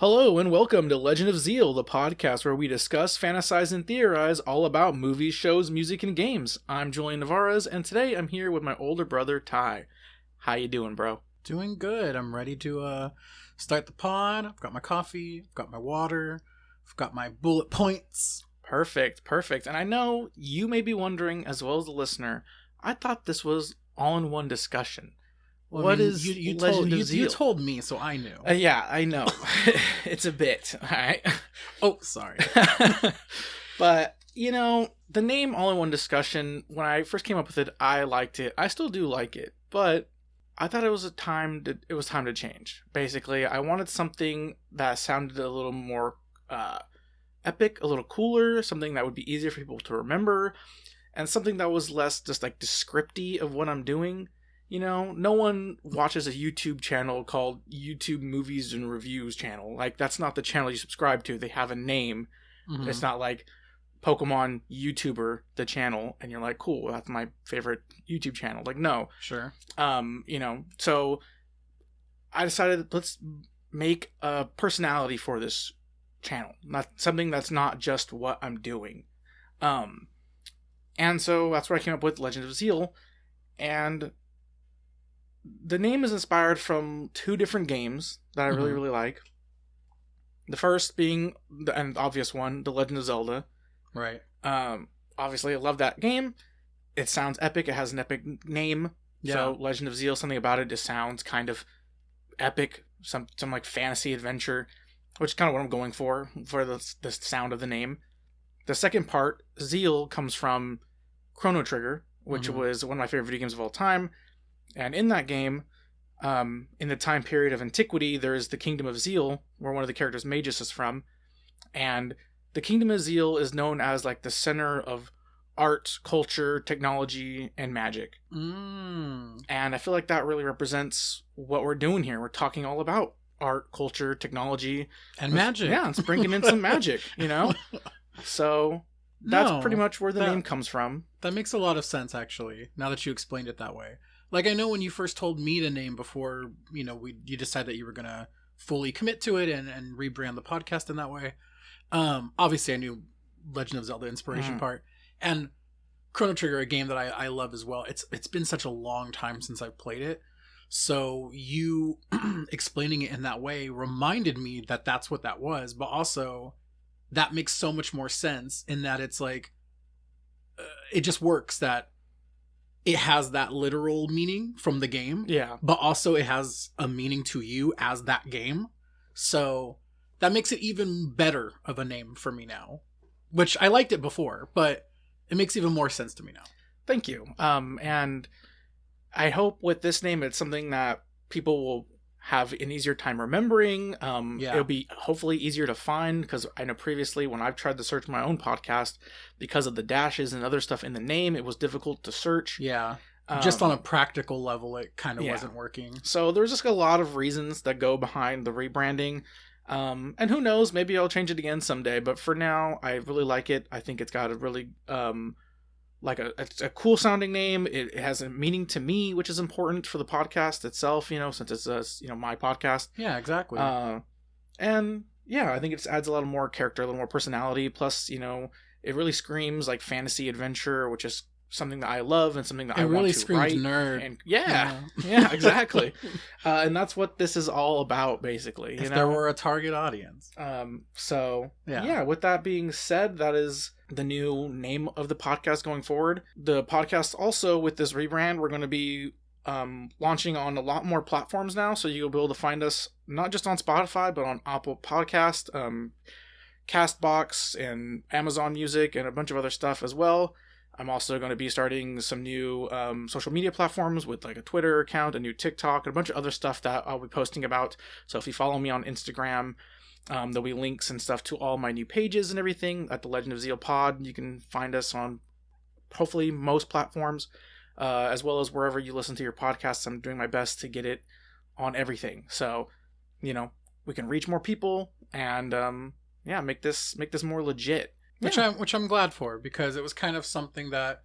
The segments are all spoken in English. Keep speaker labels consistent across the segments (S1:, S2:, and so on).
S1: Hello and welcome to Legend of Zeal, the podcast where we discuss, fantasize, and theorize all about movies, shows, music, and games. I'm Julian Nevarez, and today I'm here with my older brother, Ty. How you doing, bro?
S2: Doing good. I'm ready to start the pod. I've got my coffee, I've got my water, I've got my bullet points.
S1: Perfect. And I know you may be wondering, as well as the listener, I thought this was all-in-one discussion.
S2: Well,
S1: What is Legend of Zeal?
S2: You told me, so I knew.
S1: Yeah, I know. It's a bit, alright?
S2: Oh, sorry.
S1: But, the name All-in-One Discussion, when I first came up with it, I liked it. I still do like it, but I thought it was time to change. Basically, I wanted something that sounded a little more epic, a little cooler, something that would be easier for people to remember, and something that was less just like descripty of what I'm doing. No one watches a YouTube channel called YouTube Movies and Reviews channel. Like, that's not the channel you subscribe to. They have a name. Mm-hmm. It's not like Pokemon YouTuber, the channel, and you're like, cool, that's my favorite YouTube channel. Like, no.
S2: Sure.
S1: So I decided, let's make a personality for this channel. Not something that's not just what I'm doing. And so that's where I came up with Legend of Zeal. And the name is inspired from two different games that I really, really like. The first being, and obvious one, The Legend of Zelda.
S2: Right.
S1: Obviously, I love that game. It sounds epic. It has an epic name. Yeah. So Legend of Zeal, something about it just sounds kind of epic. Some like fantasy adventure, which is kind of what I'm going for the sound of the name. The second part, Zeal, comes from Chrono Trigger, which was one of my favorite video games of all time. And in that game, in the time period of antiquity, there is the Kingdom of Zeal, where one of the characters, Magus, is from. And the Kingdom of Zeal is known as like the center of art, culture, technology, and magic. And I feel like that really represents what we're doing here. We're talking all about art, culture, technology.
S2: And magic.
S1: Yeah, it's bringing in some magic, So that's pretty much where the name comes from.
S2: That makes a lot of sense, actually, now that you explained it that way. Like, I know when you first told me the name before, you decided that you were going to fully commit to it and rebrand the podcast in that way. Obviously, I knew Legend of Zelda inspiration part. And Chrono Trigger, a game that I love as well. It's been such a long time since I've played it. So you explaining it in that way reminded me that that's what that was. But also, that makes so much more sense in that it's like, it just works that it has that literal meaning from the game.
S1: Yeah.
S2: But also it has a meaning to you as that game. So that makes it even better of a name for me now. Which I liked it before, but it makes even more sense to me now.
S1: Thank you. And I hope with this name it's something that people will have an easier time remembering. It'll be hopefully easier to find, because I know previously when I've tried to search my own podcast, because of the dashes and other stuff in the name, it was difficult to search.
S2: Yeah. Just on a practical level, it kind of wasn't working.
S1: So there's just a lot of reasons that go behind the rebranding. And who knows, maybe I'll change it again someday. But for now, I really like it. I think it's got a really it's a cool sounding name. It has a meaning to me, which is important for the podcast itself, since it's my podcast.
S2: Yeah, exactly.
S1: And yeah, I think it just adds a lot more character, a little more personality. Plus, it really screams like fantasy adventure, which is something that I love and something that I
S2: really
S1: want to
S2: screams
S1: write.
S2: Nerd.
S1: And yeah, exactly. And that's what this is all about, basically.
S2: If there were a target audience.
S1: So yeah, with that being said, that is the new name of the podcast going forward. The podcast also, with this rebrand, we're going to be launching on a lot more platforms now, so you'll be able to find us not just on Spotify, but on Apple Podcast, Castbox, and Amazon Music, and a bunch of other stuff as well. I'm also going to be starting some new social media platforms with like a Twitter account, a new TikTok, and a bunch of other stuff that I'll be posting about. So if you follow me on Instagram, there'll be links and stuff to all my new pages and everything at the Legend of Zeal Pod. You can find us on hopefully most platforms, as well as wherever you listen to your podcasts. I'm doing my best to get it on everything. So, we can reach more people and make this more legit.
S2: Which I'm glad for, because it was kind of something that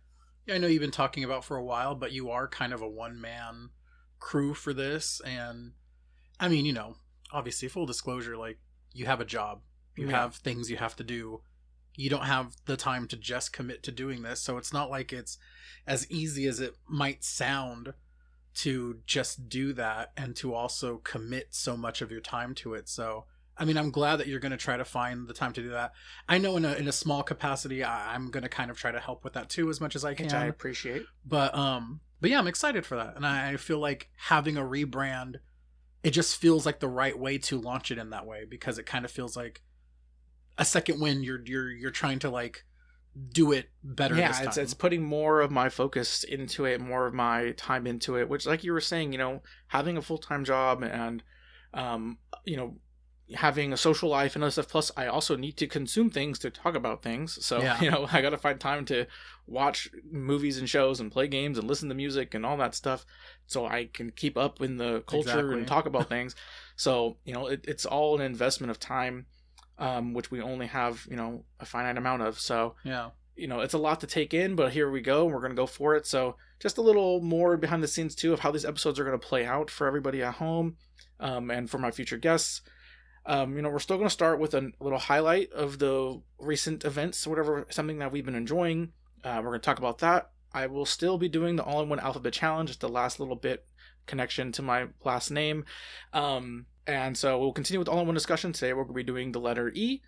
S2: I know you've been talking about for a while, but you are kind of a one-man crew for this. And I mean, obviously, full disclosure, like, you have a job, you have things you have to do. You don't have the time to just commit to doing this. So it's not like it's as easy as it might sound to just do that and to also commit so much of your time to it. So, I mean, I'm glad that you're going to try to find the time to do that. I know in a small capacity, I'm going to kind of try to help with that too, as much as I can.
S1: Which I appreciate.
S2: But yeah, I'm excited for that. And I feel like having a rebrand, it just feels like the right way to launch it in that way, because it kind of feels like a second win. You're trying to like do it better.
S1: Yeah,
S2: this time.
S1: it's putting more of my focus into it, more of my time into it, which, like you were saying, having a full-time job and having a social life and other stuff. Plus, I also need to consume things to talk about things. So, I got to find time to watch movies and shows and play games and listen to music and all that stuff, so I can keep up in the culture and talk about things. So, it's all an investment of time, which we only have, a finite amount of. So, it's a lot to take in, but here we go. We're going to go for it. So just a little more behind the scenes too of how these episodes are going to play out for everybody at home, and for my future guests. We're still going to start with a little highlight of the recent events, whatever, something that we've been enjoying. We're going to talk about that. I will still be doing the all-in-one alphabet challenge, just the last little bit connection to my last name. And so we'll continue with all-in-one discussion. Today we're going to be doing the letter E,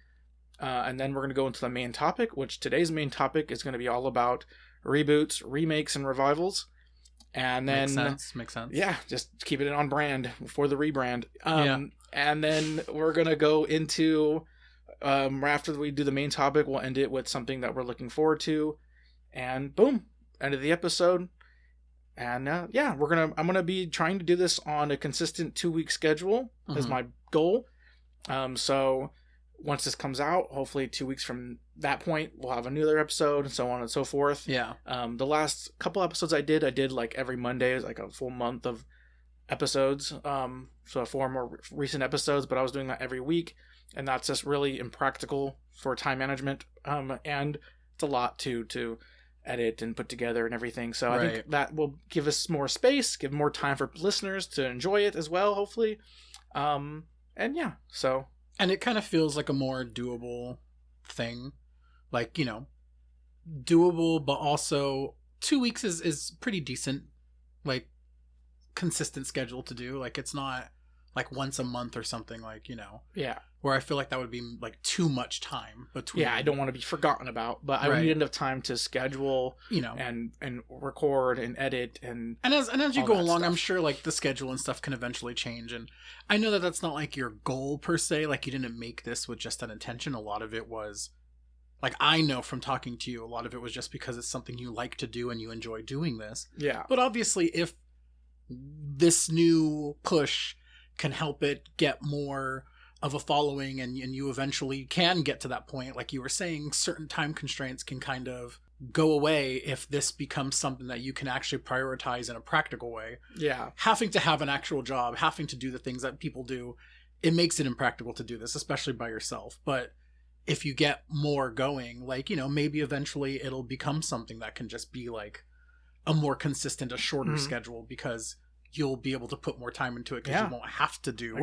S1: and then we're going to go into the main topic, which today's main topic is going to be all about reboots, remakes, and revivals. And then
S2: makes sense.
S1: Yeah, just keep it on brand for the rebrand. And then we're gonna go into after we do the main topic, we'll end it with something that we're looking forward to, and boom, end of the episode. And I'm gonna be trying to do this on a consistent 2-week schedule is my goal. So once this comes out, hopefully 2 weeks from that point, we'll have another episode, and so on and so forth. The last couple episodes I did like every Monday. It was like a full month of episodes, so 4 more recent episodes, but I was doing that every week, and that's just really impractical for time management, and it's a lot to edit and put together and everything. So I think that will give us more space, give more time for listeners to enjoy it as well, hopefully. And it
S2: kind of feels like a more doable thing, like, doable, but also 2 weeks is pretty decent, like, consistent schedule to do. Like, it's not like once a month or something, like, where I feel like that would be like too much time between.
S1: I don't want to be forgotten about, but I need enough time to schedule, and record and edit and
S2: as you go along stuff. I'm sure like the schedule and stuff can eventually change, and I know that that's not like your goal per se, like you didn't make this with just that intention. A lot of it was, like, I know from talking to you, a lot of it was just because it's something you like to do and you enjoy doing this. But obviously, if this new push can help it get more of a following, and you eventually can get to that point, like you were saying, certain time constraints can kind of go away if this becomes something that you can actually prioritize in a practical way. Having to have an actual job, having to do the things that people do, it makes it impractical to do this, especially by yourself. But if you get more going, like, maybe eventually it'll become something that can just be like a more consistent, a shorter schedule, because you'll be able to put more time into it, because you won't have to do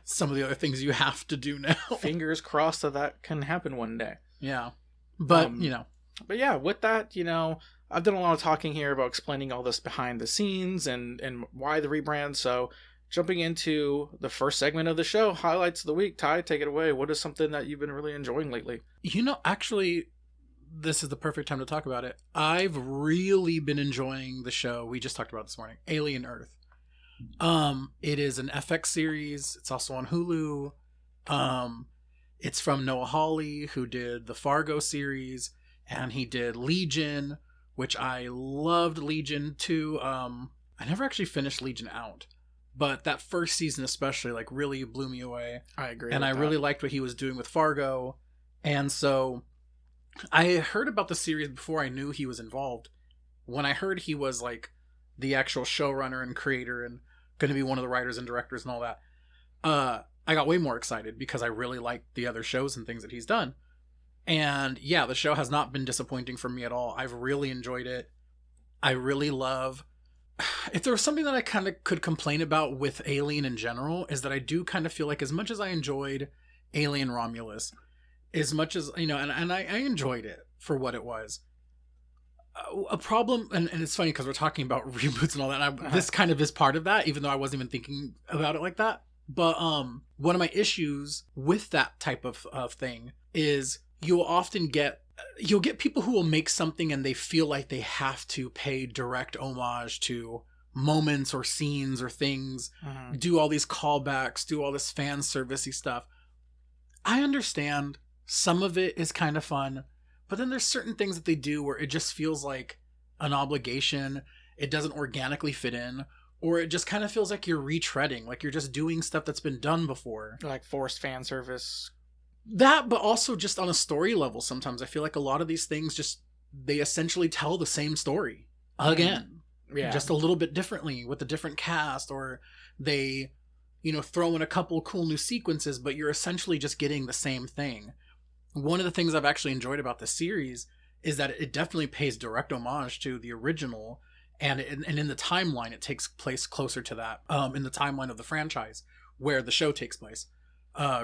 S2: some of the other things you have to do now.
S1: Fingers crossed that can happen one day.
S2: But
S1: but yeah, with that, I've done a lot of talking here about explaining all this behind the scenes and why the rebrand. So jumping into the first segment of the show, highlights of the week. Ty, take it away. What is something that you've been really enjoying lately?
S2: Actually, this is the perfect time to talk about it. I've really been enjoying the show we just talked about this morning, Alien Earth. It is an FX series. It's also on Hulu. It's from Noah Hawley, who did the Fargo series, and he did Legion, which I loved Legion too. I never actually finished Legion out, but that first season especially, like, really blew me away.
S1: I agree.
S2: And I really liked what he was doing with Fargo. And so I heard about the series before I knew he was involved. When I heard he was like the actual showrunner and creator and going to be one of the writers and directors and all that, I got way more excited, because I really liked the other shows and things that he's done. And yeah, the show has not been disappointing for me at all. I've really enjoyed it. I really love... If there was something that I kind of could complain about with Alien in general, is that I do kind of feel like, as much as I enjoyed Alien Romulus, as much as, you know, and I enjoyed it for what it was. A problem, and it's funny because we're talking about reboots and all that, and this kind of is part of that, even though I wasn't even thinking about it like that. But one of my issues with that type of thing is you'll get people who will make something and they feel like they have to pay direct homage to moments or scenes or things, do all these callbacks, do all this fan servicey stuff. I understand some of it is kind of fun, but then there's certain things that they do where it just feels like an obligation. It doesn't organically fit in, or it just kind of feels like you're retreading, like you're just doing stuff that's been done before.
S1: Like forced fan service.
S2: That, but also just on a story level, sometimes I feel like a lot of these things just, they essentially tell the same story again. Yeah. Just a little bit differently with a different cast, or they, you know, throw in a couple cool new sequences, but you're essentially just getting the same thing. One of the things I've actually enjoyed about this series is that it definitely pays direct homage to the original, and in the timeline it takes place closer to that, in the timeline of the franchise where the show takes place,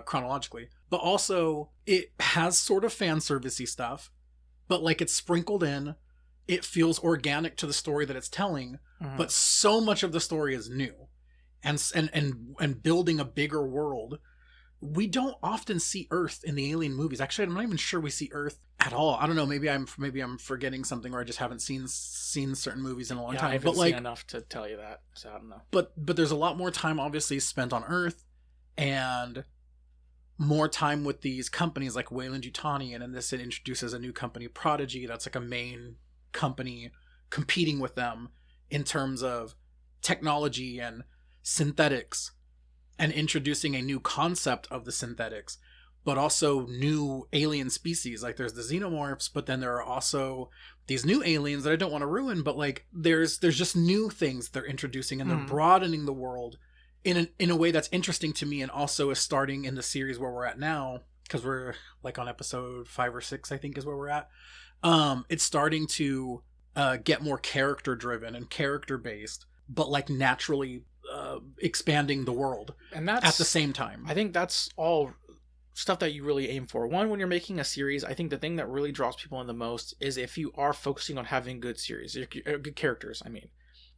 S2: chronologically. But also it has sort of fan servicey stuff, but like it's sprinkled in. It feels organic to the story that it's telling, but so much of the story is new, and building a bigger world. We don't often see Earth in the Alien movies. Actually, I'm not even sure we see Earth at all. I don't know. Maybe I'm forgetting something, or I just haven't seen certain movies in a long time.
S1: I haven't seen enough to tell you that, so I don't know.
S2: But there's a lot more time obviously spent on Earth, and more time with these companies like Weyland-Yutani, and in this it introduces a new company, Prodigy, that's like a main company competing with them in terms of technology and synthetics, and introducing a new concept of the synthetics, but also new alien species. Like there's the xenomorphs, but then there are also these new aliens that I don't want to ruin, but like there's just new things they're introducing, and they're broadening the world in a way that's interesting to me, and also is starting in the series where we're at now, because we're like on episode 5 or 6, I think is where we're at. It's starting to get more character driven and character based, but like naturally expanding the world, and that's at the same time.
S1: I think that's all stuff that you really aim for. One, when you're making a series, I think the thing that really draws people in the most is if you are focusing on having good series, good characters. I mean,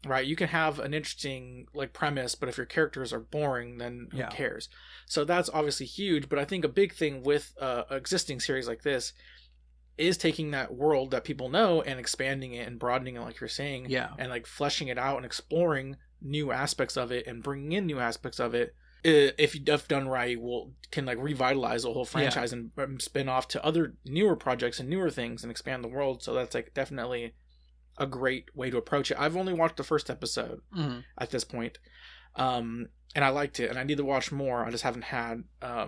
S1: right? You can have an interesting like premise, but if your characters are boring, then who cares? So that's obviously huge. But I think a big thing with existing series like this is taking that world that people know and expanding it and broadening it, like you're saying, and like fleshing it out and exploring new aspects of it and bringing in new aspects of it. If done right, can like revitalize the whole franchise and spin off to other newer projects and newer things and expand the world. So that's like definitely a great way to approach it. I've only watched the first episode at this point, and I liked it, and I need to watch more. I just haven't had a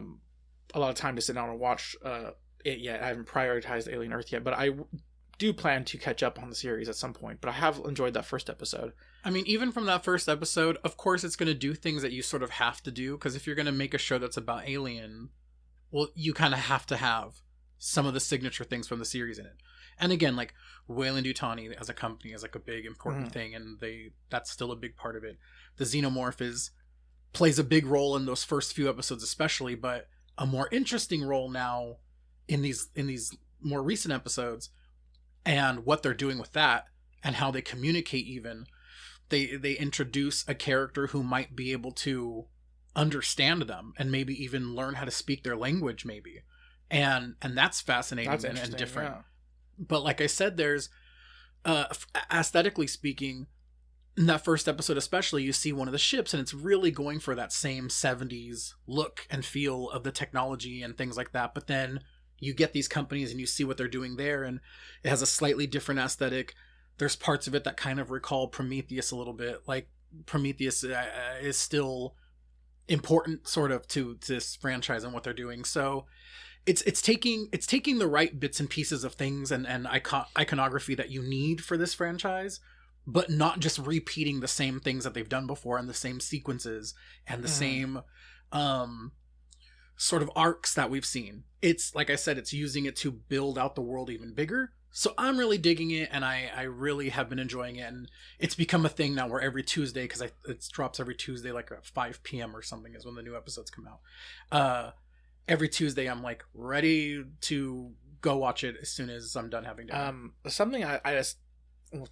S1: lot of time to sit down and watch it yet. I haven't prioritized Alien Earth yet, but I do plan to catch up on the series at some point. But I have enjoyed that first episode.
S2: I mean, even from that first episode, of course it's going to do things that you sort of have to do, because if you're going to make a show that's about Alien, well, you kind of have to have some of the signature things from the series in it. And again, like Weyland-Yutani as a company is like a big important thing, and that's still a big part of it. The xenomorph plays a big role in those first few episodes especially, but a more interesting role now in these more recent episodes, and what they're doing with that and how they communicate. Even they introduce a character who might be able to understand them and maybe even learn how to speak their language maybe, and that's fascinating and different. But like I said, there's aesthetically speaking, in that first episode especially, you see one of the ships and it's really going for that same 70s look and feel of the technology and things like that. But then you get these companies and you see what they're doing there, and it has a slightly different aesthetic. There's parts of it that kind of recall Prometheus a little bit. Like Prometheus is still important sort of to this franchise and what they're doing. So it's taking the right bits and pieces of things and iconography that you need for this franchise, but not just repeating the same things that they've done before and the same sequences and the same sort of arcs that we've seen. It's like I said, it's using it to build out the world even bigger. So I'm really digging it, and I really have been enjoying it. And it's become a thing now where every Tuesday, because it drops every Tuesday like at 5 p.m. or something is when the new episodes come out. every Tuesday I'm like ready to go watch it as soon as I'm done having dinner.
S1: Something I just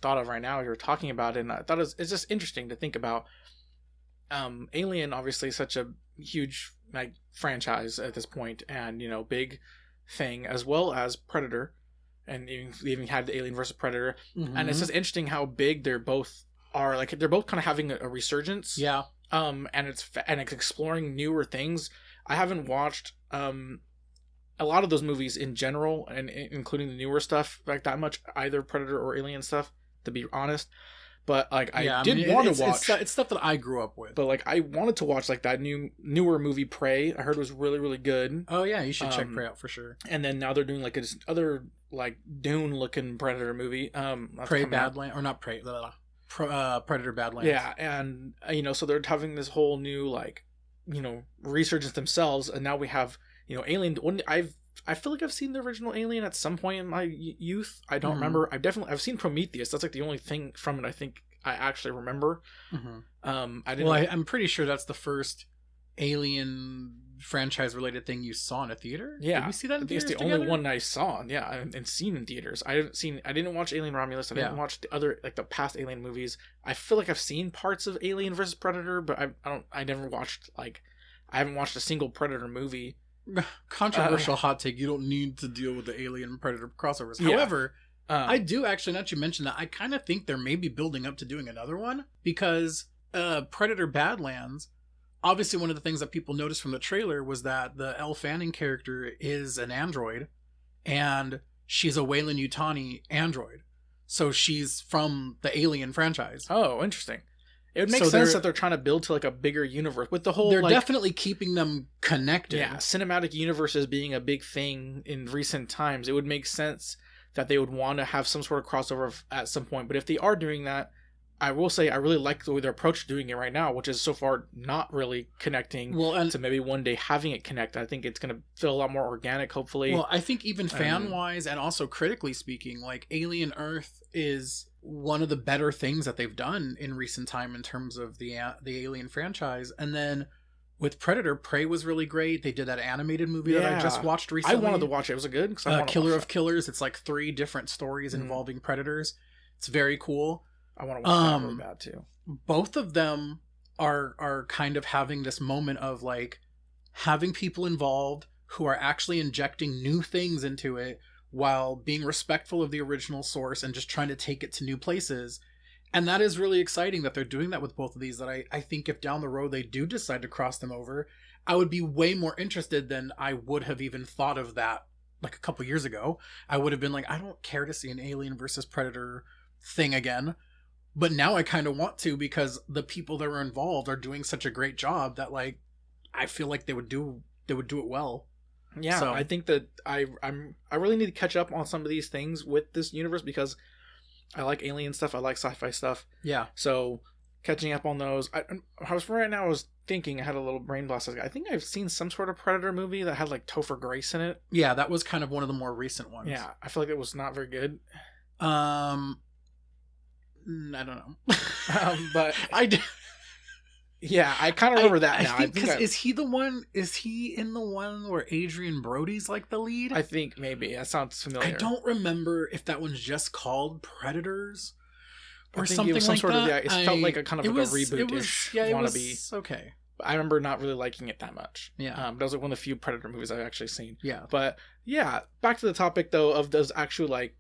S1: thought of right now, you were talking about it, and I thought it's just interesting to think about. Alien, obviously such a huge like franchise at this point, and big thing, as well as Predator, and even had the Alien versus Predator, and it's just interesting how big they're both are. Like they're both kind of having a resurgence.
S2: Yeah.
S1: And it's exploring newer things. I haven't watched a lot of those movies in general, and including the newer stuff, like that much, either Predator or Alien stuff, to be honest. But like I did want to watch.
S2: It's stuff that I grew up with.
S1: But like I wanted to watch like that newer movie Prey. I heard was really, really good.
S2: Oh yeah, you should check Prey out for sure.
S1: And then now they're doing like this other like Dune looking Predator movie.
S2: Prey Badlands, or not Prey, Predator Badlands.
S1: Yeah, and so they're having this whole new like resurgence themselves, and now we have Alien. I feel like I've seen the original Alien at some point in my youth. I don't remember. I've seen Prometheus. That's like the only thing from it I think I actually remember.
S2: I'm pretty sure that's the first Alien franchise related thing you saw in a theater.
S1: Yeah,
S2: did we see that in theaters?
S1: It's the only one I saw. Yeah, and seen in theaters. I didn't watch Alien Romulus. I didn't watch the other like the past Alien movies. I feel like I've seen parts of Alien versus Predator, but I never watched like I haven't watched a single Predator movie.
S2: Controversial hot take. You don't need to deal with the Alien Predator crossovers. Yeah. However, I do actually, not you mention that, I kind of think they're maybe building up to doing another one, because Predator Badlands, obviously one of the things that people noticed from the trailer was that the Elle Fanning character is an android, and she's a Weyland-Yutani android. So she's from the Alien franchise.
S1: Oh, interesting. It would make sense that they're trying to build to like a bigger universe with the whole.
S2: They're definitely keeping them connected.
S1: Yeah, cinematic universes being a big thing in recent times. It would make sense that they would want to have some sort of crossover at some point. But if they are doing that, I will say I really like the way their approach to doing it right now, which is so far not really connecting. To maybe one day having it connect. I think it's going to feel a lot more organic, hopefully.
S2: Well, I think even fan-wise and also critically speaking, like Alien Earth is one of the better things that they've done in recent time in terms of the Alien franchise. And then with Predator, Prey was really great. They did that animated movie that I just watched recently.
S1: I wanted to watch it. Was it good?
S2: Killer of Killers. It's like 3 different stories involving predators. It's very cool.
S1: I want to watch that really bad too.
S2: Both of them are kind of having this moment of like having people involved who are actually injecting new things into it while being respectful of the original source and just trying to take it to new places. And that is really exciting that they're doing that with both of these, that I think if down the road they do decide to cross them over, I would be way more interested than I would have even thought of that like a couple years ago. I would have been like, I don't care to see an Alien versus Predator thing again. But now I kind of want to, because the people that were involved are doing such a great job that like I feel like they would do it well.
S1: Yeah, so I think that I really need to catch up on some of these things with this universe, because I like alien stuff, I like sci-fi stuff.
S2: Yeah.
S1: So catching up on those. I was thinking, I had a little brain blast. I think I've seen some sort of Predator movie that had like Topher Grace in it.
S2: Yeah, that was kind of one of the more recent ones.
S1: Yeah, I feel like it was not very good.
S2: I don't know.
S1: But I did. Yeah, I kind of remember that now.
S2: I think is he in the one where Adrian Brody's like the lead?
S1: I think maybe. That sounds familiar.
S2: I don't remember if that one's just called Predators or something
S1: like
S2: that.
S1: It felt like a kind of like a reboot-ish wannabe.
S2: Okay.
S1: I remember not really liking it that much.
S2: Yeah.
S1: That was like one of the few Predator movies I've actually seen.
S2: Yeah.
S1: But yeah, back to the topic though of those actual like,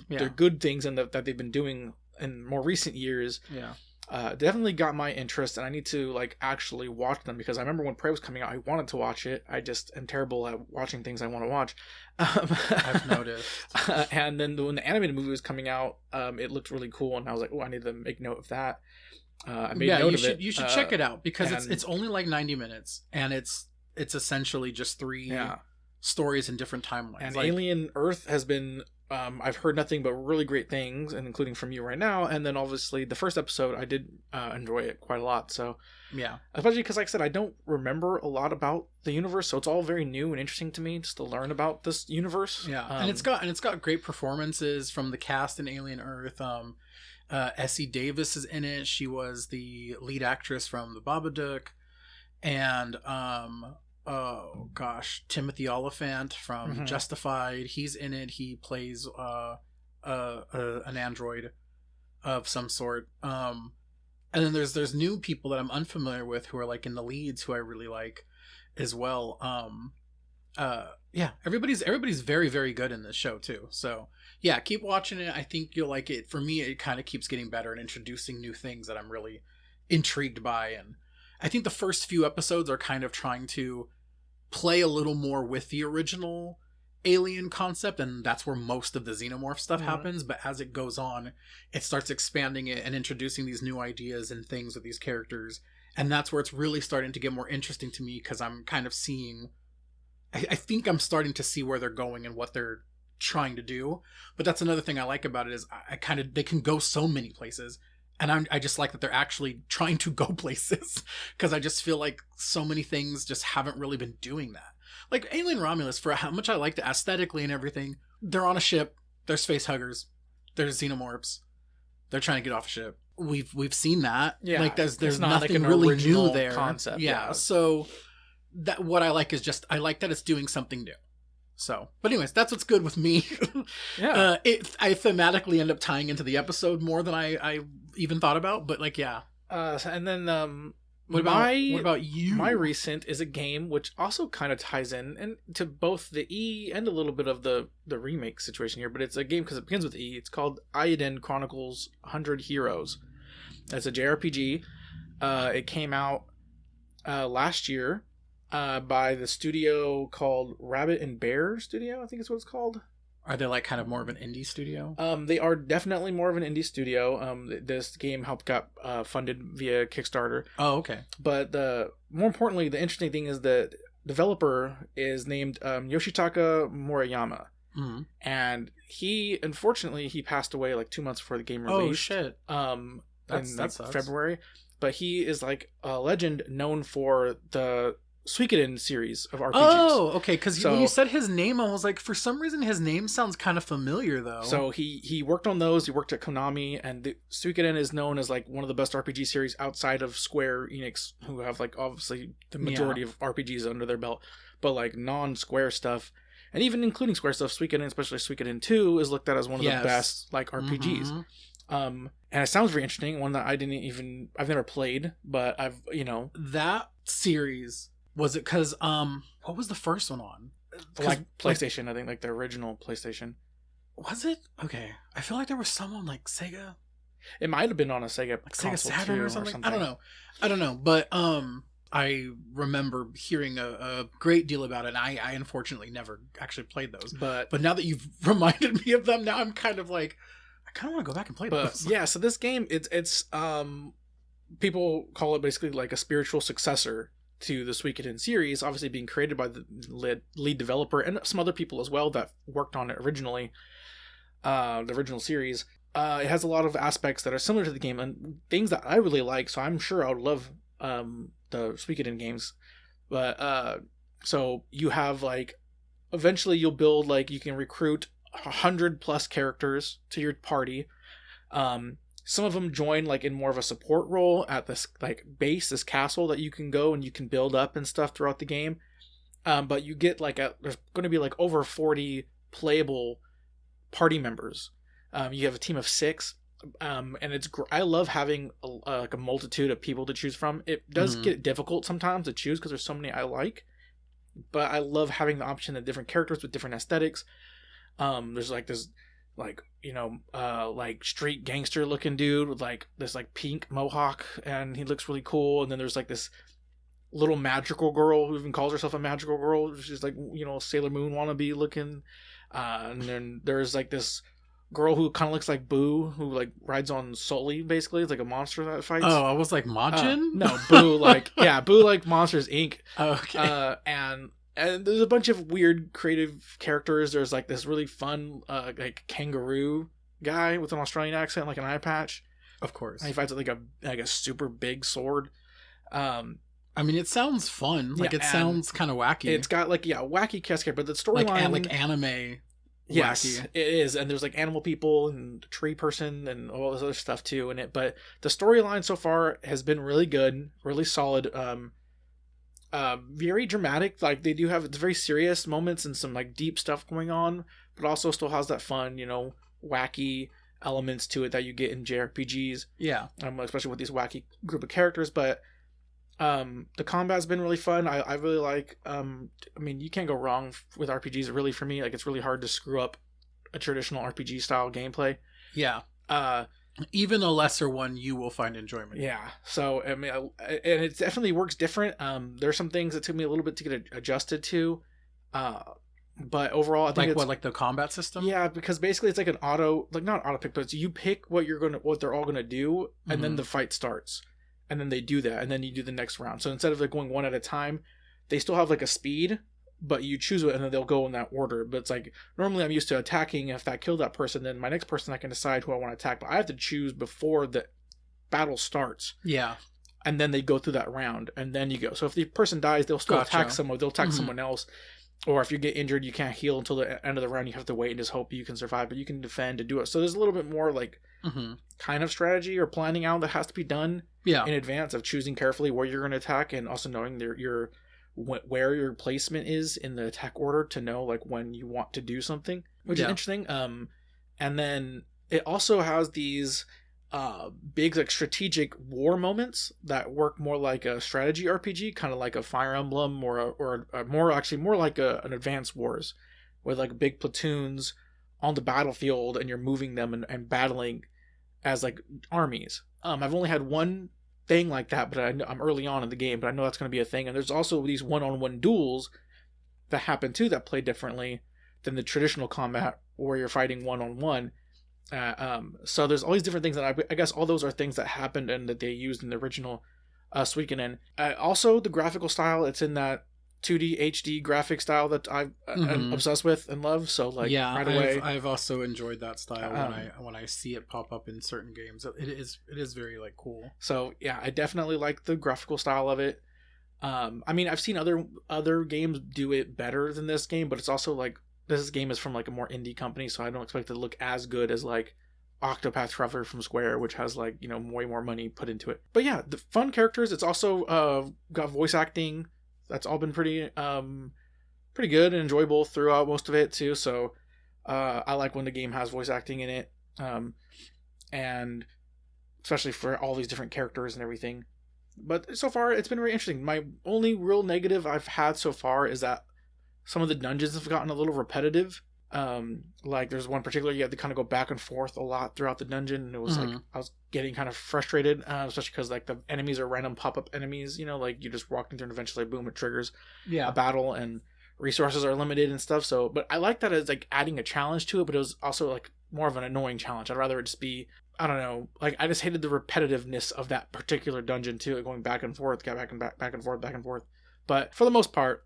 S1: they're good things and that they've been doing in more recent years.
S2: Yeah.
S1: Definitely got my interest, and I need to like actually watch them, because I remember when Prey was coming out, I wanted to watch it. I just am terrible at watching things I want to watch.
S2: I've noticed.
S1: And then when the animated movie was coming out, it looked really cool, and I was like, oh, I need to make note of that. I made note of it.
S2: You should check it out, because it's only like 90 minutes, and it's essentially just 3 stories in different timelines.
S1: And like, Alien Earth has been I've heard nothing but really great things, and including from you right now. And then obviously the first episode, I did enjoy it quite a lot. So
S2: yeah,
S1: especially because, like I said, I don't remember a lot about the universe, so it's all very new and interesting to me just to learn about this universe.
S2: Yeah, and it's got great performances from the cast in Alien Earth. Essie Davis is in it. She was the lead actress from The Babadook, and oh gosh, Timothy Oliphant from Justified. He's in it. He plays an android of some sort. And then there's new people that I'm unfamiliar with who are like in the leads who I really like as well. Yeah, everybody's very, very good in this show too. So yeah, keep watching it. I think you'll like it. For me, it kind of keeps getting better and introducing new things that I'm really intrigued by. And I think the first few episodes are kind of trying to play a little more with the original alien concept, and that's where most of the xenomorph stuff happens. But as it goes on, it starts expanding it and introducing these new ideas and things with these characters, and that's where it's really starting to get more interesting to me, because I'm kind of seeing, I think I'm starting to see where they're going and what they're trying to do. But that's another thing I like about it, is they can go so many places, and I just like that they're actually trying to go places, because I just feel like so many things just haven't really been doing that. Like Alien Romulus, for how much I liked it aesthetically and everything, they're on a ship, there's face huggers, there's xenomorphs, they're trying to get off a ship. We've seen that. Yeah, like there's nothing like really new there. Concept. Yeah. So that what I like is just I like that it's doing something new. So, but anyways, that's what's good with me. Yeah. I thematically end up tying into the episode more than I even thought about, but like, yeah.
S1: And then what about you? My recent is a game which also kind of ties in and to both the E and a little bit of the remake situation here, but it's a game because it begins with E. It's called Rebrand Chronicles 100 Heroes. It's a JRPG. It came out last year by the studio called Rabbit and Bear Studio, I think is what it's called.
S2: Are they like kind of more of an indie studio?
S1: They are definitely more of an indie studio. This game got funded via Kickstarter.
S2: Oh, okay.
S1: But more importantly, the interesting thing is the developer is named Yoshitaka Murayama. Mm-hmm. And unfortunately, he passed away like 2 months before the game released.
S2: Oh, shit.
S1: That sucks. February. But he is like a legend known for the Suikoden series of RPGs.
S2: Oh, okay. Because when you said his name, I was like, for some reason, his name sounds kind of familiar, though.
S1: So he worked on those. He worked at Konami, and the Suikoden is known as like one of the best RPG series outside of Square Enix, who have like obviously the majority of RPGs under their belt, but like non-Square stuff, and even including Square stuff, Suikoden, especially Suikoden 2, is looked at as one of the best like RPGs. Mm-hmm. And it sounds very interesting. One that I've never played, but
S2: that series. Was it because, what was the first one on?
S1: Like PlayStation, I think, like the original PlayStation.
S2: Was it? Okay. I feel like there was some on like Sega.
S1: It might have been on a Sega,
S2: like Sega Saturn or something. I don't know. But I remember hearing a great deal about it, and I unfortunately never actually played those. But now that you've reminded me of them, now I'm kind of like, I kind of want to go back and play those.
S1: Yeah, so this game, it's people call it basically like a spiritual successor to the Suikoden series, obviously being created by the lead developer and some other people as well that worked on it originally, the original series. It has a lot of aspects that are similar to the game and things that I really like, so I'm sure I would love the Suikoden games. But so you have like, eventually you'll build like, you can recruit 100+ characters to your party. Some of them join like in more of a support role at this like base, this castle that you can go and you can build up and stuff throughout the game. But you get like there's going to be like over 40 playable party members. You have a team of 6, and I love having like a multitude of people to choose from. It does get difficult sometimes to choose because there's so many I like, but I love having the option of different characters with different aesthetics. There's like this, like, like street gangster looking dude with like this like pink mohawk, and he looks really cool. And then there's like this little magical girl who even calls herself a magical girl. She's like, Sailor Moon wannabe looking. And then there's like this girl who kind of looks like Boo, who like rides on Sully, basically. It's like a monster that fights.
S2: Oh, I was like Majin?
S1: No, Boo Boo like Monsters Inc.
S2: Oh, okay.
S1: And there's a bunch of weird creative characters. There's like this really fun like kangaroo guy with an Australian accent, like an eye patch.
S2: Of course.
S1: And he fights with like a super big sword.
S2: I mean, it sounds fun. Like it sounds kind of wacky.
S1: It's got like wacky cascade, but the storyline
S2: like anime.
S1: Yes,
S2: wacky.
S1: It is, and there's like animal people and tree person and all this other stuff too in it. But the storyline so far has been really good, really solid. Very dramatic. Like they do have very serious moments and some like deep stuff going on, but also still has that fun, wacky elements to it that you get in JRPGs.
S2: Yeah.
S1: Especially with these wacky group of characters. But the combat's been really fun. I really like. You can't go wrong with RPGs. Really, for me, like it's really hard to screw up a traditional RPG style gameplay.
S2: Yeah. Even a lesser one, you will find enjoyment.
S1: Yeah. So and it definitely works different. There's some things that took me a little bit to get adjusted to. But overall, I think
S2: like the combat system.
S1: Yeah, because basically it's like an not auto pick, but you pick what they're all gonna do, and then the fight starts, and then they do that, and then you do the next round. So instead of like going one at a time, they still have like a speed, but you choose it, and then they'll go in that order. But it's like normally I'm used to attacking. If that killed that person, then my next person I can decide who I want to attack, but I have to choose before the battle starts.
S2: Yeah.
S1: And then they go through that round, and then you go. So if the person dies, they'll still attack someone. They'll attack someone else. Or if you get injured, you can't heal until the end of the round. You have to wait and just hope you can survive, but you can defend and do it. So there's a little bit more like kind of strategy or planning out that has to be done in advance of choosing carefully where you're going to attack, and also knowing where your placement is in the attack order to know like when you want to do something, which is interesting. And then it also has these big like strategic war moments that work more like a strategy RPG, kind of like a Fire Emblem or more like an Advanced Wars, with like big platoons on the battlefield and you're moving them and battling as like armies. I've only had one thing like that, but I'm early on in the game, but I know that's going to be a thing. And there's also these one-on-one duels that happen too that play differently than the traditional combat where you're fighting one-on-one. So there's all these different things that I guess all those are things that happened and that they used in the original Suikoden. Also the graphical style, it's in that 2D HD graphic style that I'm obsessed with and love. So like right away,
S2: I've also enjoyed that style when I see it pop up in certain games. It is very like cool.
S1: So yeah, I definitely like the graphical style of it. I've seen other games do it better than this game, but it's also like this game is from like a more indie company, so I don't expect it to look as good as like Octopath Traveler from Square, which has like way more money put into it. But yeah, the fun characters. It's also got voice acting. That's all been pretty good and enjoyable throughout most of it too. So I like when the game has voice acting in it, and especially for all these different characters and everything. But so far, it's been very interesting. My only real negative I've had so far is that some of the dungeons have gotten a little repetitive. Like there's one particular you have to kind of go back and forth a lot throughout the dungeon, and it was like I was getting kind of frustrated, especially because like the enemies are random pop-up enemies, like you just walk in through and eventually boom, it triggers a battle, and resources are limited and stuff. So but I like that as like adding a challenge to it, but it was also like more of an annoying challenge. I'd rather it just be, I don't know, like I just hated the repetitiveness of that particular dungeon too, like going back and forth, back and forth. But for the most part,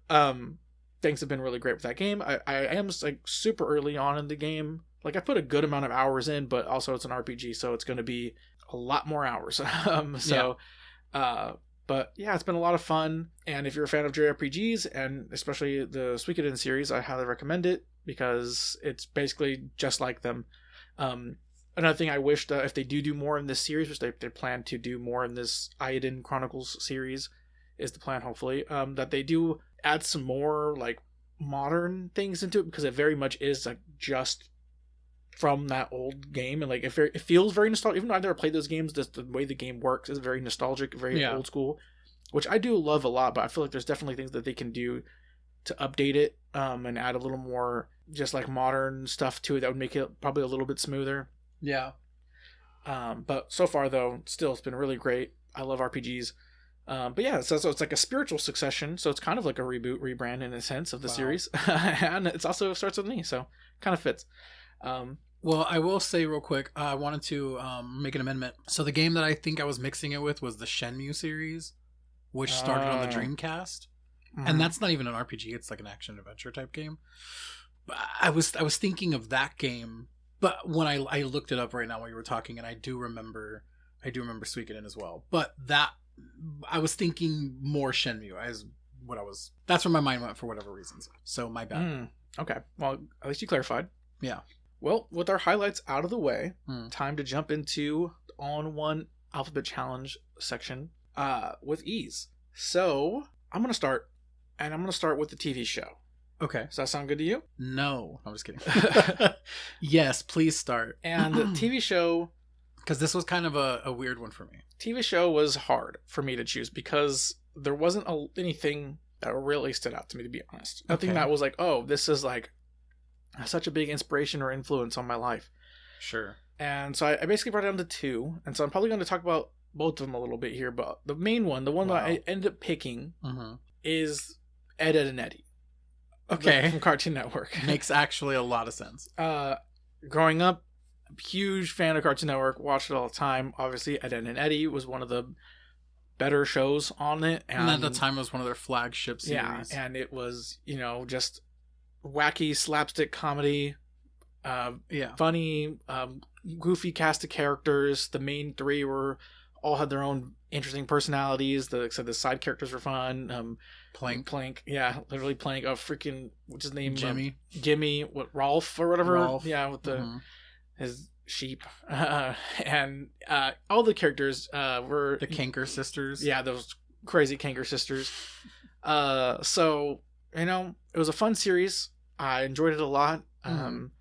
S1: things have been really great with that game. I am like super early on in the game. Like I put a good amount of hours in, but also it's an RPG, so it's going to be a lot more hours. But yeah, it's been a lot of fun. And if you're a fan of JRPGs, and especially the Suikoden series, I highly recommend it because it's basically just like them. Another thing I wish that if they do more in this series, which they plan to do more in this Rebrand Chronicles series, is the plan hopefully, that they do add some more like modern things into it, because it very much is like just from that old game, and like it feels very nostalgic. Even though I've never played those games, just the way the game works is very nostalgic, very old school, which I do love a lot. But I feel like there's definitely things that they can do to update it, and add a little more just like modern stuff to it that would make it probably a little bit smoother. But so far though, still it's been really great. I love RPGs. But yeah, so it's like a spiritual succession, so it's kind of like a rebrand in a sense of the series. And it's also starts with me, so kind of fits.
S2: Well, I will say real quick, I wanted to make an amendment. So the game that I think I was mixing it with was the Shenmue series, which started on the Dreamcast. And that's not even an RPG, it's like an action adventure type game. I was thinking of that game, but when I looked it up right now while you were talking, and I do remember Suikoden as well. But that I was thinking more Shenmue as what I was. That's where my mind went for whatever reasons. So my bad.
S1: Okay. Well, at least you clarified.
S2: Yeah.
S1: Well, with our highlights out of the way, time to jump into the all-in-one alphabet challenge section with ease. So I'm going to start, and I'm going to start with the TV show.
S2: Okay.
S1: Does that sound good to you?
S2: No. I'm just kidding. Yes, please start.
S1: And the TV show...
S2: Because this was kind of a weird one for me.
S1: TV show was hard for me to choose because there wasn't anything that really stood out to me, to be honest. Nothing that was like, oh, this is like such a big inspiration or influence on my life.
S2: Sure.
S1: And so I basically brought it down to 2. And so I'm probably going to talk about both of them a little bit here. But the main one, the one that I ended up picking, is Ed, Edd, and Eddy.
S2: Okay.
S1: From Cartoon Network.
S2: Makes actually a lot of sense.
S1: Growing up, huge fan of Cartoon Network, watched it all the time. Obviously, Ed, Edd, and Eddy was one of the better shows on it.
S2: And at the time, it was one of their flagship series.
S1: Yeah, and it was, just wacky slapstick comedy, funny, goofy cast of characters. The main 3 all had their own interesting personalities. The side characters were fun. Plank, yeah, literally Plank. What's his name? Jimmy, Rolf or whatever.
S2: Rolf.
S1: Yeah, with his sheep, and all the characters were
S2: the Kanker sisters.
S1: Yeah, those crazy Kanker sisters. So it was a fun series. I enjoyed it a lot. It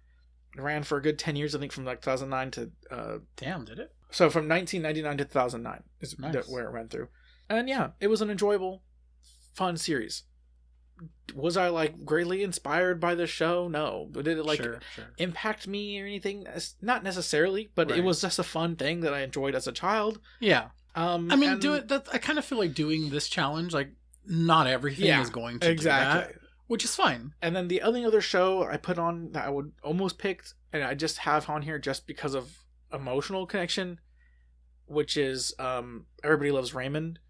S1: ran for a good 10 years, I think, from like 2009 to
S2: damn, did it?
S1: So from 1999 to 2009 is where it went through. And yeah, it was an enjoyable, fun series. Was I like greatly inspired by the show? No. Did it like impact me or anything? Not necessarily, but it was just a fun thing that I enjoyed as a child.
S2: Yeah. I mean, I kind of feel like doing this challenge, like not everything is going to do that, which is fine.
S1: And then the only other show I put on that I would almost picked, and I just have on here just because of emotional connection, which is Everybody Loves Raymond.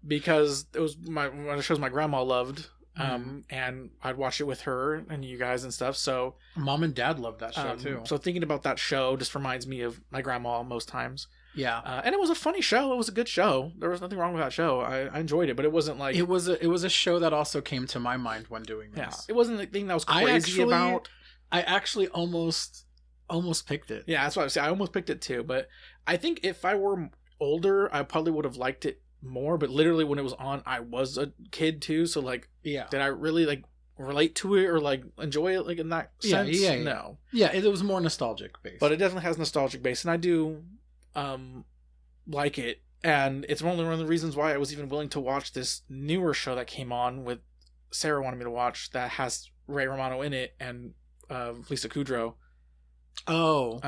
S1: Because it was one of the shows my grandma loved, and I'd watch it with her and you guys and stuff. So
S2: Mom and Dad loved that show too.
S1: So thinking about that show just reminds me of my grandma most times.
S2: Yeah,
S1: and it was a funny show. It was a good show. There was nothing wrong with that show. I enjoyed it, but it wasn't like
S2: it was a show that also came to my mind when doing this.
S1: Yeah, it wasn't the thing that was crazy about.
S2: I actually almost picked it.
S1: Yeah, that's what I was saying. I almost picked it too, but I think if I were older, I probably would have liked it more. But literally when it was on, I was a kid too, so like, did I really like relate to it or like enjoy it like in that sense? No.
S2: Yeah, it was more nostalgic based.
S1: But it definitely has nostalgic base, and I do like it. And it's one of the reasons why I was even willing to watch this newer show that came on with Sarah wanted me to watch that has Ray Romano in it and Lisa Kudrow.
S2: Oh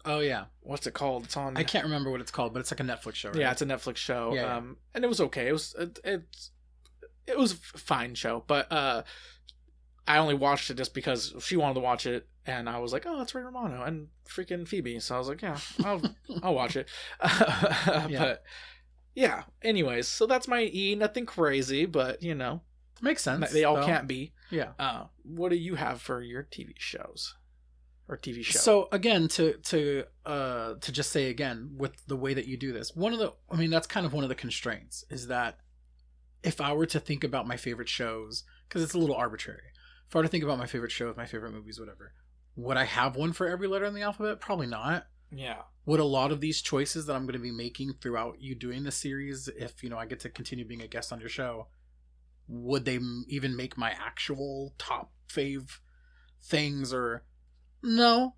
S2: yeah.
S1: What's it called? It's on.
S2: I can't remember what it's called, but it's like a Netflix show. Right?
S1: Yeah, it's a Netflix show.
S2: Yeah.
S1: And it was okay. It was a fine show, but I only watched it just because she wanted to watch it, and I was like, oh, it's Ray Romano and freaking Phoebe, so I was like, yeah, I'll watch it. But yeah. Anyways, so that's my E. Nothing crazy, but
S2: makes sense.
S1: They all can't be.
S2: Yeah.
S1: What do you have for your TV shows? Or TV show.
S2: So again, to just say again, with the way that you do this, that's kind of one of the constraints is that if I were to think about my favorite shows, because it's a little arbitrary, if I were to think about my favorite shows, my favorite movies, whatever, would I have one for every letter in the alphabet? Probably not.
S1: Yeah.
S2: Would a lot of these choices that I'm going to be making throughout you doing this series, if I get to continue being a guest on your show, would they even make my actual top fave things or... No,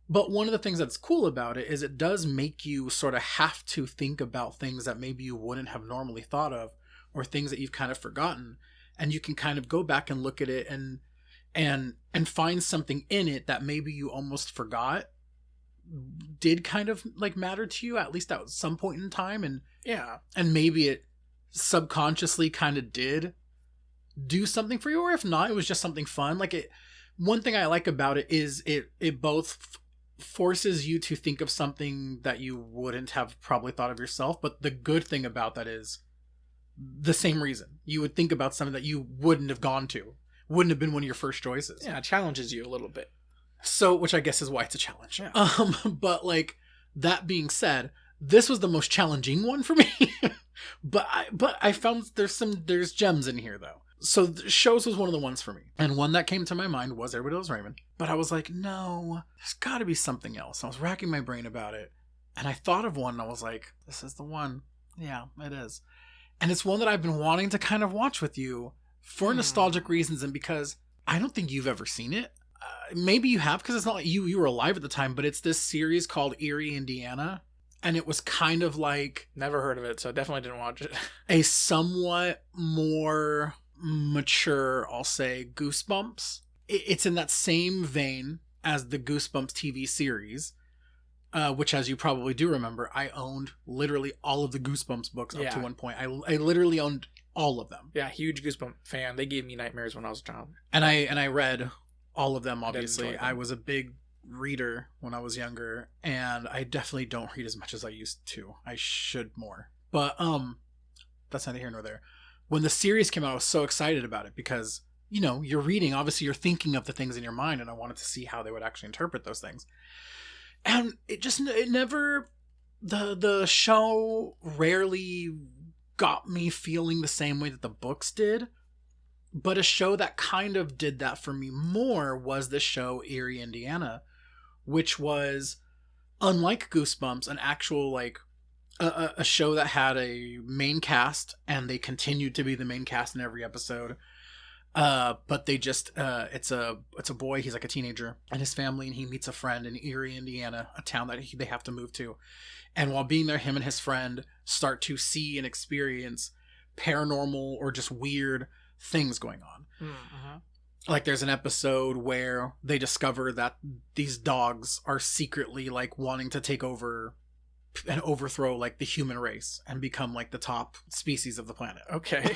S2: but one of the things that's cool about it is it does make you sort of have to think about things that maybe you wouldn't have normally thought of, or things that you've kind of forgotten, and you can kind of go back and look at it and find something in it that maybe you almost forgot did kind of like matter to you at least at some point in time, and maybe it subconsciously kind of did do something for you, or if not, it was just something fun. Like it. One thing I like about it is it both forces you to think of something that you wouldn't have probably thought of yourself, but the good thing about that is the same reason. You would think about something that you wouldn't have gone to, wouldn't have been one of your first choices.
S1: Yeah, it challenges you a little bit.
S2: So, which I guess is why it's a challenge.
S1: Yeah.
S2: But like, that being said, this was the most challenging one for me. but I found there's gems in here though. So shows was one of the ones for me. And one that came to my mind was Everybody Loves Raymond. But I was like, no, there's got to be something else. I was racking my brain about it. And I thought of one and I was like, this is the one. Yeah, it is. And it's one that I've been wanting to kind of watch with you for nostalgic reasons, and because I don't think you've ever seen it. Maybe you have, because it's not like you were alive at the time, but it's this series called Erie, Indiana. And it was kind of like...
S1: Never heard of it, so I definitely didn't watch it.
S2: A somewhat more mature, I'll say, Goosebumps. It's in that same vein as the Goosebumps TV series, which, as you probably do remember, I owned literally all of the Goosebumps books up to one point. I literally owned all of them.
S1: Yeah, huge Goosebumps fan. They gave me nightmares when I was a child.
S2: And I read all of them, obviously. I was a big reader when I was younger, and I definitely don't read as much as I used to. I should more. But that's neither here nor there. When the series came out, I was so excited about it because, you know, you're reading, obviously you're thinking of the things in your mind, and I wanted to see how they would actually interpret those things. And it never, the show rarely got me feeling the same way that the books did. But a show that kind of did that for me more was the show Erie, Indiana, which was, unlike Goosebumps, an actual, like, a show that had a main cast, and they continued to be the main cast in every episode. But they just, it's a boy, he's like a teenager, and his family, and he meets a friend in Erie, Indiana, a town that they have to move to. And while being there, him and his friend start to see and experience paranormal or just weird things going on. Mm-hmm. Like, there's an episode where they discover that these dogs are secretly, like, wanting to take over and overthrow, like, the human race and become, like, the top species of the planet.
S1: Okay.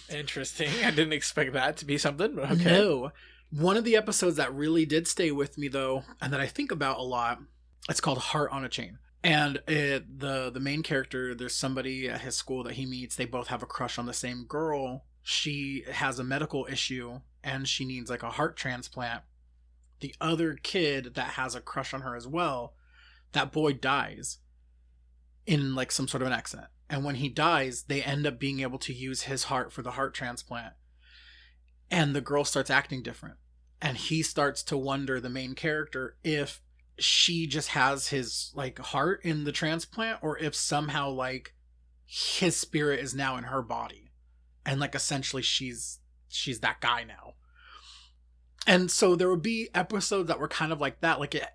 S1: Interesting. I didn't expect that to be something, but okay.
S2: No. One of the episodes that really did stay with me, though, and that I think about a lot, it's called Heart on a Chain. And the main character, there's somebody at his school that he meets. They both have a crush on the same girl. She has a medical issue and she needs, like, a heart transplant. The other kid that has a crush on her as well, that boy dies in, like, some sort of an accident. And when he dies, they end up being able to use his heart for the heart transplant. And the girl starts acting different. And he starts to wonder, the main character, if she just has his, like, heart in the transplant, or if somehow, like, his spirit is now in her body. And, like, essentially she's that guy now. And so there would be episodes that were kind of like that. Like, it,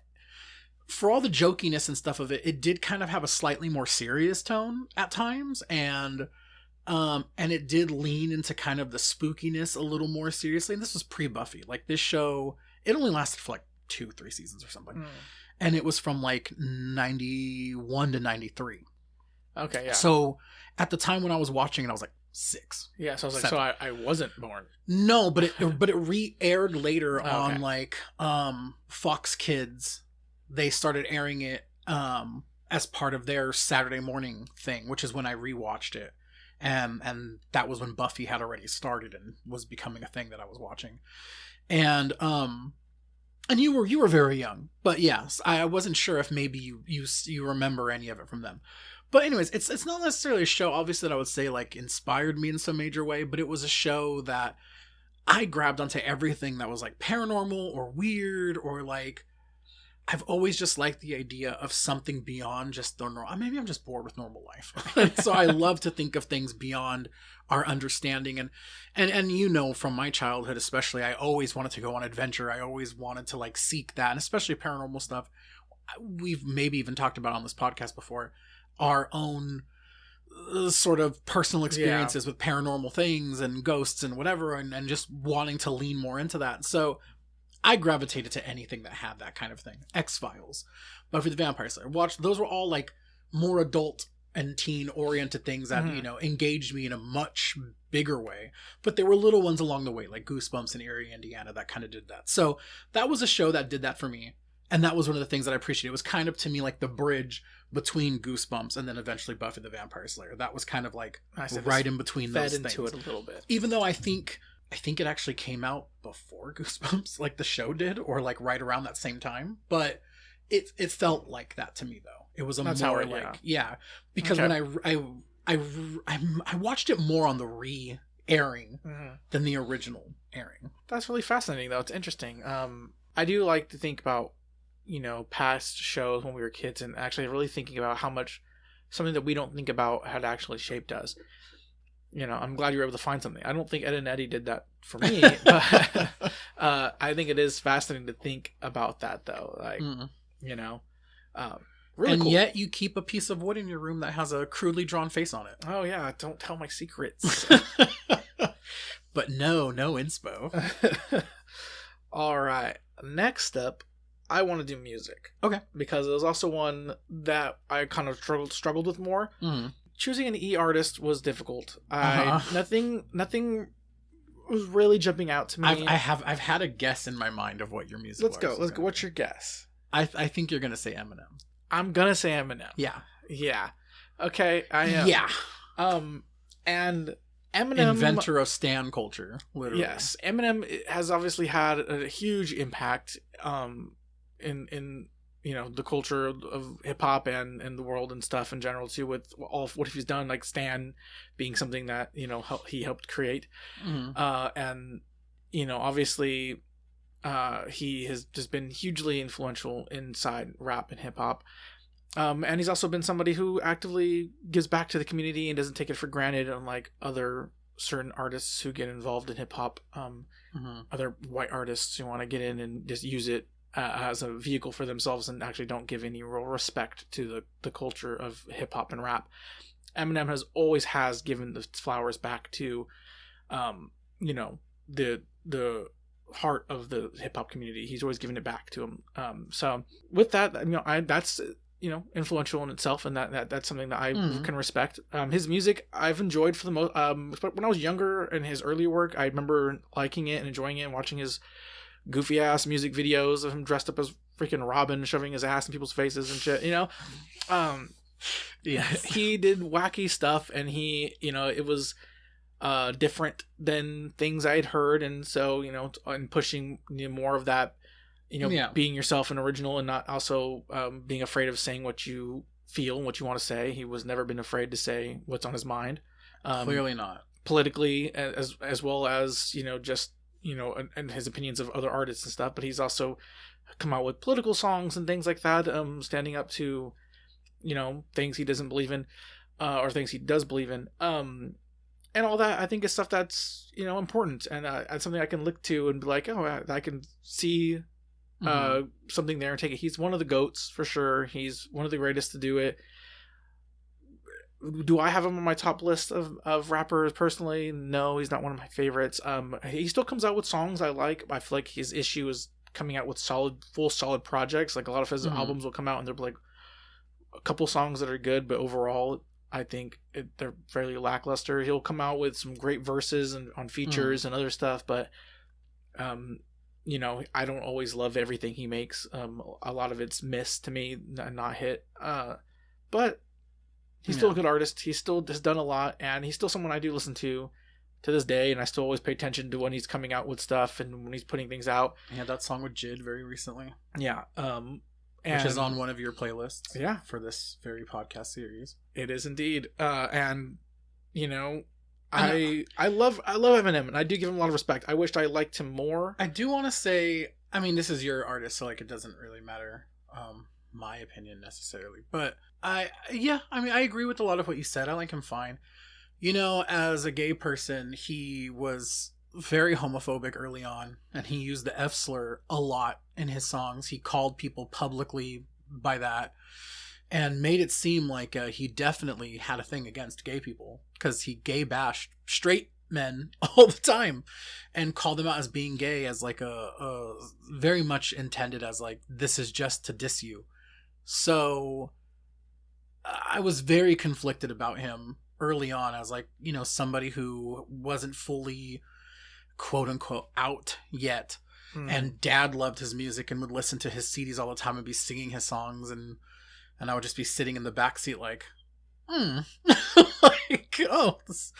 S2: for all the jokiness and stuff of it, it did kind of have a slightly more serious tone at times. And it did lean into kind of the spookiness a little more seriously. And this was pre-Buffy. Like, this show, it only lasted for, like, 2-3 seasons or something. And it was from, like, 91 to 93.
S1: Okay, yeah.
S2: So at the time when I was watching it, I was like 6.
S1: Yeah, so I was like, 7. So I wasn't born.
S2: No, but it re-aired later on, like, Fox Kids. They started airing it as part of their Saturday morning thing, which is when I rewatched it. And that was when Buffy had already started and was becoming a thing that I was watching. And you were very young, but yes, I wasn't sure if maybe you remember any of it from them. But anyways, it's not necessarily a show, obviously, that I would say, like, inspired me in some major way, but it was a show that I grabbed onto everything that was, like, paranormal or weird, or, like, I've always just liked the idea of something beyond just the normal. Maybe I'm just bored with normal life. So I love to think of things beyond our understanding. And you know, from my childhood especially, I always wanted to go on adventure. I always wanted to, like, seek that, and especially paranormal stuff. We've maybe even talked about on this podcast before, our own sort of personal experiences with paranormal things and ghosts and whatever, and just wanting to lean more into that. So I gravitated to anything that had that kind of thing. X-Files, Buffy the Vampire Slayer. Those were all, like, more adult and teen oriented things that, you know, engaged me in a much bigger way. But there were little ones along the way, like Goosebumps and Erie, Indiana, that kind of did that. So that was a show that did that for me. And that was one of the things that I appreciated. It was kind of, to me, like the bridge between Goosebumps and then eventually Buffy the Vampire Slayer. That was kind of like right in between those things.
S1: Fed into it a little bit.
S2: Even though I think it actually came out before Goosebumps, like the show did, or like right around that same time. But it felt like that to me, though. It was because when I watched it more on the re-airing than the original airing.
S1: That's really fascinating, though. It's interesting. I do like to think about, you know, past shows when we were kids, and actually really thinking about how much something that we don't think about had actually shaped us. I'm glad you were able to find something. I don't think Ed and Eddie did that for me, but I think it is fascinating to think about that, though. Like, really
S2: and
S1: cool.
S2: Yet you keep a piece of wood in your room that has a crudely drawn face on it.
S1: Oh yeah, don't tell my secrets.
S2: But no inspo.
S1: All right, next up, I want to do music.
S2: Okay,
S1: because it was also one that I kind of struggled with more. Choosing an artist was difficult. Nothing was really jumping out to me.
S2: I've had a guess in my mind of what your music.
S1: Let's go. What's your guess?
S2: I think you're gonna say Eminem.
S1: I'm gonna say Eminem. Yeah. Okay. I am.
S2: Yeah.
S1: And Eminem,
S2: inventor of stan culture. Literally.
S1: Yes, Eminem has obviously had a huge impact. In the culture of hip hop and the world and stuff in general too, with all of what he's done, like Stan being something that he helped create, and obviously he has just been hugely influential inside rap and hip hop, and he's also been somebody who actively gives back to the community and doesn't take it for granted, unlike other certain artists who get involved in hip hop, other white artists who want to get in and just use it as a vehicle for themselves and actually don't give any real respect to the culture of hip hop and rap. Eminem always has given the flowers back to, the heart of the hip hop community. He's always given it back to him. So with that, that's influential in itself, and that's something that I can respect. His music I've enjoyed for the most. When I was younger in his earlier work, I remember liking it and enjoying it and watching his goofy ass music videos of him dressed up as freaking Robin, shoving his ass in people's faces and shit.
S2: Yes.
S1: He did wacky stuff, and it was different than things I had heard, and so and pushing more of that, being yourself and original, and not also being afraid of saying what you feel and what you want to say. He was never been afraid to say what's on his mind.
S2: Clearly not
S1: politically, as well as just and his opinions of other artists and stuff, but he's also come out with political songs and things like that, standing up to, things he doesn't believe in, or things he does believe in, and all that. I think is stuff that's, important, and it's something I can look to and be like, oh, I can see something there and take it. He's one of the GOATs for sure. He's one of the greatest to do it. Do I have him on my top list of rappers personally? No, he's not one of my favorites. He still comes out with songs I like. I feel like his issue is coming out with solid projects. Like a lot of his albums will come out and there'll be like a couple songs that are good, but overall I think they're fairly lackluster. He'll come out with some great verses and on features and other stuff, but I don't always love everything he makes. A lot of it's missed to me, not hit. But he's still a good artist. He still has done a lot, and he's still someone I do listen to this day, and I still always pay attention to when he's coming out with stuff and when he's putting things out.
S2: He had that song with Jid very recently.
S1: Yeah.
S2: Which is on one of your playlists.
S1: Yeah.
S2: For this very podcast series.
S1: It is indeed. I love Eminem, and I do give him a lot of respect. I wished I liked him more.
S2: I do want to say, this is your artist, so it doesn't really matter my opinion necessarily, but I agree with a lot of what you said. I like him fine. As a gay person, he was very homophobic early on, and he used the F slur a lot in his songs. He called people publicly by that and made it seem like he definitely had a thing against gay people, because he gay bashed straight men all the time and called them out as being gay, as like a very much intended as like, this is just to diss you. So I was very conflicted about him early on as like, somebody who wasn't fully quote unquote out yet. And dad loved his music and would listen to his CDs all the time and be singing his songs, and I would just be sitting in the backseat like, like, oh, this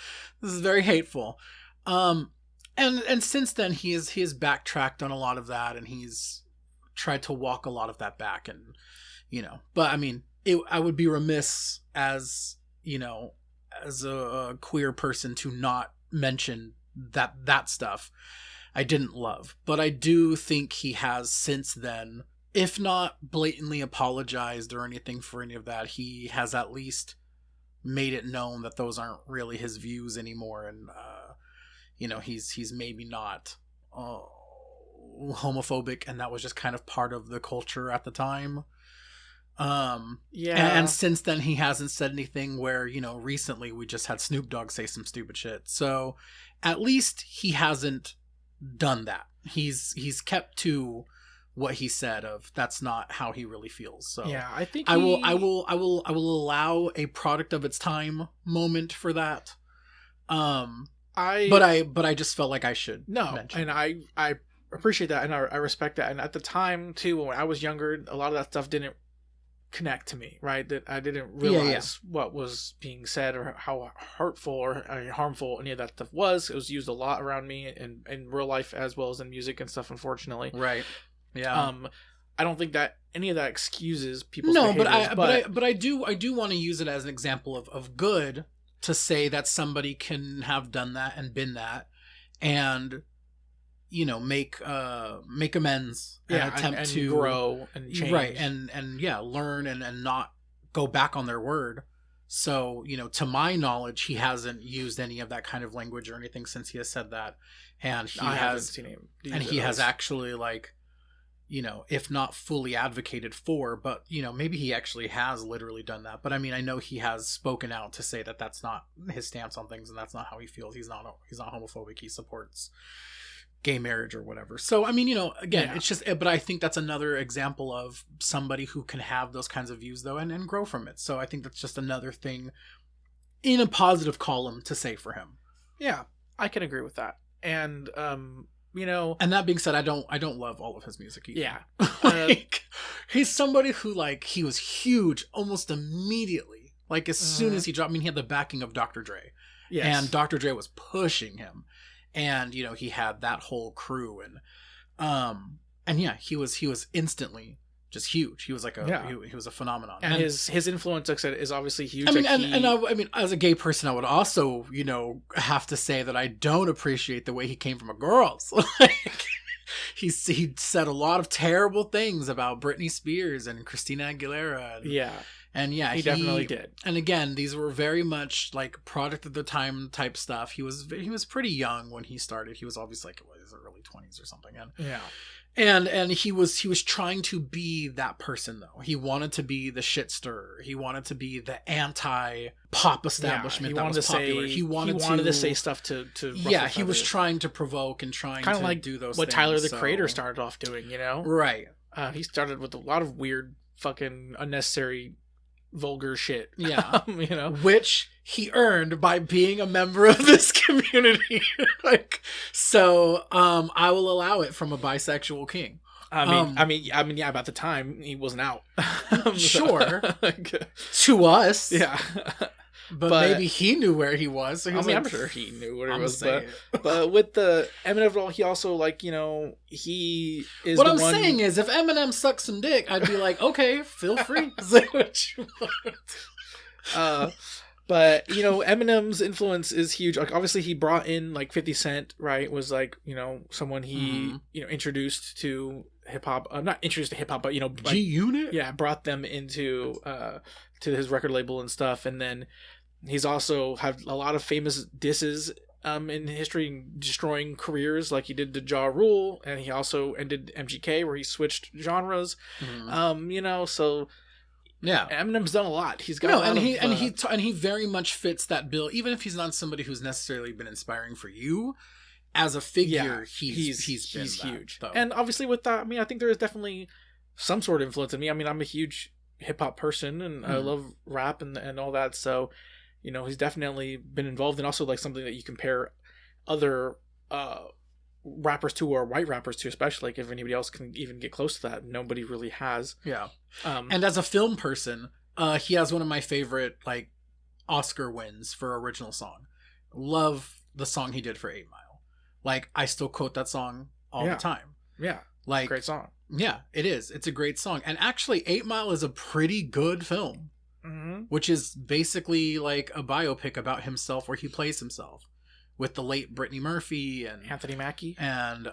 S2: is very hateful. And since then he has backtracked on a lot of that, and he's tried to walk a lot of that back, and but I would be remiss as as a queer person to not mention that stuff I didn't love. But I do think he has since then, if not blatantly apologized or anything for any of that, he has at least made it known that those aren't really his views anymore, and he's maybe not homophobic, and that was just kind of part of the culture at the time. And since then he hasn't said anything, where recently we just had Snoop Dogg say some stupid shit, so at least he hasn't done that. He's kept to what he said of that's not how he really feels. So
S1: yeah, I think
S2: I will allow a product of its time moment for that. But I just felt like I should mention.
S1: And I appreciate that, and I respect that. And at the time too, when I was younger, a lot of that stuff didn't connect to me, right? That I didn't realize what was being said or how hurtful or harmful any of that stuff was. It was used a lot around me in real life as well as in music and stuff, unfortunately.
S2: Right. Yeah.
S1: I don't think that any of that excuses people's behaviors.
S2: But I do want to use it as an example of good, to say that somebody can have done that and been that, and make amends and attempt to
S1: grow and change,
S2: right, and learn and not go back on their word. So to my knowledge, he hasn't used any of that kind of language or anything since he has said that, and he has actually if not fully advocated for, but maybe he actually has literally done that. But I mean, I know he has spoken out to say that that's not his stance on things, and that's not how he feels. He's not homophobic. He supports gay marriage or whatever. So I mean, it's just, but I think that's another example of somebody who can have those kinds of views though and grow from it. So I think that's just another thing in a positive column to say for him.
S1: Yeah, I can agree with that. And
S2: and that being said, I don't love all of his music either.
S1: Yeah.
S2: He's somebody who he was huge almost immediately. As soon as he dropped, he had the backing of Dr. Dre. Yes. And Dr. Dre was pushing him. And he had that whole crew, and he was instantly just huge. He was he was a phenomenon,
S1: and his influence, like I said, is obviously huge.
S2: I mean, as a gay person, I would also have to say that I don't appreciate the way he came from a girl's. He said a lot of terrible things about Britney Spears and Christina Aguilera. And he
S1: definitely did.
S2: And again, these were very much product of the time type stuff. He was pretty young when he started. He was obviously his early 20s or something. And he was trying to be that person though. He wanted to be the shit stirrer. He wanted to be the anti pop establishment that was popular. He wanted
S1: to say stuff to
S2: he was trying to provoke and trying to do those
S1: what
S2: things.
S1: Tyler the Creator started off doing,
S2: Right.
S1: He started with a lot of weird fucking unnecessary vulgar shit.
S2: Yeah. Which he earned by being a member of this community. So I will allow it from a bisexual king.
S1: I mean, yeah, about the time he wasn't out.
S2: Sure. To us.
S1: Yeah.
S2: But maybe he knew where he was. So
S1: I'm sure he knew where he was. But with the Eminem of it all, he also he is.
S2: What I'm saying is, if Eminem sucks some dick, I'd be like, okay, feel free. Say what you want.
S1: But Eminem's influence is huge. Obviously, he brought in 50 Cent, right? Was someone he introduced to hip hop. Not introduced to hip hop, but
S2: G Unit.
S1: Yeah, brought them into to his record label and stuff, and then. He's also had a lot of famous disses in history, destroying careers like he did to Ja Rule, and he also ended MGK where he switched genres. So
S2: yeah,
S1: Eminem's done a lot. He's got
S2: and he very much fits that bill. Even if he's not somebody who's necessarily been inspiring for you as a figure, he's
S1: huge.
S2: Though.
S1: And obviously with that, I think there is definitely some sort of influence in me. I'm a huge hip hop person, and I love rap and all that. So. He's definitely been involved, and also something that you compare other rappers to, or white rappers to, especially if anybody else can even get close to that. Nobody really has.
S2: Yeah. And as a film person, he has one of my favorite Oscar wins for original song. Love the song he did for 8 Mile. I still quote that song all the time.
S1: Yeah. Great song.
S2: Yeah, it is. It's a great song. And actually 8 Mile is a pretty good film.
S1: Mm-hmm.
S2: Which is basically a biopic about himself where he plays himself with the late Brittany Murphy and
S1: Anthony Mackie.
S2: And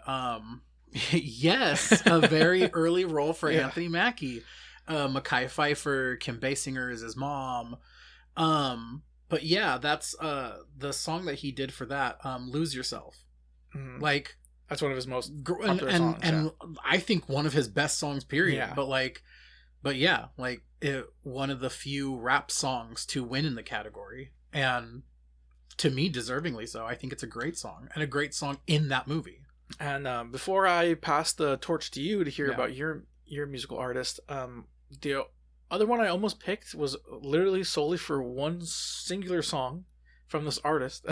S2: yes, a very early role for Anthony Mackie. Mekhi Phifer, Kim Basinger is his mom. But yeah, that's the song that he did for that, Lose Yourself.
S1: Mm-hmm.
S2: Like,
S1: that's one of his most popular songs.
S2: And I think one of his best songs, period.
S1: Yeah.
S2: But yeah, like one of the few rap songs to win in the category, and to me, deservingly so. I think it's a great song, and a great song in that movie.
S1: And before I pass the torch to you to hear about your musical artist, the other one I almost picked was literally solely for one singular song from this artist,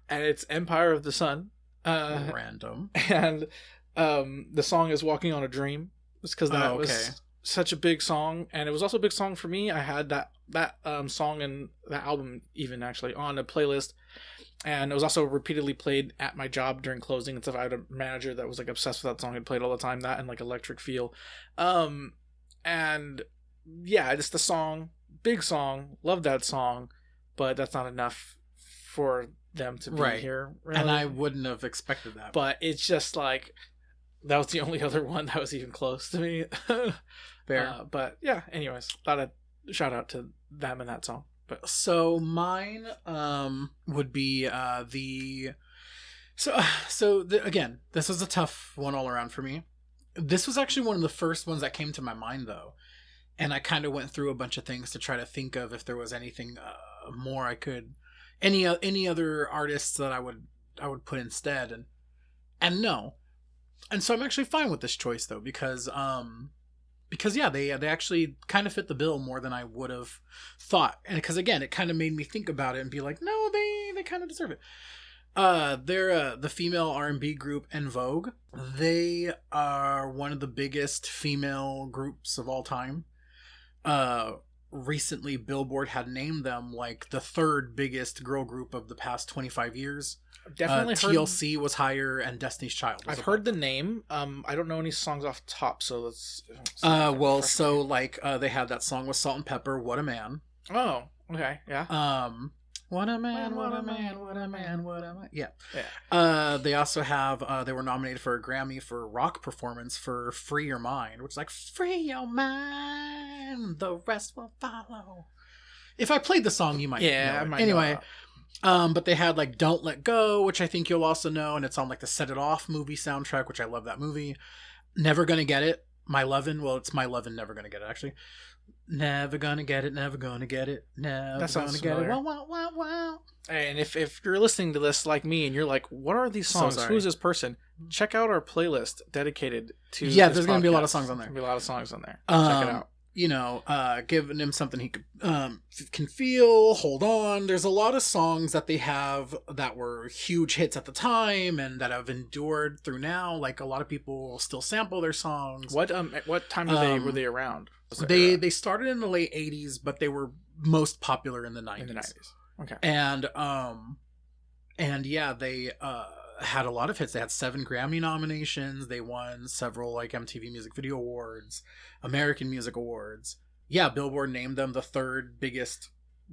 S1: and it's Empire of the Sun.
S2: Random.
S1: And the song is Walking on a Dream. It's because that was such a big song, and it was also a big song for me. I had that song and that album even actually on a playlist, and it was also repeatedly played at my job during closing and stuff. I had a manager that was like obsessed with that song and played all the time, that and like Electric Feel. And yeah, just the song, big song, love that song, but that's not enough for them to be here, really.
S2: And I wouldn't have expected that.
S1: But it's just like, that was the only other one that was even close to me.
S2: Fair.
S1: But yeah, anyways, thought I'd shout out to them and that song. But
S2: so mine would be again, this was a tough one all around for me. This was actually one of the first ones that came to my mind, though, and I kind of went through a bunch of things to try to think of if there was anything more I could, any other artists that I would put instead, and no, and so I'm actually fine with this choice, though, because yeah, they actually kind of fit the bill more than I would have thought, and because again, it kind of made me think about it and be like, no, they kind of deserve it. They're the female R&B group En Vogue. They are one of the biggest female groups of all time. Recently Billboard had named them like the third biggest girl group of the past 25 years.
S1: Definitely
S2: TLC was higher, and Destiny's Child was
S1: I've heard the name. I don't know any songs off top, so let's
S2: they had that song with Salt and Pepper, What a Man.
S1: Oh, okay, yeah.
S2: What a man, what a man, what a man, what a man. Yeah. They also have, they were nominated for a Grammy for rock performance for Free Your Mind, which is like, free your mind, the rest will follow. If I played the song, you might know it.
S1: I might
S2: anyway,
S1: know
S2: but they had like Don't Let Go, which I think you'll also know, and it's on like the Set It Off movie soundtrack, which I love that movie. Never Gonna Get It, My Lovin', well, it's My Lovin', Never Gonna Get It, actually. Never gonna get it, never gonna get it, never gonna get it. Wow, wow, wow, wow.
S1: And if you're listening to this like me and you're like, what are these songs? Who is this person? Check out our playlist dedicated to
S2: there's gonna be a lot of songs on there.
S1: There's gonna be a lot of songs on there. Check it out.
S2: You know, giving him something he can feel, hold on. There's a lot of songs that they have that were huge hits at the time and that have endured through now. Like, a lot of people still sample their songs.
S1: What time were they around?
S2: They started in the late 80s, but they were most popular in the 90s.
S1: Okay.
S2: And yeah, they had a lot of hits. They had 7 Grammy nominations. They won several like MTV Music Video Awards, American Music Awards. Yeah, Billboard named them the third biggest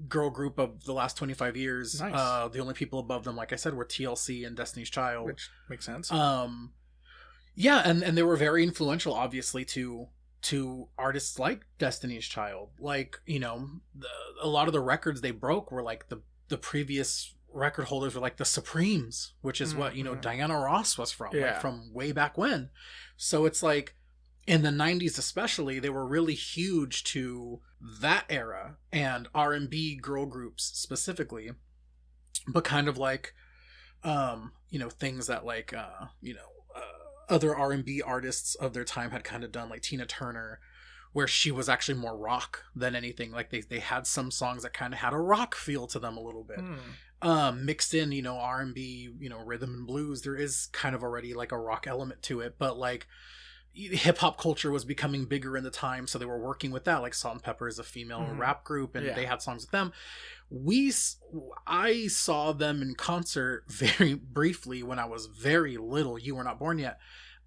S2: girl group of the last 25 years.
S1: Nice.
S2: The only people above them, like I said, were TLC and Destiny's Child.
S1: Which makes sense.
S2: Yeah, and they were very influential, obviously, to artists like Destiny's Child. Like, you know, a lot of the records they broke were like the previous record holders were like the Supremes, which is what, you know, Diana Ross was from, like, from way back when. So it's like, in the 90s especially, they were really huge to that era, and R&B girl groups specifically, but kind of like, you know, things that like, other R&B artists of their time had kind of done, like Tina Turner, where she was actually more rock than anything. Like they had some songs that kind of had a rock feel to them a little bit. Mixed in, you know, R&B, you know, rhythm and blues. There is kind of already like a rock element to it, but like hip hop culture was becoming bigger in the time, so they were working with that. Like Salt and Pepper is a female rap group, and they had songs with them. I saw them in concert very briefly when I was very little. You were not born yet.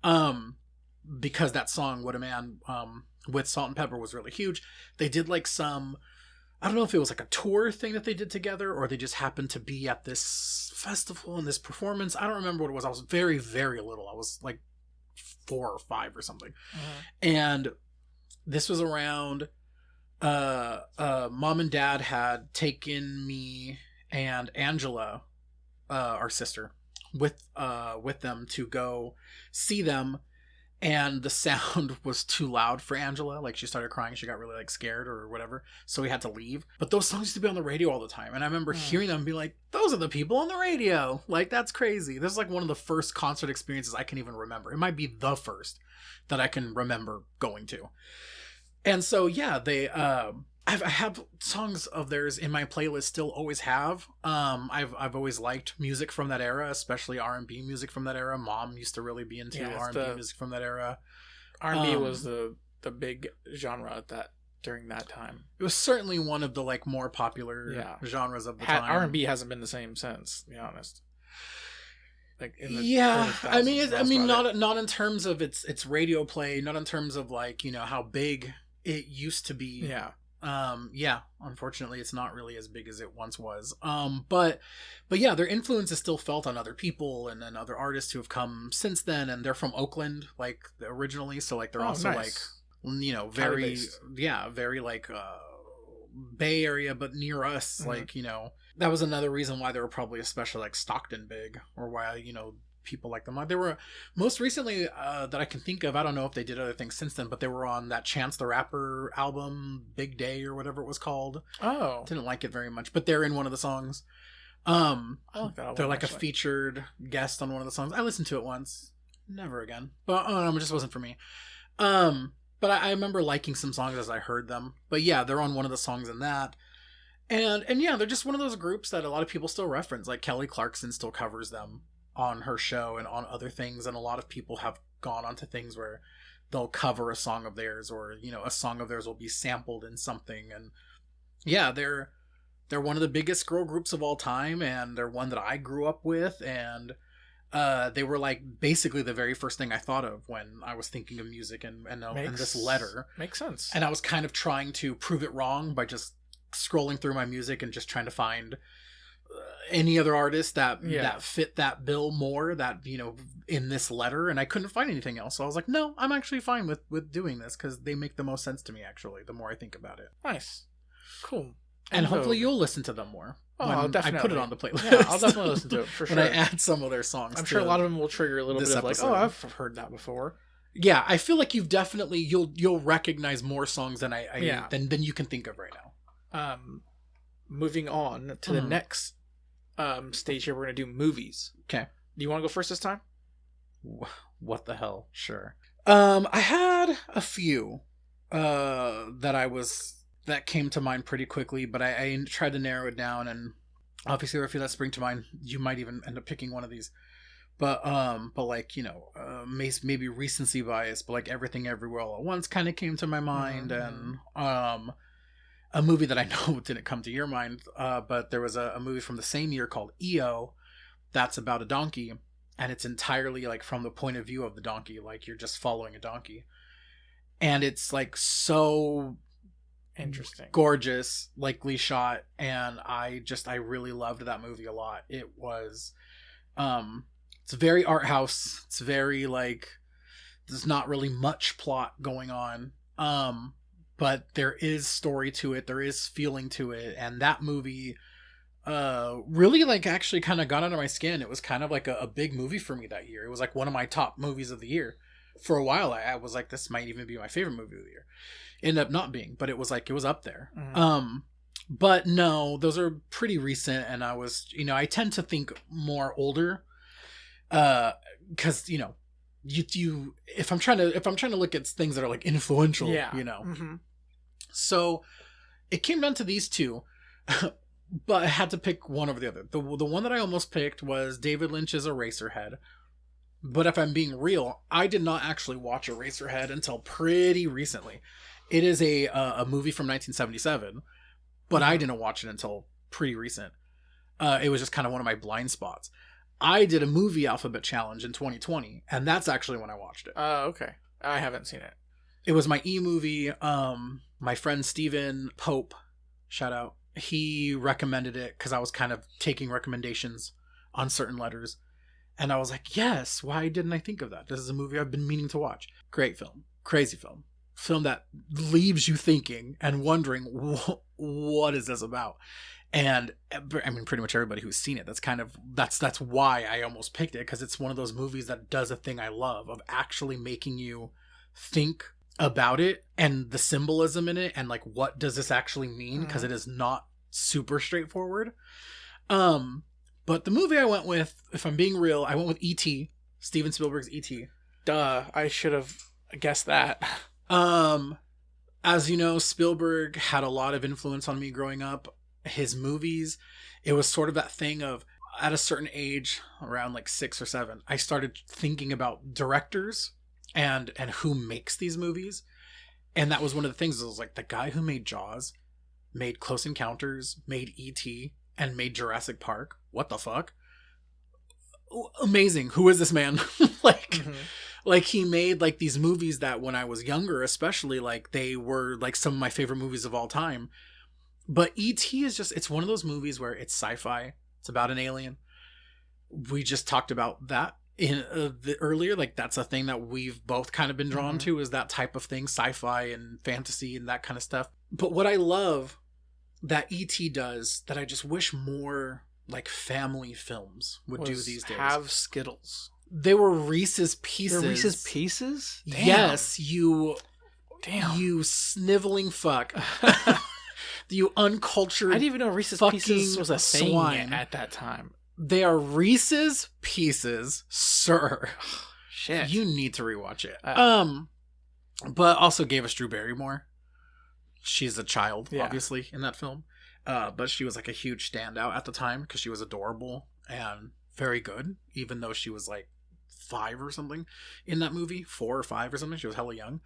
S2: Because that song, What a Man, with Salt and Pepper was really huge. They did like some, I don't know if it was like a tour thing that they did together, or they just happened to be at this festival and this performance. I don't remember what it was. I was very, very little. I was like 4 or 5 or something. And this was around Mom and Dad had taken me and Angela, our sister, with them to go see them, and the sound was too loud for Angela. Like, she started crying, she got really like scared or whatever, so we had to leave. But those songs used to be on the radio all the time, and I remember hearing them and being like, those are the people on the radio. Like, that's crazy. This is like one of the first concert experiences I can even remember. It might be the first that I can remember going to. And so yeah, they I have songs of theirs in my playlist, still always have. I've always liked music from that era, especially R&B music from that era. Mom used to really be into R&B music from that era.
S1: R&B was the big genre at that during that time.
S2: It was certainly one of the like more popular genres of the time.
S1: R&B hasn't been the same since, to be honest. Like
S2: I mean not in terms of its radio play, not in terms of like, you know, how big it used to be. Unfortunately it's not really as big as it once was. But yeah, their influence is still felt on other people and then other artists who have come since then, and they're from Oakland, like, originally, so like they're also nice. Like, you know, very like Bay Area, but near us. Like, you know, that was another reason why they were probably especially like Stockton big, or why, you know, people like them. They were most recently that I can think of, I don't know if they did other things since then, but they were on that Chance the Rapper album, Big Day or whatever it was called. Didn't like it very much, but they're in one of the songs. I like that album, they're like actually a featured guest on one of the songs. I listened to it once, never again, but it just wasn't for me. But I remember liking some songs as I heard them. But yeah, they're on one of the songs in that. And yeah, they're just one of those groups that a lot of people still reference. Like, Kelly Clarkson still covers them on her show and on other things. And a lot of people have gone onto things where they'll cover a song of theirs, or, you know, a song of theirs will be sampled in something. And yeah, they're one of the biggest girl groups of all time. And they're one that I grew up with. And they were like basically the very first thing I thought of when I was thinking of music and this letter.
S1: Makes sense.
S2: And I was kind of trying to prove it wrong by just scrolling through my music and just trying to find any other artist that fit that bill more, that, you know, in this letter, and I couldn't find anything else. So I was like, no, I'm actually fine with doing this, because they make the most sense to me, actually, the more I think about it.
S1: Nice. Cool.
S2: And hopefully you'll listen to them more.
S1: Oh, definitely.
S2: I put it on the playlist.
S1: Yeah, I'll definitely listen to it for sure.
S2: When I add some of their songs.
S1: I'm sure a lot of them will trigger a little bit of like, oh, I've heard that before.
S2: Yeah, I feel like you'll recognize more songs than than you can think of right now.
S1: Moving on to the next stage here, we're gonna do movies.
S2: Okay.
S1: Do you want to go first this time?
S2: What the hell? Sure. I had a few that came to mind pretty quickly, but I tried to narrow it down, and obviously there are a few that spring to mind. You might even end up picking one of these, but like, you know, maybe recency bias, but like Everything Everywhere All at Once kind of came to my mind. And a movie that I know didn't come to your mind, but there was a movie from the same year called EO that's about a donkey, and it's entirely like from the point of view of the donkey, like you're just following a donkey, and it's like so
S1: interesting, gorgeous,
S2: likely shot, and I really loved that movie a lot. It was it's very art house, it's very like, there's not really much plot going on, but there is story to it, there is feeling to it, and that movie really like actually kind of got under my skin. It was kind of like a big movie for me that year. It was like one of my top movies of the year. For a while I was like, this might even be my favorite movie of the year. Ended up not being, but it was up there. But no, those are pretty recent, and I was, you know, I tend to think more older, because, you know, you if I'm trying to look at things that are like influential, you know. So it came down to these two, but I had to pick one over the other. The one that I almost picked was David Lynch's Eraserhead. But if I'm being real, I did not actually watch Eraserhead until pretty recently. It is a movie from 1977, but I didn't watch it until pretty recent. It was just kind of one of my blind spots. I did a movie alphabet challenge in 2020, and that's actually when I watched it.
S1: Okay. I haven't seen it.
S2: It was my e-movie. My friend Steven Pope, shout out, he recommended it because I was kind of taking recommendations on certain letters. And I was like, yes, why didn't I think of that? This is a movie I've been meaning to watch. Great film. Crazy film. film that leaves you thinking and wondering, what is this about? And I mean, pretty much everybody who's seen it, that's why I almost picked it, because it's one of those movies that does a thing I love of actually making you think about it and the symbolism in it and like, what does this actually mean? Because it is not super straightforward. But the movie I went with, if I'm being real, I went with E.T., Steven Spielberg's E.T.
S1: Duh, I should have guessed that.
S2: As you know, Spielberg had a lot of influence on me growing up. His movies, it was sort of that thing of, at a certain age, around like 6 or 7, I started thinking about directors and who makes these movies. And that was one of the things. It was like, the guy who made Jaws, made Close Encounters, made E.T., and made Jurassic Park. What the fuck? Amazing. Who is this man? Like he made like these movies that when I was younger, especially, like they were like some of my favorite movies of all time. But E.T. is just, it's one of those movies where it's sci-fi. It's about an alien. We just talked about that in earlier. Like, that's a thing that we've both kind of been drawn to, is that type of thing, sci-fi and fantasy and that kind of stuff. But what I love that E.T. does, that I just wish more like family films would do these days.
S1: Have Skittles.
S2: They were Reese's Pieces.
S1: They're Reese's Pieces?
S2: Damn. Yes, you sniveling fuck. You uncultured.
S1: I didn't even know Reese's Pieces was a thing at that time.
S2: They are Reese's Pieces, sir.
S1: Shit.
S2: You need to rewatch it. But also gave us Drew Barrymore. She's a child, obviously, in that film. But she was like a huge standout at the time because she was adorable and very good, even though she was like 5 or something in that movie, 4 or 5 or something. She was hella young.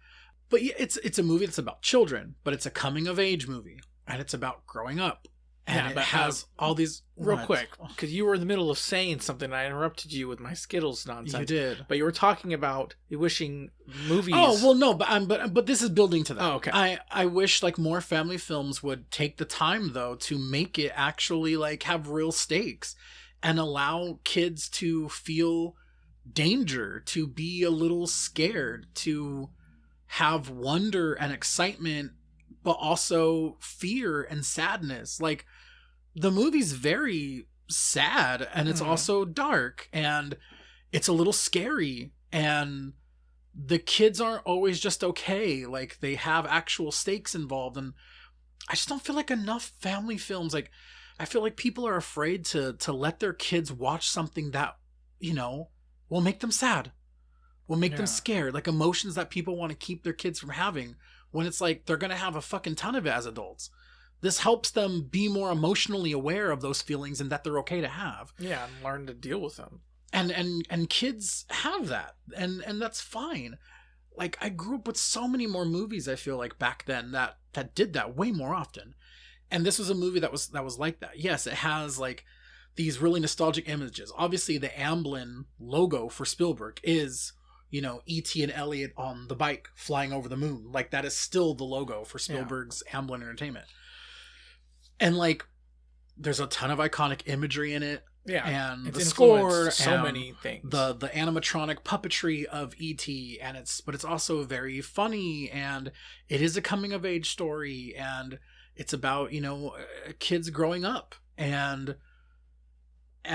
S2: But yeah, it's a movie that's about children, but it's a coming of age movie, and it's about growing up. And it has all these...
S1: Real quick, because you were in the middle of saying something, and I interrupted you with my Skittles nonsense.
S2: You did.
S1: But you were talking about wishing movies...
S2: Oh, well, no, but this is building to that.
S1: Oh, okay.
S2: I wish, like, more family films would take the time, though, to make it actually, like, have real stakes and allow kids to feel danger, to be a little scared, to have wonder and excitement, but also fear and sadness. Like, the movie's very sad, and it's also dark, and it's a little scary, and the kids aren't always just okay. Like, they have actual stakes involved, and I just don't feel like enough family films, like, I feel like people are afraid to let their kids watch something that, you know, will make them sad, will make them scared, like emotions that people want to keep their kids from having, when it's like they're gonna have a fucking ton of it as adults. This helps them be more emotionally aware of those feelings and that they're okay to have.
S1: Yeah, and learn to deal with them.
S2: And kids have that, and that's fine. Like, I grew up with so many more movies, I feel like, back then that did that way more often. And this was a movie that was like that. Yes, it has like these really nostalgic images. Obviously, the Amblin logo for Spielberg is, you know, E.T. and Elliot on the bike flying over the moon. Like, that is still the logo for Spielberg's Amblin Entertainment. And like, there's a ton of iconic imagery in it.
S1: Yeah,
S2: and the score,
S1: so many things.
S2: The animatronic puppetry of E.T. and but it's also very funny, and it is a coming of age story, and it's about, you know, kids growing up and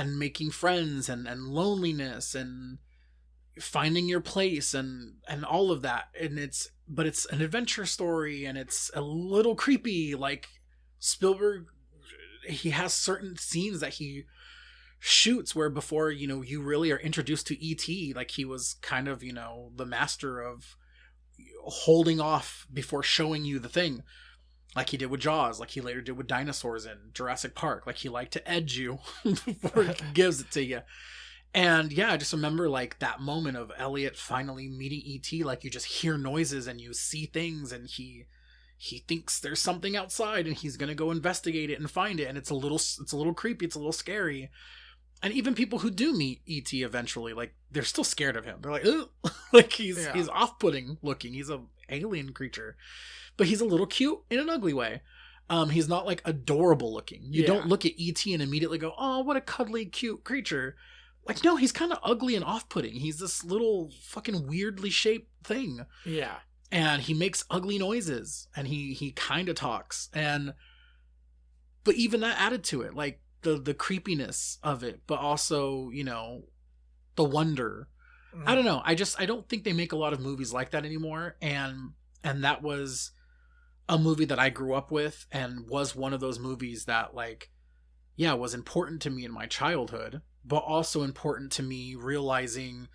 S2: making friends and loneliness and finding your place and all of that. And but it's an adventure story, and it's a little creepy. Like, Spielberg, he has certain scenes that he shoots where before, you know, you really are introduced to E.T., like he was kind of, you know, the master of holding off before showing you the thing, like he did with Jaws, like he later did with dinosaurs in Jurassic Park. Like, he liked to edge you before he gives it to you. And yeah, I just remember like that moment of Elliot finally meeting E.T. Like, you just hear noises and you see things, and he thinks there's something outside, and he's gonna go investigate it and find it, and it's a little creepy, it's a little scary. And even people who do meet E.T. eventually, like, they're still scared of him. They're like, ugh! Like, he's off-putting looking. He's a alien creature, but he's a little cute in an ugly way. He's not like adorable looking. You don't look at E.T. and immediately go, oh, what a cuddly, cute creature. Like, no, he's kind of ugly and off-putting. He's this little fucking weirdly shaped thing.
S1: Yeah.
S2: and he makes ugly noises, and he kind of talks, but even that added to it, like the creepiness of it, but also, you know, the wonder. I don't know. I don't think they make a lot of movies like that anymore, and that was a movie that I grew up with, and was one of those movies that, like, yeah, was important to me in my childhood, but also important to me realizing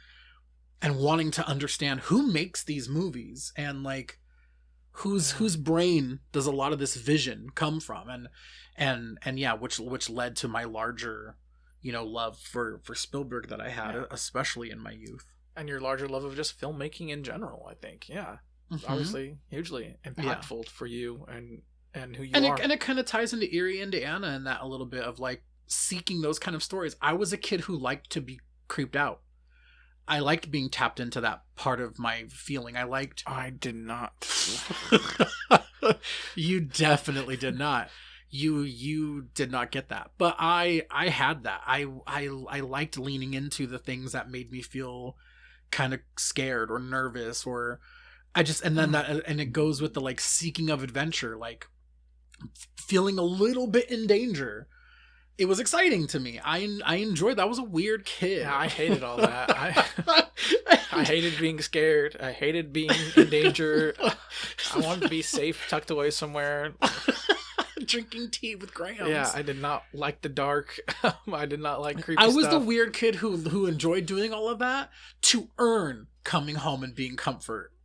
S2: and wanting to understand who makes these movies, and like whose brain does a lot of this vision come from, and yeah, which led to my larger, you know, love for Spielberg that I had, especially in my youth,
S1: and your larger love of just filmmaking in general. I think, obviously hugely impactful for you and who you are.
S2: And it kind of ties into Eerie, Indiana, and that a little bit of like seeking those kind of stories. I was a kid who liked to be creeped out. I liked being tapped into that part of my feeling.
S1: I did not.
S2: You definitely did not. You did not get that. But I had that. I liked leaning into the things that made me feel kind of scared or nervous, or and then it goes with the like seeking of adventure, like feeling a little bit in danger. It was exciting to me. I enjoyed that. I was a weird kid.
S1: Yeah, I hated all that. I hated being scared. I hated being in danger. I wanted to be safe, tucked away somewhere.
S2: Drinking tea with Grahams.
S1: Yeah, I did not like the dark. I did not like creepy
S2: stuff. I was
S1: the
S2: weird kid who enjoyed doing all of that to earn coming home and being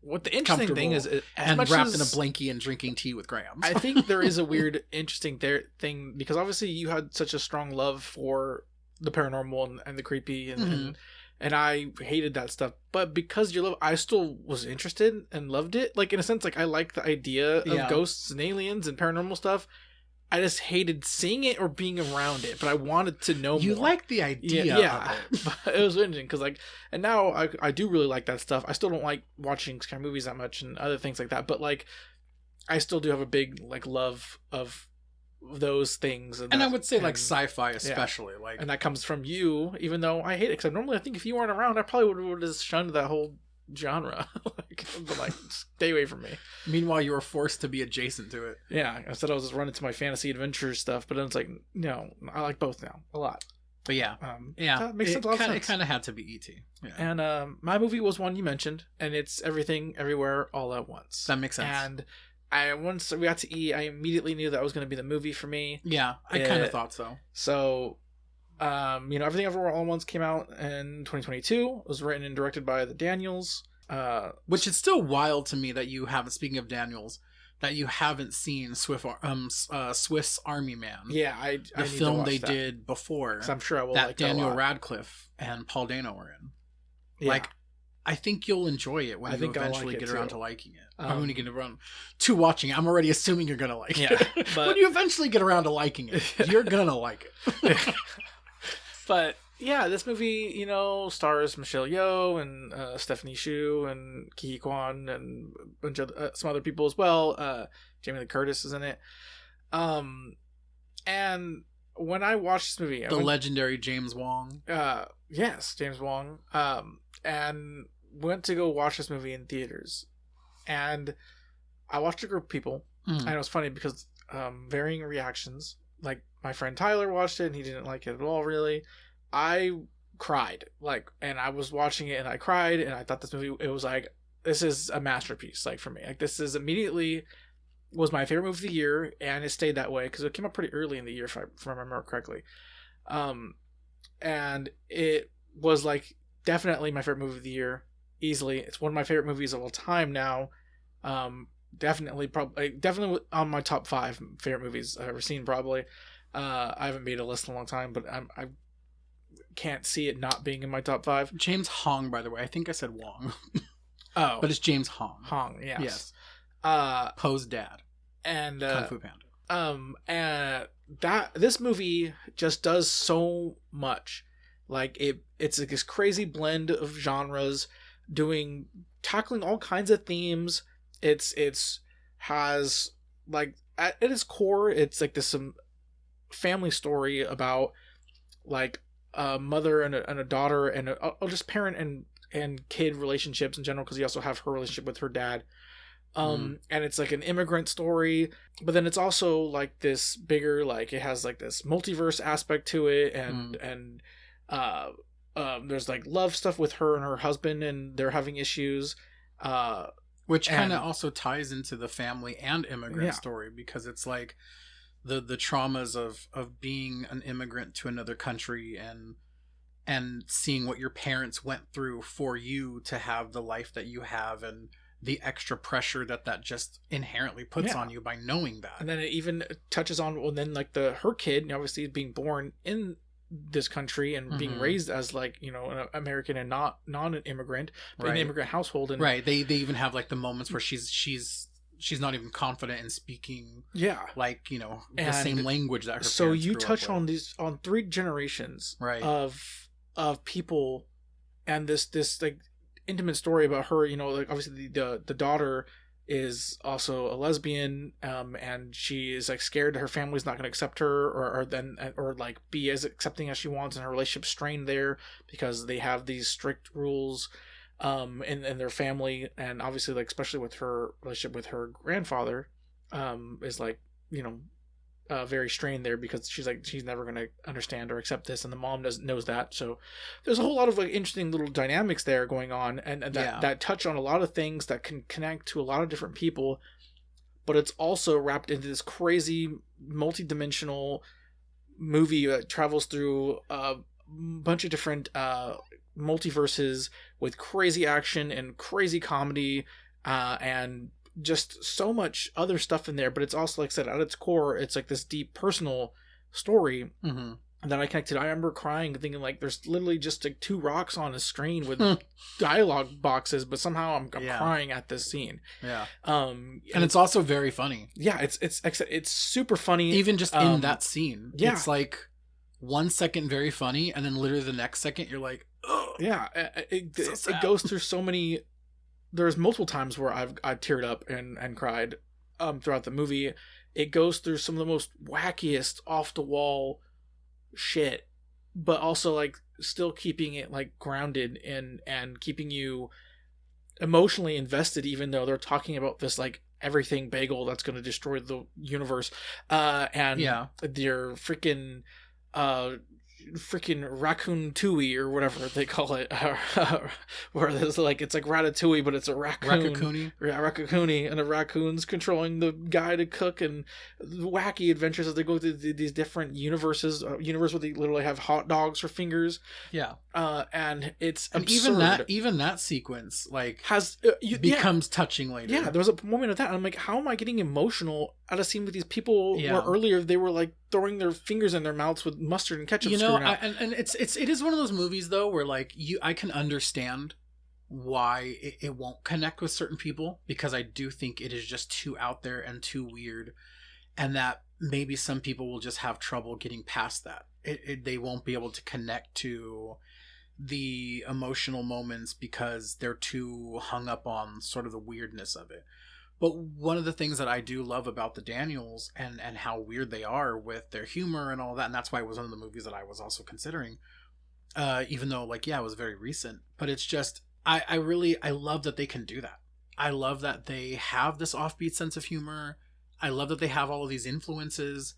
S1: What the interesting thing is,
S2: and wrapped in a blankie and drinking tea with Grahams.
S1: I think there is a weird, interesting thing, because obviously you had such a strong love for the paranormal and the creepy, and I hated that stuff. But because you love, I still was interested and loved it. Like, in a sense, like I like the idea of ghosts and aliens and paranormal stuff. I just hated seeing it or being around it, but I wanted to know more.
S2: You like the idea of it.
S1: But it was interesting, because like, and now I do really like that stuff. I still don't like watching scary movies that much and other things like that, but like, I still do have a big like love of those things.
S2: And I would say like sci-fi especially. Yeah. Like,
S1: and that comes from you, even though I hate it, because normally I think if you weren't around, I probably would have just shunned that whole genre. like stay away from me.
S2: Meanwhile, you were forced to be adjacent to it.
S1: Yeah, I said I was just running to my fantasy adventure stuff, but then it's like, no, I like both now a lot.
S2: But yeah,
S1: that makes a lot of sense.
S2: It kind of had to be E.T. Yeah.
S1: And my movie was one you mentioned, and it's Everything Everywhere All at Once.
S2: That makes sense.
S1: And once we got to E, I immediately knew that was going to be the movie for me.
S2: Yeah, I kind of thought so.
S1: So, Everything Everywhere All at Once came out in 2022. It was written and directed by the Daniels.
S2: Which is still wild to me that you haven't, speaking of Daniels, that you haven't seen Swiss Army Man.
S1: Yeah,
S2: the film they did before.
S1: I'm sure I will
S2: that
S1: like
S2: Daniel Radcliffe and Paul Dano were in. Yeah. Like, I think you'll enjoy it when you eventually get around to liking it. When you get around to watching it. I'm already assuming you're gonna like it. But when you eventually get around to liking it, you're gonna like it.
S1: But yeah, this movie, stars Michelle Yeoh and Stephanie Hsu and Ki Kwan and a bunch of some other people as well. Jamie Lee Curtis is in it. And when I watched this movie,
S2: legendary James Wong.
S1: Yes, James Wong. And went to go watch this movie in theaters, and I watched a group of people, and it was funny because varying reactions. Like, my friend Tyler watched it and he didn't like it at all, really. I cried, and I was watching it and I cried, and I thought this movie, it was like, this is a masterpiece, for me. Like, this is immediately was my favorite movie of the year, and it stayed that way because it came out pretty early in the year, if I remember correctly. And it was definitely my favorite movie of the year, easily. It's one of my favorite movies of all time now. Definitely on my top 5 favorite movies I've ever seen, probably. I haven't made a list in a long time, but I can't see it not being in my top 5.
S2: James Hong, by the way. I think I said Wong.
S1: Oh.
S2: But it's James Hong.
S1: Hong, yes.
S2: Poe's dad.
S1: And
S2: Kung Fu Panda.
S1: And this movie just does so much. It's this crazy blend of genres, tackling all kinds of themes. It has at its core, it's this family story about a mother and a daughter and just parent and kid relationships in general, because you also have her relationship with her dad. And it's like an immigrant story, but then it's also like this bigger, like it has like this multiverse aspect to it, and there's like love stuff with her and her husband, and they're having issues,
S2: which kind of also ties into the family and immigrant story, because it's like the traumas of being an immigrant to another country and seeing what your parents went through for you to have the life that you have, and the extra pressure that just inherently puts on you by knowing that.
S1: And then it even touches on, well, then like her kid, obviously being born in this country and being raised as like, you know, an American and not an immigrant, but an immigrant household. And
S2: they even have like the moments where she's not even confident in speaking like, you know, the same language that her parents
S1: so you
S2: grew
S1: touch
S2: up
S1: on
S2: with.
S1: these on 3 generations of people, and this like intimate story about her, you know, like obviously the daughter is also a lesbian, and she is like scared that her family's not going to accept her or like be as accepting as she wants, and her relationship strained there because they have these strict rules in their family, and obviously like especially with her relationship with her grandfather is like, you know, very strained there, because she's like, she's never going to understand or accept this, and the mom knows that. So there's a whole lot of like interesting little dynamics there going on, and that touch on a lot of things that can connect to a lot of different people, but it's also wrapped into this crazy multi-dimensional movie that travels through a bunch of different multiverses with crazy action and crazy comedy, and just so much other stuff in there. But it's also, like I said, at its core, it's like this deep personal story that I connected. I remember crying, thinking like there's literally just like 2 rocks on a screen with dialogue boxes, but somehow I'm crying at this scene.
S2: And it's also very funny.
S1: It's super funny,
S2: even just in that scene. It's like 1 second very funny, and then literally the next second you're like, oh
S1: it goes through so many. There's multiple times where I've teared up and cried throughout the movie. It goes through some of the most wackiest off the wall shit, but also like still keeping it like grounded and keeping you emotionally invested, even though they're talking about this like everything bagel that's going to destroy the universe, and their freaking raccoon tui or whatever they call it, where there's like, it's like ratatouille, but it's a raccoon, raccoonie, and a raccoon's controlling the guy to cook, and wacky adventures as they go through these different universes, universe where they literally have hot dogs for fingers, and it's absurd.
S2: even that sequence like
S1: has
S2: becomes touching later.
S1: There was a moment of that, and I'm like, how am I getting emotional at a scene with these people where earlier they were like throwing their fingers in their mouths with mustard and ketchup, you know?
S2: And it is one of those movies though where like I can understand why it won't connect with certain people, because I do think it is just too out there and too weird, and that maybe some people will just have trouble getting past that. They won't be able to connect to the emotional moments because they're too hung up on sort of the weirdness of it. But one of the things that I do love about the Daniels and how weird they are with their humor and all that, and that's why it was one of the movies that I was also considering, even though like, it was very recent, but it's just, I love that they can do that. I love that they have this offbeat sense of humor. I love that they have all of these influences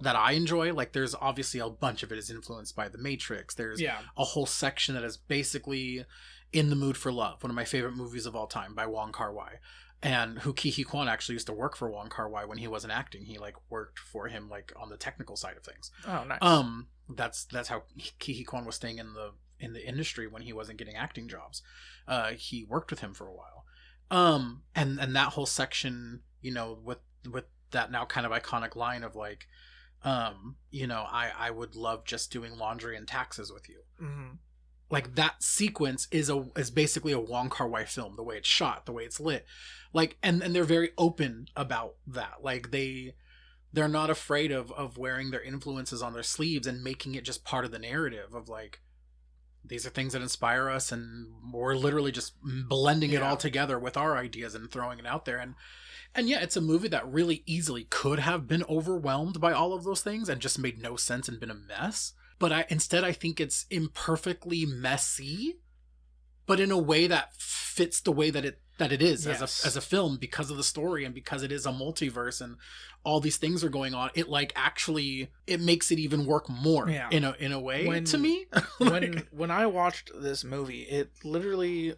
S2: that I enjoy. Like there's obviously a bunch of it is influenced by The Matrix. There's a whole section that is basically In the Mood for Love, one of my favorite movies of all time by Wong Kar-wai. And who Ki-hee Kwan actually used to work for Wong Kar-wai when he wasn't acting. He like worked for him like on the technical side of things. Oh, nice. That's how Ki-hee Kwan was staying in the industry when he wasn't getting acting jobs. He worked with him for a while. And that whole section, you know, with that now kind of iconic line of like, you know, I would love just doing laundry and taxes with you. Mm-hmm. Like that sequence is basically a Wong Kar-wai film, the way it's shot, the way it's lit. Like, and they're very open about that. Like they're not afraid of wearing their influences on their sleeves and making it just part of the narrative of like, these are things that inspire us, and we're literally just blending it all together with our ideas and throwing it out there. And it's a movie that really easily could have been overwhelmed by all of those things and just made no sense and been a mess. But instead I think it's imperfectly messy, but in a way that fits the way that it is as a film, because of the story and because it is a multiverse and all these things are going on. It like actually it makes it even work more in a way to me.
S1: when I watched this movie, it literally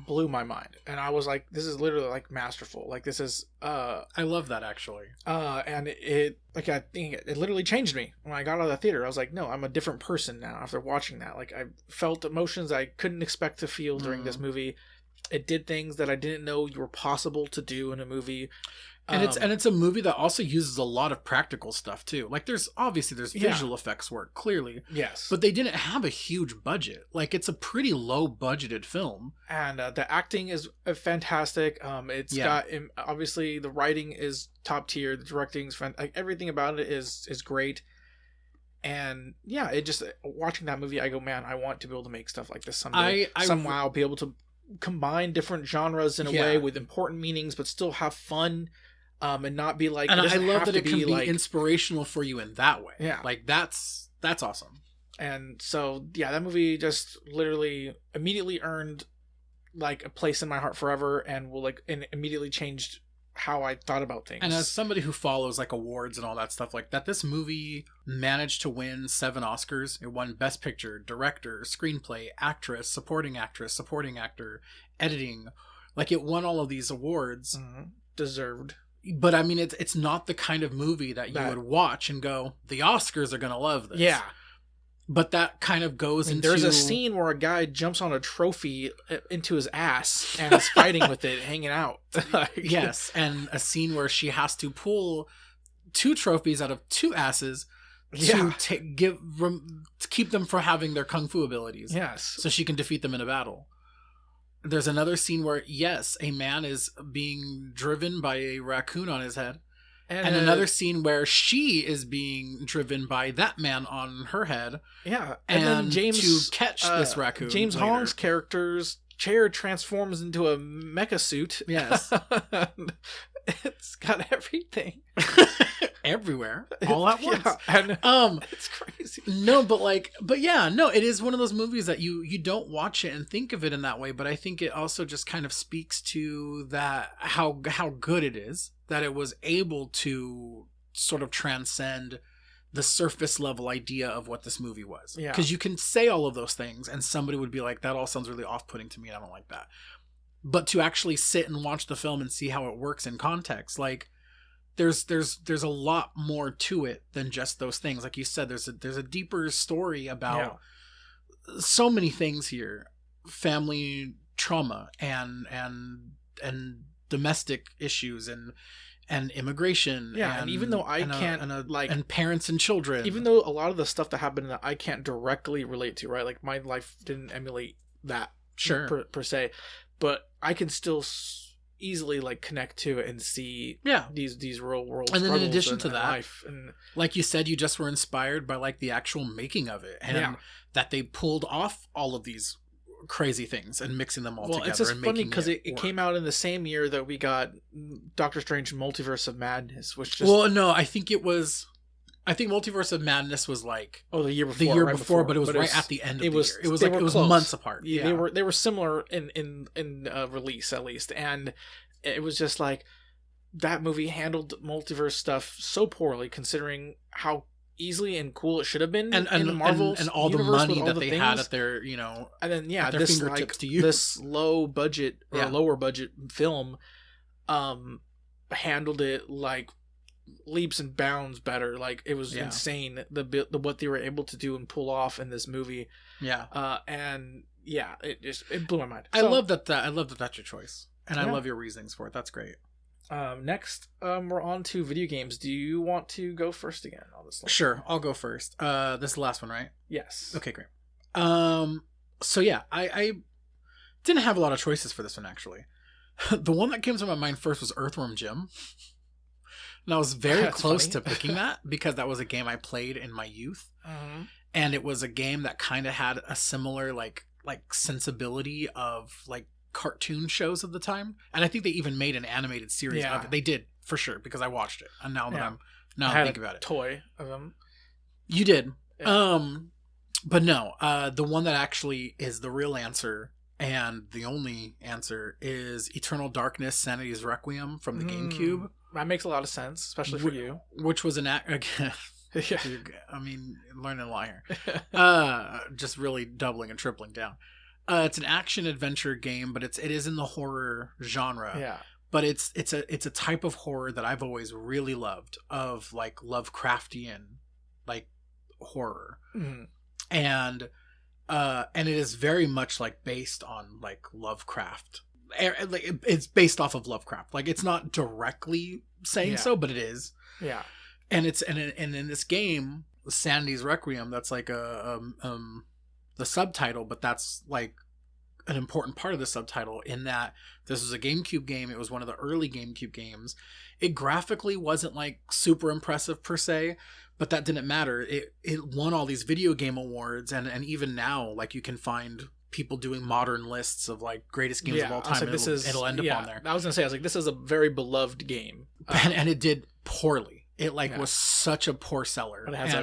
S1: blew my mind, and I was like, this is literally like masterful. Like this is
S2: I love that actually.
S1: And it like, I think it literally changed me when I got out of the theater. I was like, no, I'm a different person now after watching that. Like I felt emotions I couldn't expect to feel during this movie. It did things that I didn't know were possible to do in a movie.
S2: And it's a movie that also uses a lot of practical stuff too. Like there's visual effects work, clearly.
S1: Yes.
S2: But they didn't have a huge budget. Like it's a pretty low budgeted film.
S1: And the acting is fantastic. It's got, obviously the writing is top tier. The directing's like everything about it is great. And yeah, it just, watching that movie, I go, man, I want to be able to make stuff like this someday. Somehow be able to combine different genres in a way with important meanings, but still have fun. And not be like,
S2: and I love that it can be like inspirational for you in that way.
S1: Yeah,
S2: like that's awesome.
S1: And so yeah, that movie just literally immediately earned like a place in my heart forever, and and immediately changed how I thought about things.
S2: And as somebody who follows like awards and all that stuff like that, this movie managed to win 7 Oscars. It won Best Picture, Director, Screenplay, Actress, Supporting Actor, Editing. Like it won all of these awards.
S1: Deserved.
S2: But I mean, it's not the kind of movie that you would watch and go, the Oscars are going to love this.
S1: Yeah.
S2: But that kind of goes into...
S1: There's a scene where a guy jumps on a trophy into his ass and is fighting with it, hanging out.
S2: Yes, and a scene where she has to pull 2 trophies out of 2 asses to keep them from having their kung fu abilities.
S1: Yes.
S2: So she can defeat them in a battle. There's another scene where, yes, a man is being driven by a raccoon on his head. And another scene where she is being driven by that man on her head.
S1: Yeah.
S2: And then James, to catch this raccoon.
S1: James Hong's character's chair transforms into a mecha suit.
S2: Yes.
S1: It's got everything.
S2: Everywhere. All at once.
S1: Yeah, it's crazy.
S2: No, but yeah, no, it is one of those movies that you don't watch it and think of it in that way, but I think it also just kind of speaks to that how good it is that it was able to sort of transcend the surface level idea of what this movie was.
S1: Yeah.
S2: Because you can say all of those things and somebody would be like, that all sounds really off-putting to me and I don't like that. But to actually sit and watch the film and see how it works in context, like there's a lot more to it than just those things. Like you said, there's a deeper story about so many things here. Family trauma and domestic issues and immigration.
S1: Yeah, and even though I can't
S2: and parents and children.
S1: Even though a lot of the stuff that happened that I can't directly relate to, right? Like my life didn't emulate that per se, but I can still easily like connect to it and see these real world
S2: and then in addition to that
S1: life. And
S2: like you said, you just were inspired by like the actual making of it and that they pulled off all of these crazy things and mixing them all together.
S1: It's just funny because it came out in the same year that we got Doctor Strange Multiverse of Madness, which just
S2: I think Multiverse of Madness was like
S1: the year before,
S2: but it was right at the end of the year. It was months apart.
S1: Yeah. They were similar in release at least, and it was just like that movie handled multiverse stuff so poorly, considering how easily and cool it should have been in the Marvel
S2: and all the money that they had at their
S1: and then
S2: at their fingertips to use.
S1: This low budget or lower budget film handled it like leaps and bounds better. Like it was insane the what they were able to do and pull off in this movie. It blew my mind.
S2: I love that that's your choice, and I love your reasonings for it. That's great.
S1: Next, we're on to video games. Do you want to go first again on this list?
S2: Sure, I'll go first. This is the last one, right?
S1: Yes.
S2: Okay, great. So yeah, I didn't have a lot of choices for this one actually. The one that came to my mind first was Earthworm Jim. And I was very close to picking that because that was a game I played in my youth. Mm-hmm. And it was a game that kind of had a similar like sensibility of like cartoon shows of the time. And I think they even made an animated series of it. They did, for sure, because I watched it. And now that I'm thinking about it.
S1: Toy of them.
S2: You did. Yeah. But no, the one that actually is the real answer And the only answer is Eternal Darkness, Sanity's Requiem from the GameCube.
S1: That makes a lot of sense, especially for you.
S2: Which was again.
S1: Yeah.
S2: I mean, learning a lot here. Just really doubling and tripling down. It's an action adventure game, but it is in the horror genre.
S1: Yeah.
S2: But it's a type of horror that I've always really loved, of like Lovecraftian like horror.
S1: Mm-hmm.
S2: And it is very much like based on like Lovecraft. Like it's based off of Lovecraft. Like it's not directly saying so, but it is.
S1: Yeah.
S2: And it's and in this game, Sanity's Requiem, that's like the subtitle, but that's like an important part of the subtitle, in that this was a GameCube game. It was one of the early GameCube games. It graphically wasn't like super impressive per se, but that didn't matter. It won all these video game awards, and even now, like, you can find people doing modern lists of like greatest games of all time.
S1: Like,
S2: it'll end up on there.
S1: I was gonna say, I was like, this is a very beloved game,
S2: and it did poorly. It was such a poor seller.
S1: But it has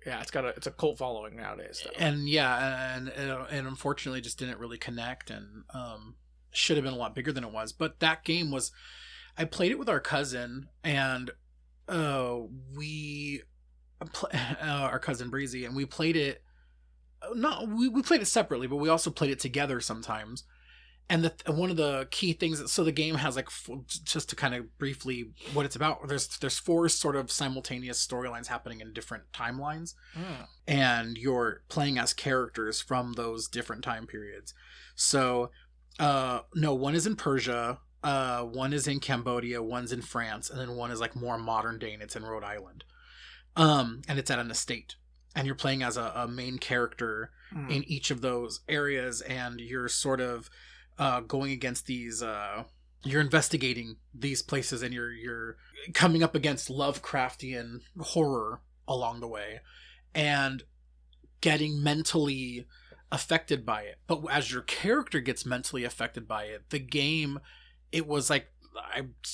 S1: it's a cult following nowadays, though.
S2: And unfortunately just didn't really connect, and should have been a lot bigger than it was. But that game was, I played it with our cousin, and our cousin Breezy, and we played it. We played it separately, but we also played it together sometimes. And one of the key things, so the game has like, just to kind of briefly what it's about, there's 4 sort of simultaneous storylines happening in different timelines, and you're playing as characters from those different time periods. So one is in Persia, one is in Cambodia, one's in France, and then one is like more modern day, and it's in Rhode Island, and it's at an estate. And you're playing as a main character in each of those areas, and you're sort of going against these, you're investigating these places, and you're coming up against Lovecraftian horror along the way, and getting mentally affected by it. But as your character gets mentally affected by it, the game, it was like,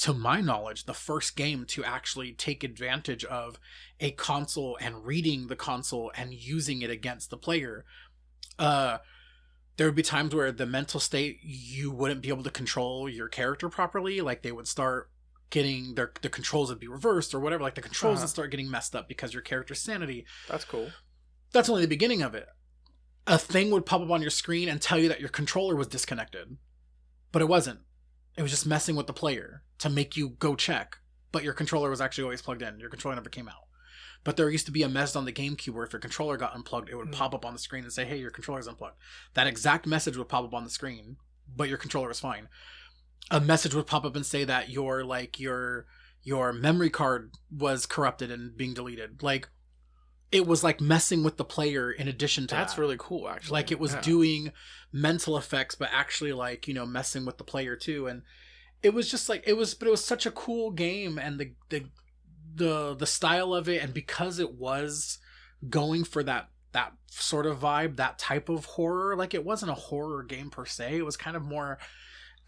S2: to my knowledge, the first game to actually take advantage of a console and reading the console and using it against the player. There would be times where the mental state, you wouldn't be able to control your character properly. Like, they would start getting the controls would be reversed or whatever. Like, the controls would start getting messed up because your character's sanity.
S1: That's cool.
S2: That's only the beginning of it. A thing would pop up on your screen and tell you that your controller was disconnected, but it wasn't. It was just messing with the player to make you go check. But your controller was actually always plugged in. Your controller never came out. But there used to be a message on the GameCube where if your controller got unplugged, it would pop up on the screen and say, hey, your controller's unplugged. That exact message would pop up on the screen, but your controller was fine. A message would pop up and say that your memory card was corrupted and being deleted. Like, it was like messing with the player in addition to
S1: That's really cool, actually.
S2: Like, it was doing mental effects, but actually, like, messing with the player too. And it was just like, but it was such a cool game, and the style of it, and because it was going for that sort of vibe, that type of horror, like, it wasn't a horror game per se. It was kind of more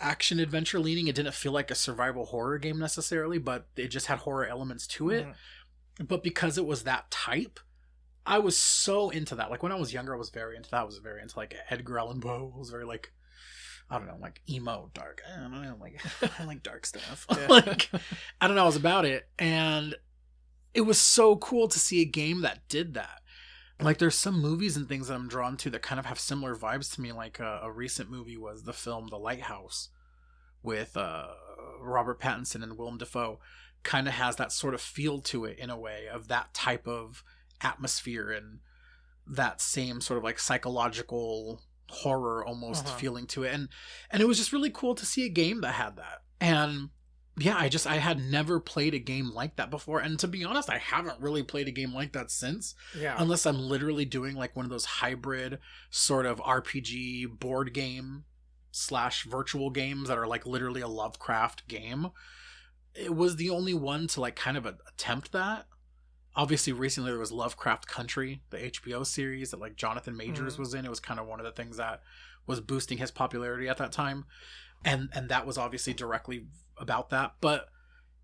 S2: action adventure leaning. It didn't feel like a survival horror game necessarily, but it just had horror elements to it. But because it was that type, I was so into that. Like, when I was younger, I was very into that. I was very into like Edgar Allan Poe. I was very like, I don't know, like emo, dark. I don't know, like, I like dark stuff. Like, I don't know, I was about it. And it was so cool to see a game that did that. Like, there's some movies and things that I'm drawn to that kind of have similar vibes to me. Like, a recent movie was the film The Lighthouse with Robert Pattinson and Willem Dafoe. Kind of has that sort of feel to it in a way, of that type of atmosphere and that same sort of like psychological horror almost feeling to it. And it was just really cool to see a game that had that. And yeah, I had never played a game like that before. And to be honest, I haven't really played a game like that since. Yeah. Unless I'm literally doing like one of those hybrid sort of RPG board game / virtual games that are like literally a Lovecraft game. It was the only one to like kind of attempt that. Obviously, recently there was Lovecraft Country, the HBO series that like Jonathan Majors was in. It was kind of one of the things that was boosting his popularity at that time. And that was obviously directly about that. But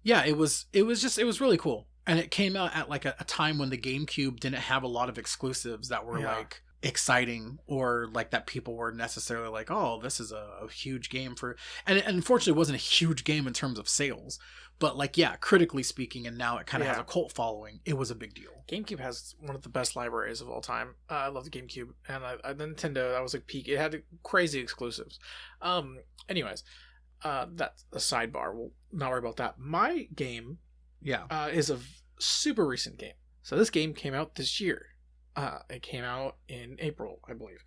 S2: yeah, it was really cool. And it came out at like a time when the GameCube didn't have a lot of exclusives that were like exciting or like that people were necessarily like, oh, this is a huge game for, and unfortunately it wasn't a huge game in terms of sales, but like, yeah, critically speaking, and now it kind of has a cult following. It was a big deal.
S1: GameCube has one of the best libraries of all time. I love the GameCube, and the Nintendo, that was like peak. It had crazy exclusives. Anyways, that's a sidebar. We'll not worry about that. My game, is a super recent game. So this game came out this year. It came out in April, I believe.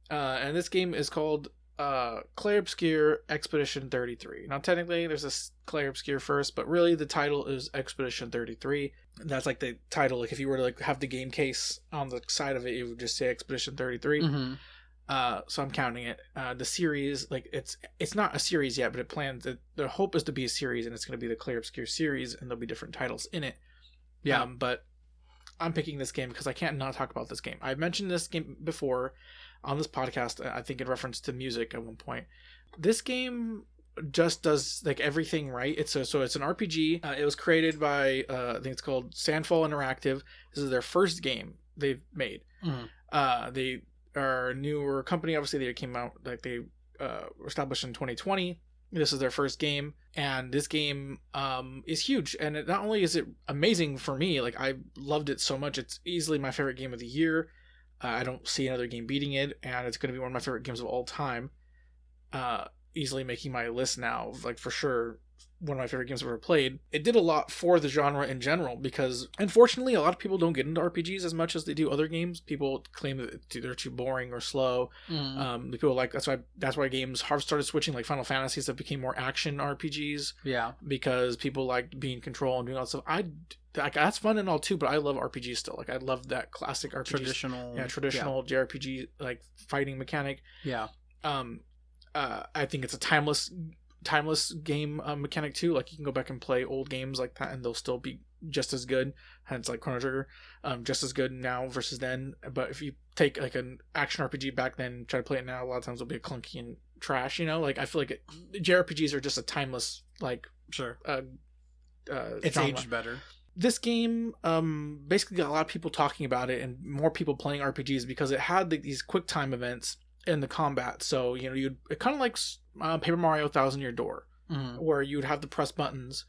S1: And this game is called Clair Obscur Expedition 33. Now, technically, there's a Clair Obscur first, but really the title is Expedition 33. That's like the title. Like if you were to like have the game case on the side of it, it would just say Expedition 33.
S2: Mm-hmm.
S1: So I'm counting it. The series, like it's not a series yet, but it plans. The hope is to be a series, and it's going to be the Clair Obscur series, and there'll be different titles in it.
S2: Yeah,
S1: but I'm picking this game because I can't not talk about this game. I've mentioned this game before on this podcast, I think in reference to music at one point. This game just does like everything right. It's an RPG. It was created by I think it's called Sandfall Interactive. This is their first game they've made.
S2: Mm-hmm.
S1: They are a newer company. Obviously, they came out like they were established in 2020. This is their first game, and this game is huge. And not only is it amazing for me, like I loved it so much. It's easily my favorite game of the year. I don't see another game beating it, and it's going to be one of my favorite games of all time. Easily making my list now, like for sure, one of my favorite games I've ever played. It did a lot for the genre in general because, unfortunately, a lot of people don't get into RPGs as much as they do other games. People claim that they're too boring or slow.
S2: Mm.
S1: People like that's why games have started switching, like Final Fantasies that became more action RPGs.
S2: Yeah, because
S1: people like being in control and doing all that stuff. That's fun and all too, but I love RPGs still. Like I love that classic RPG, traditional JRPG like fighting mechanic.
S2: Yeah.
S1: I think it's a timeless game mechanic too. Like you can go back and play old games like that and they'll still be just as good. Hence like Chrono Trigger, just as good now versus then. But if you take like an action RPG back then, try to play it now, a lot of times it'll be clunky and trash, you know? Like I feel like JRPGs are just a timeless like
S2: it's
S1: genre.
S2: aged better.
S1: This game basically got a lot of people talking about it and more people playing RPGs because it had these quick time events in the combat. So, you know, it kind of like Paper Mario Thousand Year Door, where you'd have to press buttons.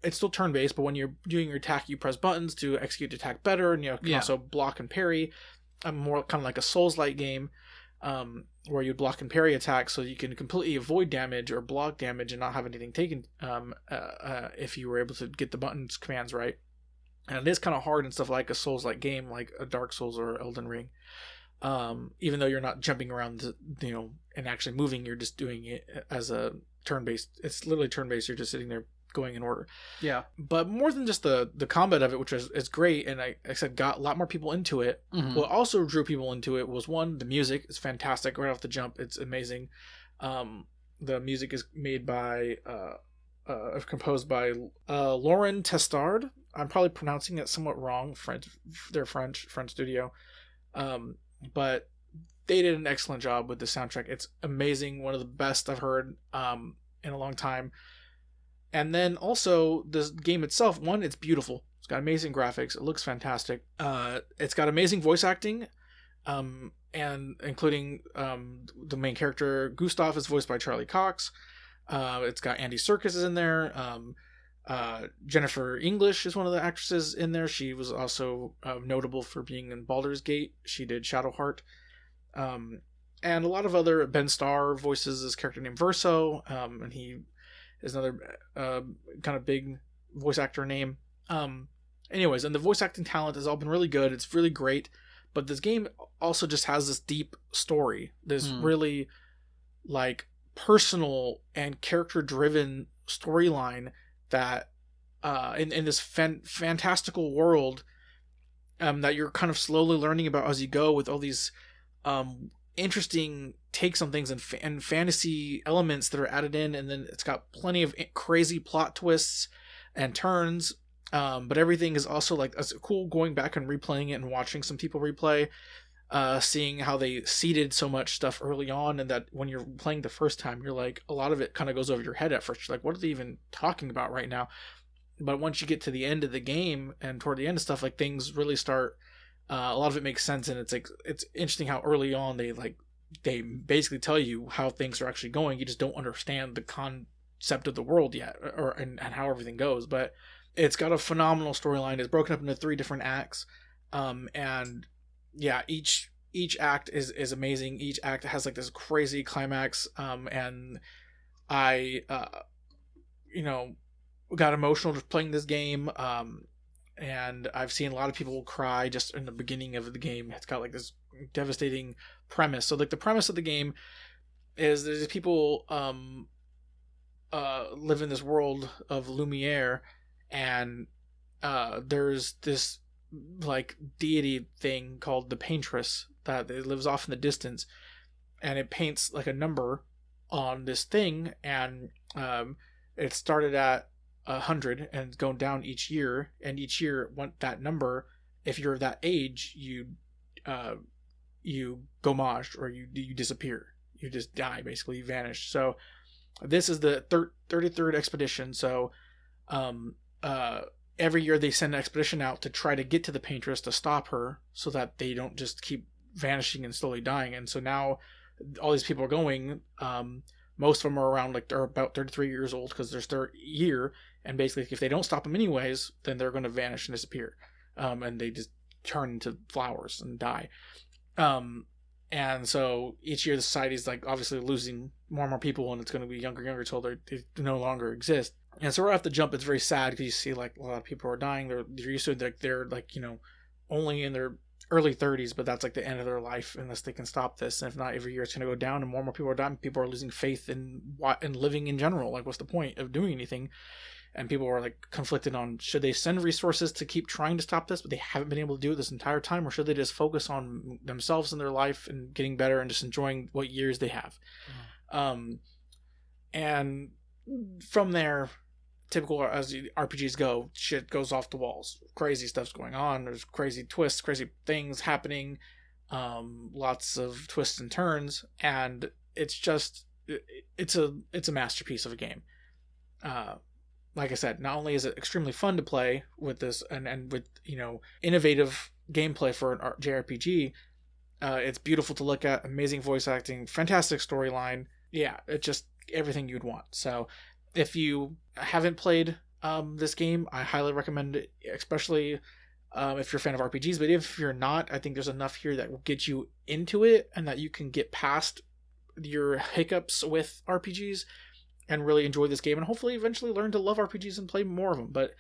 S1: It's still turn-based, but when you're doing your attack, you press buttons to execute the attack better, and you can also block and parry. More kind of like a Souls-like game, where you block and parry attacks so you can completely avoid damage or block damage and not have anything taken if you were able to get the buttons commands right. And it is kind of hard and stuff like a Souls-like game, like a Dark Souls or Elden Ring. Even though you're not jumping around, and actually moving, you're just doing it as a turn-based. It's literally turn-based. You're just sitting there going in order.
S2: Yeah.
S1: But more than just the combat of it, which is great, and I said got a lot more people into it.
S2: Mm-hmm.
S1: What also drew people into it was one, the music is fantastic right off the jump. It's amazing. The music is made by composed by Lauren Testard. I'm probably pronouncing it somewhat wrong. They're French studio. But they did an excellent job with the soundtrack. It's amazing. One of the best I've heard in a long time. And then also the game itself, one, it's beautiful. It's got amazing graphics. It looks fantastic. It's got amazing voice acting, and including the main character, Gustav, is voiced by Charlie Cox. It's got Andy Serkis is in there. Jennifer English is one of the actresses in there. She was also notable for being in Baldur's Gate. She did Shadowheart. And a lot of other Ben Starr voices this character named Verso, and he is another kind of big voice actor name. Anyways, and the voice acting talent has all been really good. It's really great. But this game also just has this deep story. This really like personal and character driven storyline that in this fantastical world that you're kind of slowly learning about as you go, with all these interesting takes on things and fantasy elements that are added in, and then it's got plenty of crazy plot twists and turns, but everything is also like it's cool going back and replaying it and watching some people replay, seeing how they seeded so much stuff early on, and that when you're playing the first time, you're like, a lot of it kind of goes over your head at first. You're like, what are they even talking about right now? But once you get to the end of the game and toward the end of stuff, like things really start A lot of it makes sense, and it's interesting how early on they basically tell you how things are actually going. You just don't understand the concept of the world yet, and how everything goes. But it's got a phenomenal storyline. It's broken up into 3 different acts, and yeah, each act is amazing. Each act has like this crazy climax, and I got emotional just playing this game. And I've seen a lot of people cry just in the beginning of the game. It's got like this devastating premise. So like the premise of the game is there's people live in this world of Lumiere, and there's this like deity thing called the Paintress that it lives off in the distance, and it paints like a number on this thing, and it started at 100 and it's going down each year, and each year that number, if you're of that age, you gommage, or you disappear, you just die, basically you vanish. So this is the 33rd expedition. So every year they send an expedition out to try to get to the Paintress to stop her, so that they don't just keep vanishing and slowly dying. And so now all these people are going, most of them are around they're about 33 years old, because there's their year, and basically if they don't stop them anyways, then they're going to vanish and disappear, and they just turn into flowers and die. And so each year the society's like obviously losing more and more people, and it's going to be younger and younger until they no longer exist. And so right off the jump, it's very sad, because you see like a lot of people are dying. They're used to they're only in their early 30s, but that's like the end of their life unless they can stop this. And if not, every year it's going to go down, and more people are dying. People are losing faith in living in general. Like, what's the point of doing anything? And people are like conflicted on, should they send resources to keep trying to stop this, but they haven't been able to do it this entire time, or should they just focus on themselves and their life and getting better and just enjoying what years they have? And from there, typical as the RPGs go, shit goes off the walls. Crazy stuff's going on. There's crazy twists, crazy things happening. Lots of twists and turns, and it's just it's a masterpiece of a game. Like I said, not only is it extremely fun to play with this, and with innovative gameplay for an JRPG, it's beautiful to look at. Amazing voice acting, fantastic storyline. Yeah, it's just everything you'd want. So if you haven't played this game, I highly recommend it, especially if you're a fan of RPGs. But if you're not, I think there's enough here that will get you into it, and that you can get past your hiccups with RPGs and really enjoy this game, and hopefully eventually learn to love RPGs and play more of them. But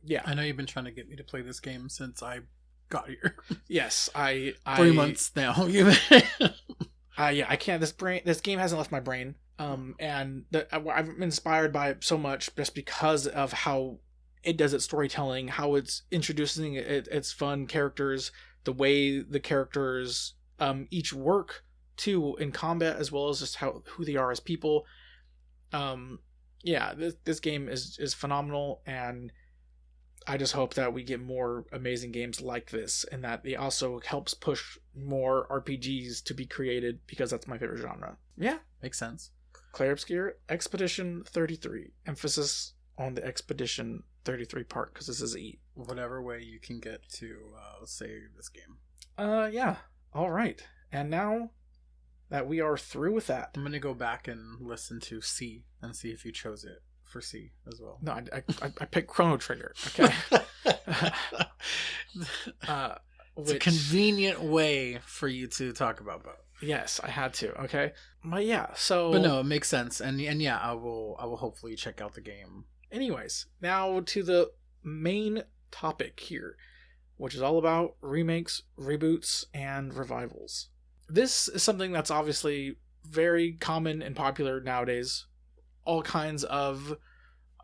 S1: yeah, I
S2: know you've been trying to get me to play this game since I got here.
S1: Yes,
S2: 3 months now.
S1: I can't. This game hasn't left my brain. And I've been inspired by it so much just because of how it does its storytelling, how it's introducing its fun characters, the way the characters each work too in combat, as well as just who they are as people. This game is phenomenal, and I just hope that we get more amazing games like this, and that it also helps push more RPGs to be created, because that's my favorite genre. Yeah,
S2: makes sense.
S1: Clair Obscur Expedition 33. Emphasis on the Expedition 33 part, because this is E.
S2: Whatever way you can get to, let's say, this game.
S1: Yeah. All right. And now that we are through with that,
S2: I'm going to go back and listen to C and see if you chose it for C as well.
S1: No, I picked Chrono Trigger. Okay.
S2: It's a convenient way for you to talk about both.
S1: Yes, I had to. Okay, but yeah. So,
S2: but no, it makes sense, and yeah, I will hopefully check out the game.
S1: Anyways, now to the main topic here, which is all about remakes, reboots, and revivals. This is something that's obviously very common and popular nowadays. All kinds of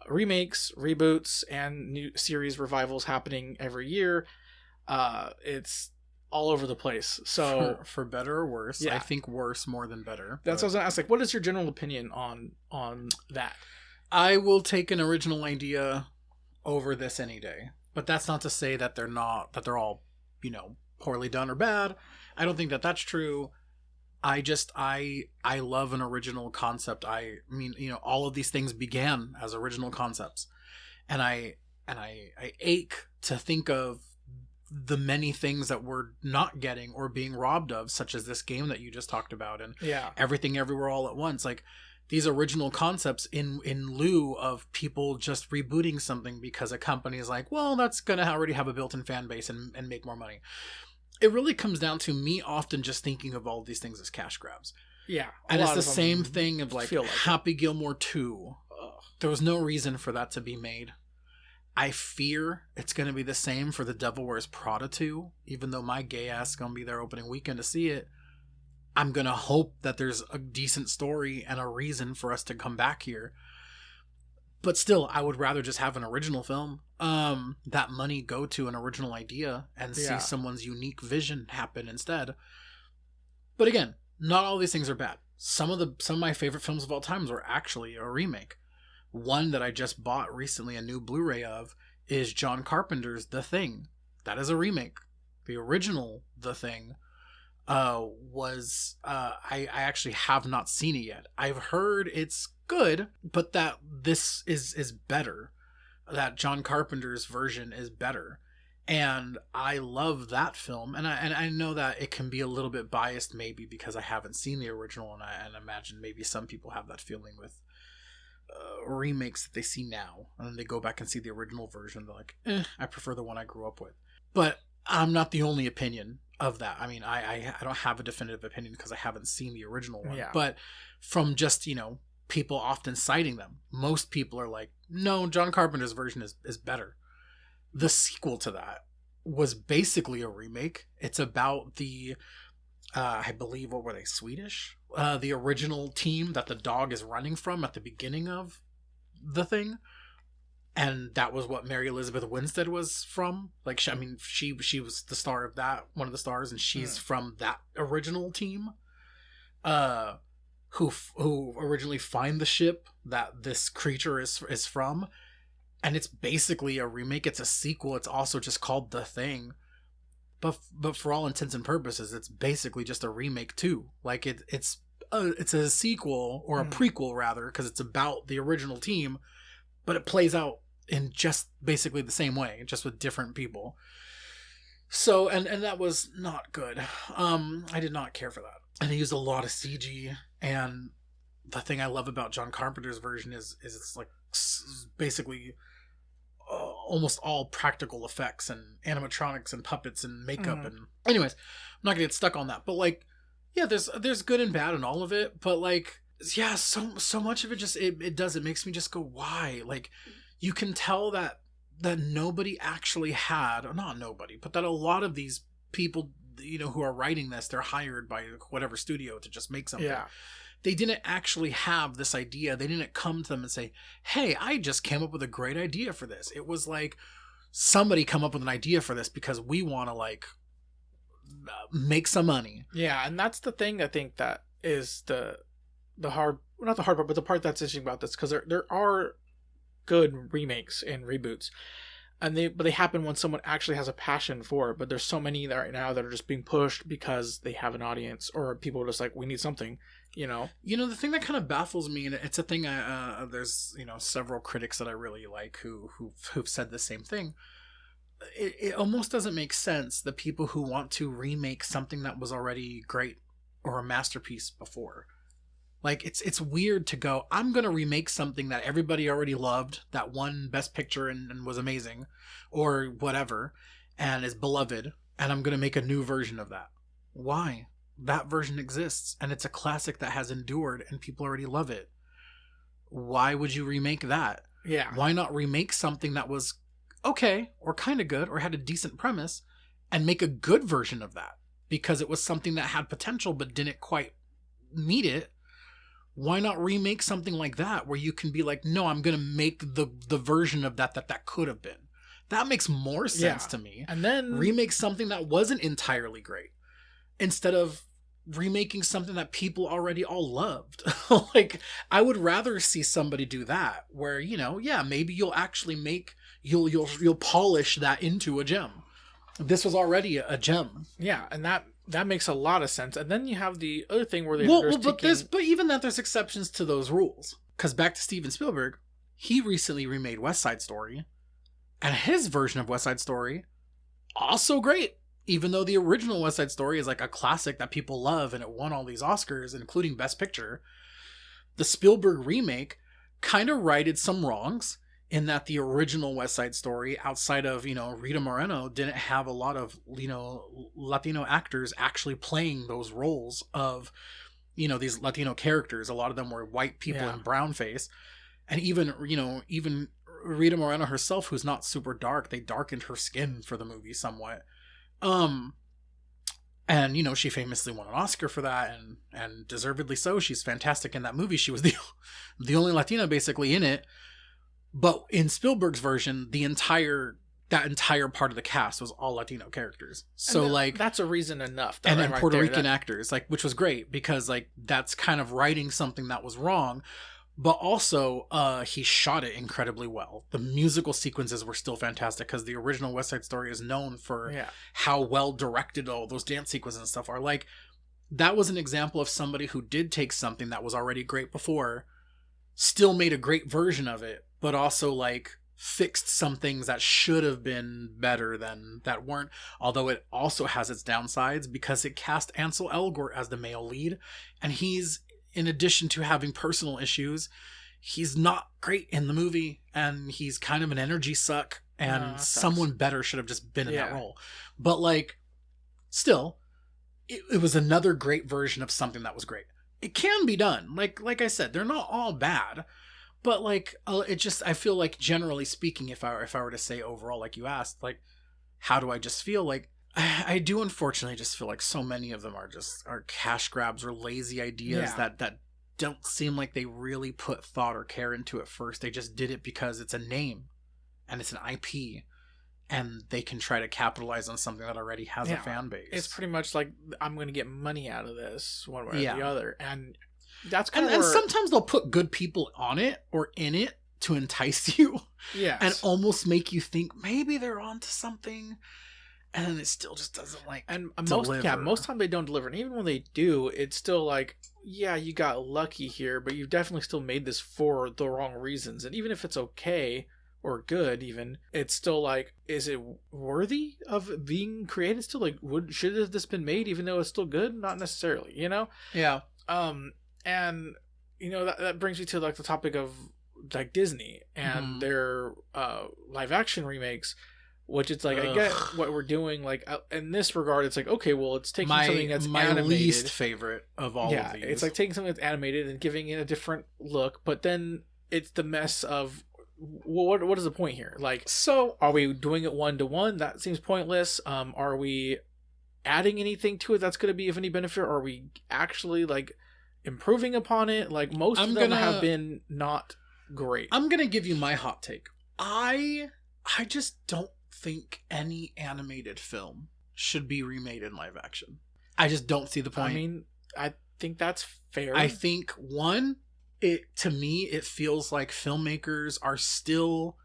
S1: remakes, reboots, and new series revivals happening every year. It's all over the place. So
S2: for better or worse, yeah. I think worse more than better.
S1: That's what I was gonna ask. Like, what is your general opinion on that?
S2: I will take an original idea over this any day. But that's not to say that they're all, poorly done or bad. I don't think that that's true. I love an original concept. I mean, all of these things began as original concepts. And I ache to think of the many things that we're not getting or being robbed of, such as this game that you just talked about, and Everything Everywhere All at Once. Like, these original concepts in lieu of people just rebooting something because a company is like, well, that's going to already have a built-in fan base and make more money. It really comes down to me often just thinking of all of these things as cash grabs.
S1: Yeah.
S2: And it's the same thing of like Happy Gilmore 2. There was no reason for that to be made. I fear it's going to be the same for The Devil Wears Prada 2, even though my gay ass is going to be there opening weekend to see it. I'm going to hope that there's a decent story and a reason for us to come back here. But still, I would rather just have an original film. That money go to an original idea and see someone's unique vision happen instead. But again, not all these things are bad. Some of my favorite films of all time were actually a remake. One that I just bought recently, a new Blu-ray of, is John Carpenter's The Thing. That is a remake. The original The Thing was I actually have not seen it yet. I've heard it's good, but that this is better. That John Carpenter's version is better. And I love that film, and I know that it can be a little bit biased maybe because I haven't seen the original, and I imagine maybe some people have that feeling with remakes that they see now, and then they go back and see the original version. They're like, I prefer the one I grew up with. But I'm not the only opinion of that. I mean, I don't have a definitive opinion because I haven't seen the original one. Yeah. But from just, people often citing them, most people are like, no, John Carpenter's version is better. The sequel to that was basically a remake. It's about the I believe, what were they, Swedish? The original team that the dog is running from at the beginning of The Thing. And that was what Mary Elizabeth Winstead was from. Like, she was the star of that, one of the stars, and she's from that original team. Who originally find the ship that this creature is from. And it's basically a remake. It's a sequel. It's also just called The Thing. But for all intents and purposes, it's basically just a remake too. Like it's a sequel, or a prequel rather, because it's about the original team, but it plays out in just basically the same way, just with different people. So and that was not good. I did not care for that, and they used a lot of CG. And the thing I love about John Carpenter's version is it's like basically almost all practical effects and animatronics and puppets and makeup. And anyways, I'm not gonna get stuck on that, but like, yeah, there's good and bad in all of it, but like, yeah, so much of it just it makes me just go, why? Like, you can tell that nobody actually had, or not nobody, but that a lot of these people, who are writing this, they're hired by whatever studio to just make something. They didn't actually have this idea. They didn't come to them and say, hey, I just came up with a great idea for this. It was like, somebody come up with an idea for this because we want to like make some money. Yeah, and that's the thing I think that is the hard, not the hard part, but the part that's interesting about this, because there are good remakes and reboots, and they happen when someone actually has a passion for it. But there's so many right now that are just being pushed because they have an audience, or people are just like, we need something. The thing that kind of baffles me, and it's a thing there's several critics that I really like who've said the same thing. It almost doesn't make sense, the people who want to remake something that was already great or a masterpiece before. Like, it's weird to go, I'm gonna remake something that everybody already loved, that won Best Picture and was amazing, or whatever, and is beloved, and I'm gonna make a new version of that. Why? That version exists, and it's a classic that has endured, and people already love it. Why would you remake that? Yeah. Why not remake something that was okay, or kind of good, or had a decent premise, and make a good version of that? Because it was something that had potential, but didn't quite meet it. Why not remake something like that, where you can be like, no, I'm going to make the version of that could have been. That makes more sense to me. And then remake something that wasn't entirely great, instead of remaking something that people already all loved. Like, I would rather see somebody do that, where, maybe you'll actually you'll polish that into a gem. This was already a gem. Yeah, and that makes a lot of sense. And then you have the other thing where but even that, there's exceptions to those rules. Because back to Steven Spielberg, he recently remade West Side Story, and his version of West Side Story also great. Even though the original West Side Story is like a classic that people love and it won all these Oscars, including Best Picture, the Spielberg remake kind of righted some wrongs in that the original West Side Story, outside of, Rita Moreno, didn't have a lot of, Latino actors actually playing those roles of, these Latino characters. A lot of them were white people in brown face. And even Rita Moreno herself, who's not super dark, they darkened her skin for the movie somewhat. And, she famously won an Oscar for that, and deservedly so. She's fantastic in that movie. She was the only Latina basically in it. But in Spielberg's version, that entire part of the cast was all Latino characters. So
S1: that's a reason enough.
S2: And then Puerto Rican actors, which was great because that's kind of righting something that was wrong. But also, he shot it incredibly well. The musical sequences were still fantastic because the original West Side Story is known for how well directed all those dance sequences and stuff are. That was an example of somebody who did take something that was already great before, still made a great version of it, but also fixed some things that should have been better than that weren't. Although it also has its downsides because it cast Ansel Elgort as the male lead, and he's, in addition to having personal issues, he's not great in the movie, and he's kind of an energy suck, and someone better should have just been in that role. But still, it was another great version of something that was great. It can be done. Like I said, they're not all bad, but it just, I feel generally speaking, if I were to say overall, like you asked, how do I just feel? I do unfortunately just feel so many of them are cash grabs or lazy ideas that don't seem like they really put thought or care into it first. They just did it because it's a name and it's an IP and they can try to capitalize on something that already has a fan base.
S1: It's pretty much I'm going to get money out of this one way or the other. And that's kind of
S2: and sometimes they'll put good people on it or in it to entice you.
S1: Yes.
S2: And almost make you think maybe they're onto something. And then it still just doesn't deliver.
S1: Most time they don't deliver. And even when they do, it's still you got lucky here, but you definitely still made this for the wrong reasons. And even if it's okay or good, even, it's still is it worthy of being created still? Should have this been made even though it's still good? Not necessarily,
S2: Yeah.
S1: And that brings me to the topic of Disney and their live action remakes. Which it's I get what we're doing. In this regard, it's okay, well, it's taking something that's
S2: my
S1: animated.
S2: Least favorite of all of these.
S1: It's taking something that's animated and giving it a different look, but then it's the mess of, well, what is the point here? So are we doing it 1-to-1? That seems pointless. Are we adding anything to it that's going to be of any benefit? Or are we actually improving upon it? Most of them have been not great.
S2: I'm gonna give you my hot take. I just don't think any animated film should be remade in live action. I just don't see the point.
S1: I mean, I think that's fair.
S2: I think to me it feels like filmmakers are still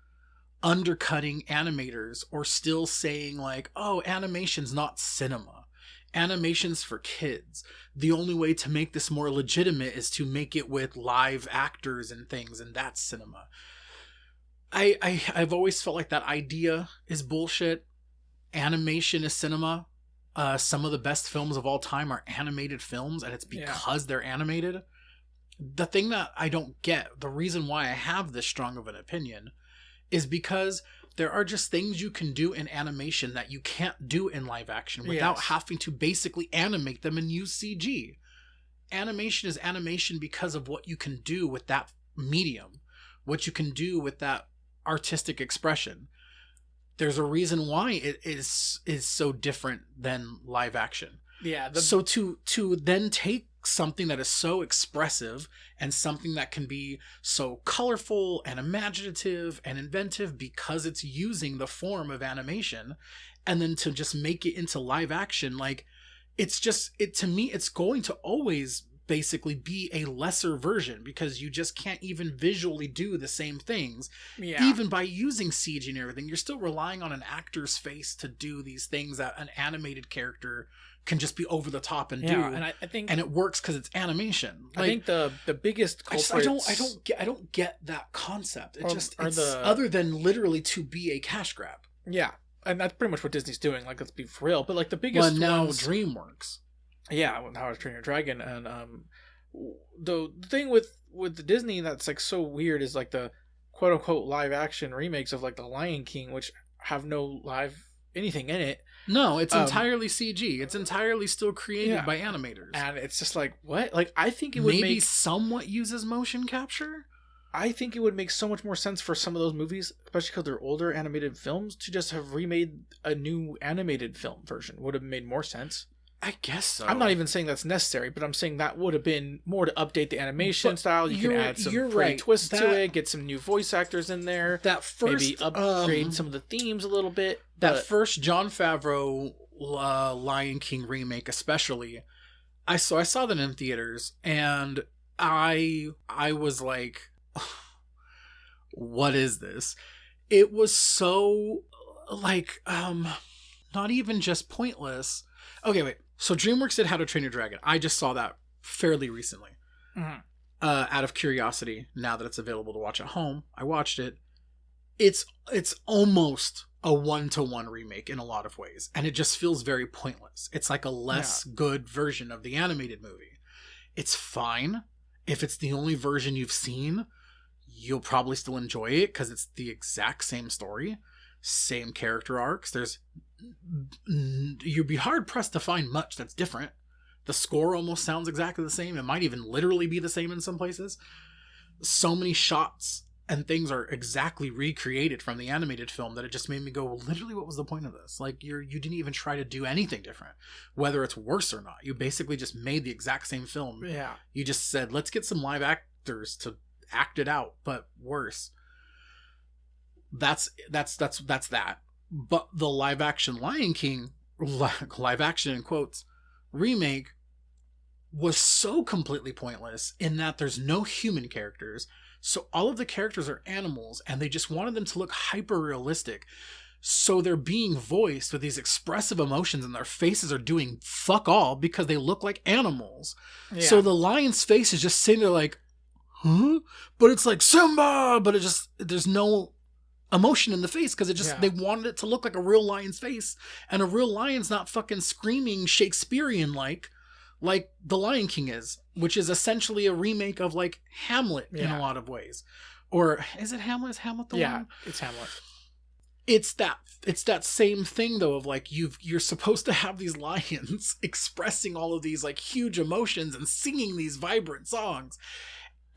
S2: undercutting animators or still saying oh, animation's not cinema. Animation's for kids. The only way to make this more legitimate is to make it with live actors and things, and that's cinema. I've always felt like that idea is bullshit. Animation is cinema. Some of the best films of all time are animated films, and it's because they're animated. The thing that I don't get, the reason why I have this strong of an opinion, is because there are just things you can do in animation that you can't do in live action without having to basically animate them and use CG. Animation is animation because of what you can do with that medium, what you can do with that artistic expression. There's a reason why it is so different than live action. So to then take something that is so expressive and something that can be so colorful and imaginative and inventive because it's using the form of animation, and then to just make it into live action, to me it's going to always basically be a lesser version because you just can't even visually do the same things. Even by using CG and everything, you're still relying on an actor's face to do these things that an animated character can just be over the top and do.
S1: And I think,
S2: and it works because it's animation.
S1: I think the biggest culprits,
S2: I don't get that concept. It's other than literally to be a cash grab.
S1: and that's pretty much what Disney's doing. Like, let's be for real. But like the biggest
S2: now
S1: ones,
S2: DreamWorks.
S1: Yeah, How to Train Your Dragon, and the thing with the Disney that's like so weird is like the quote unquote live action remakes of like the Lion King, which have no live anything in it.
S2: No, it's entirely CG. It's entirely still created by animators,
S1: and it's just like, what? Like, I think it would
S2: maybe somewhat uses motion capture.
S1: I think it would make so much more sense for some of those movies, especially because they're older animated films, to just have remade a new animated film version. Would have made more sense.
S2: I guess so.
S1: I'm not even saying that's necessary, but I'm saying that would have been more to update the animation style. You can add some pretty twists to it, get some new voice actors in there.
S2: That first,
S1: maybe upgrade some of the themes a little bit.
S2: That first Jon Favreau Lion King remake, especially, I saw that in theaters, and I was like, what is this? It was so like not even just pointless. Okay, wait. So DreamWorks did How to Train Your Dragon. I just saw that fairly recently.
S1: Mm-hmm.
S2: Out of curiosity, now that it's available to watch at home, I watched it. It's almost a 1-to-1 remake in a lot of ways, and it just feels very pointless. It's like a less good version of the animated movie. It's fine. If it's the only version you've seen, you'll probably still enjoy it because it's the exact same story, same character arcs. You'd be hard pressed to find much that's different. The score almost sounds exactly the same. It might even literally be the same in some places. So many shots and things are exactly recreated from the animated film that it just made me go, literally, what was the point of this? Like, you didn't even try to do anything different, whether it's worse or not. You basically just made the exact same film.
S1: Yeah.
S2: You just said, let's get some live actors to act it out, but worse. That's that. But the live action Lion King, live action in quotes, remake was so completely pointless in that there's no human characters. So all of the characters are animals, and they just wanted them to look hyper realistic. So they're being voiced with these expressive emotions, and their faces are doing fuck all because they look like animals. Yeah. So the lion's face is just sitting there like, huh? But it's like Simba, but there's no emotion in the face because they wanted it to look like a real lion's face, and a real lion's not fucking screaming Shakespearean like the Lion King is, which is essentially a remake of like Hamlet in a lot of ways. Or is it Hamlet? Is Hamlet the one?
S1: Yeah, it's Hamlet.
S2: It's that same thing though of like you're supposed to have these lions expressing all of these like huge emotions and singing these vibrant songs,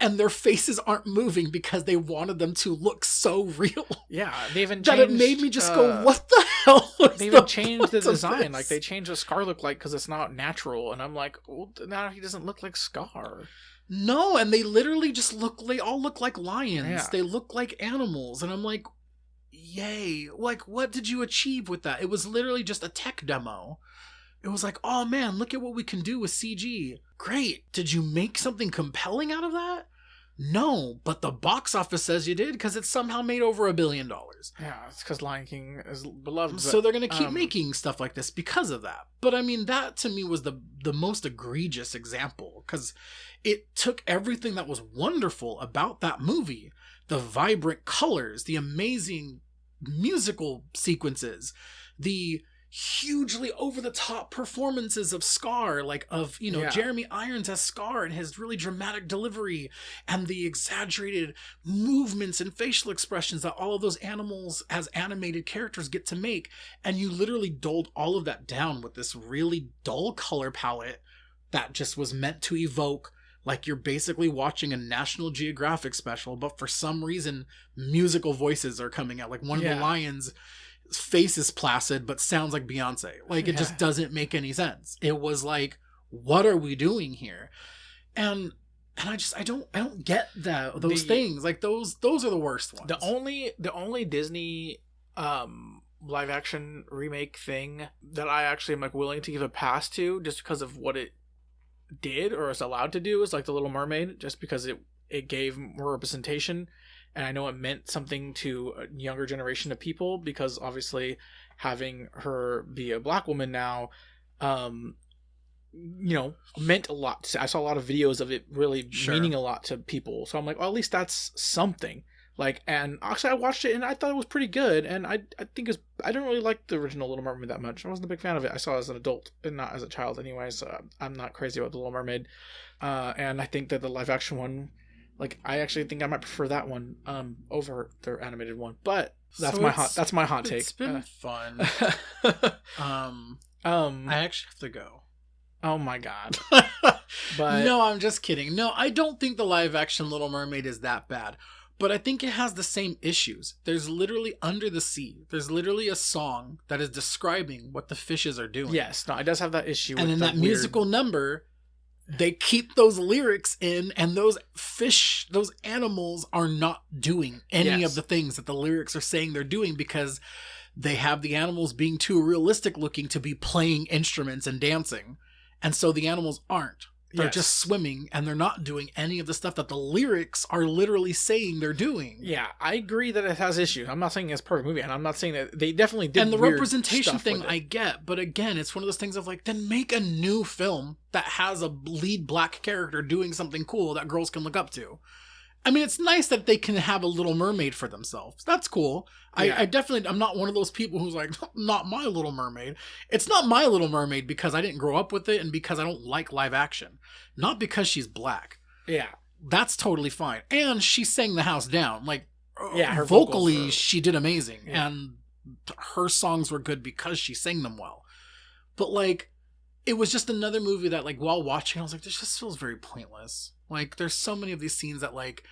S2: and their faces aren't moving because they wanted them to look so real.
S1: Yeah, they even
S2: changed, that it made me just go, what the hell was
S1: they even changed the design. Like, they changed what Scar looked like because it's not natural. And I'm like, well, now he doesn't look like Scar.
S2: No, and they literally just they all look like lions.
S1: Yeah.
S2: They look like animals. And I'm like, yay. Like, what did you achieve with that? It was literally just a tech demo. It was like, oh man, look at what we can do with CG. Great. Did you make something compelling out of that? No, but the box office says you did because it somehow made over $1 billion.
S1: Yeah, it's because Lion King is beloved.
S2: So they're going to keep making stuff like this because of that. But I mean, that to me was the most egregious example, because it took everything that was wonderful about that movie, the vibrant colors, the amazing musical sequences, the hugely over-the-top performances of Scar, like of, Jeremy Irons as Scar and his really dramatic delivery, and the exaggerated movements and facial expressions that all of those animals as animated characters get to make, and you literally doled all of that down with this really dull color palette that just was meant to evoke like you're basically watching a National Geographic special, but for some reason musical voices are coming out. Like one of the lions' face is placid but sounds like Beyonce. Like, it just doesn't make any sense. It was like, what are we doing here? And I don't get those things. Like, those are the worst ones.
S1: The only Disney live action remake thing that I actually am like willing to give a pass to, just because of what it did or is allowed to do, is like The Little Mermaid, just because it gave more representation. And I know it meant something to a younger generation of people, because obviously having her be a black woman now, meant a lot. I saw a lot of videos of it really meaning a lot to people. So I'm like, well, at least that's something. Like, and actually I watched it and I thought it was pretty good, and I think I don't really like the original Little Mermaid that much. I wasn't a big fan of it. I saw it as an adult and not as a child anyway, so I'm not crazy about the Little Mermaid. And I think that the live action one, like, I actually think I might prefer that one over their animated one. But that's my hot take.
S2: It's been fun. I actually have to go.
S1: Oh my god.
S2: But no, I'm just kidding. No, I don't think the live action Little Mermaid is that bad. But I think it has the same issues. There's literally Under the Sea. There's literally a song that is describing what the fishes are doing.
S1: Yes, no, it does have that issue.
S2: And in that musical number, they keep those lyrics in, and those animals are not doing any of the things that the lyrics are saying they're doing, because they have the animals being too realistic looking to be playing instruments and dancing. And so the animals aren't. They're just swimming, and they're not doing any of the stuff that the lyrics are literally saying they're doing.
S1: Yeah, I agree that it has issues. I'm not saying it's a perfect movie, and I'm not saying that they definitely did.
S2: And the representation thing I get, but again, it's one of those things of like, then make a new film that has a lead black character doing something cool that girls can look up to. I mean, it's nice that they can have a Little Mermaid for themselves. That's cool. Yeah. I'm not one of those people who's like, not my Little Mermaid. It's not my Little Mermaid because I didn't grow up with it and because I don't like live action. Not because she's black.
S1: Yeah.
S2: That's totally fine. And she sang the house down. Like,
S1: her
S2: vocally, she did amazing. Yeah. And her songs were good because she sang them well. But like, it was just another movie that, like, while watching, I was like, this just feels very pointless. Like, there's so many of these scenes that, like,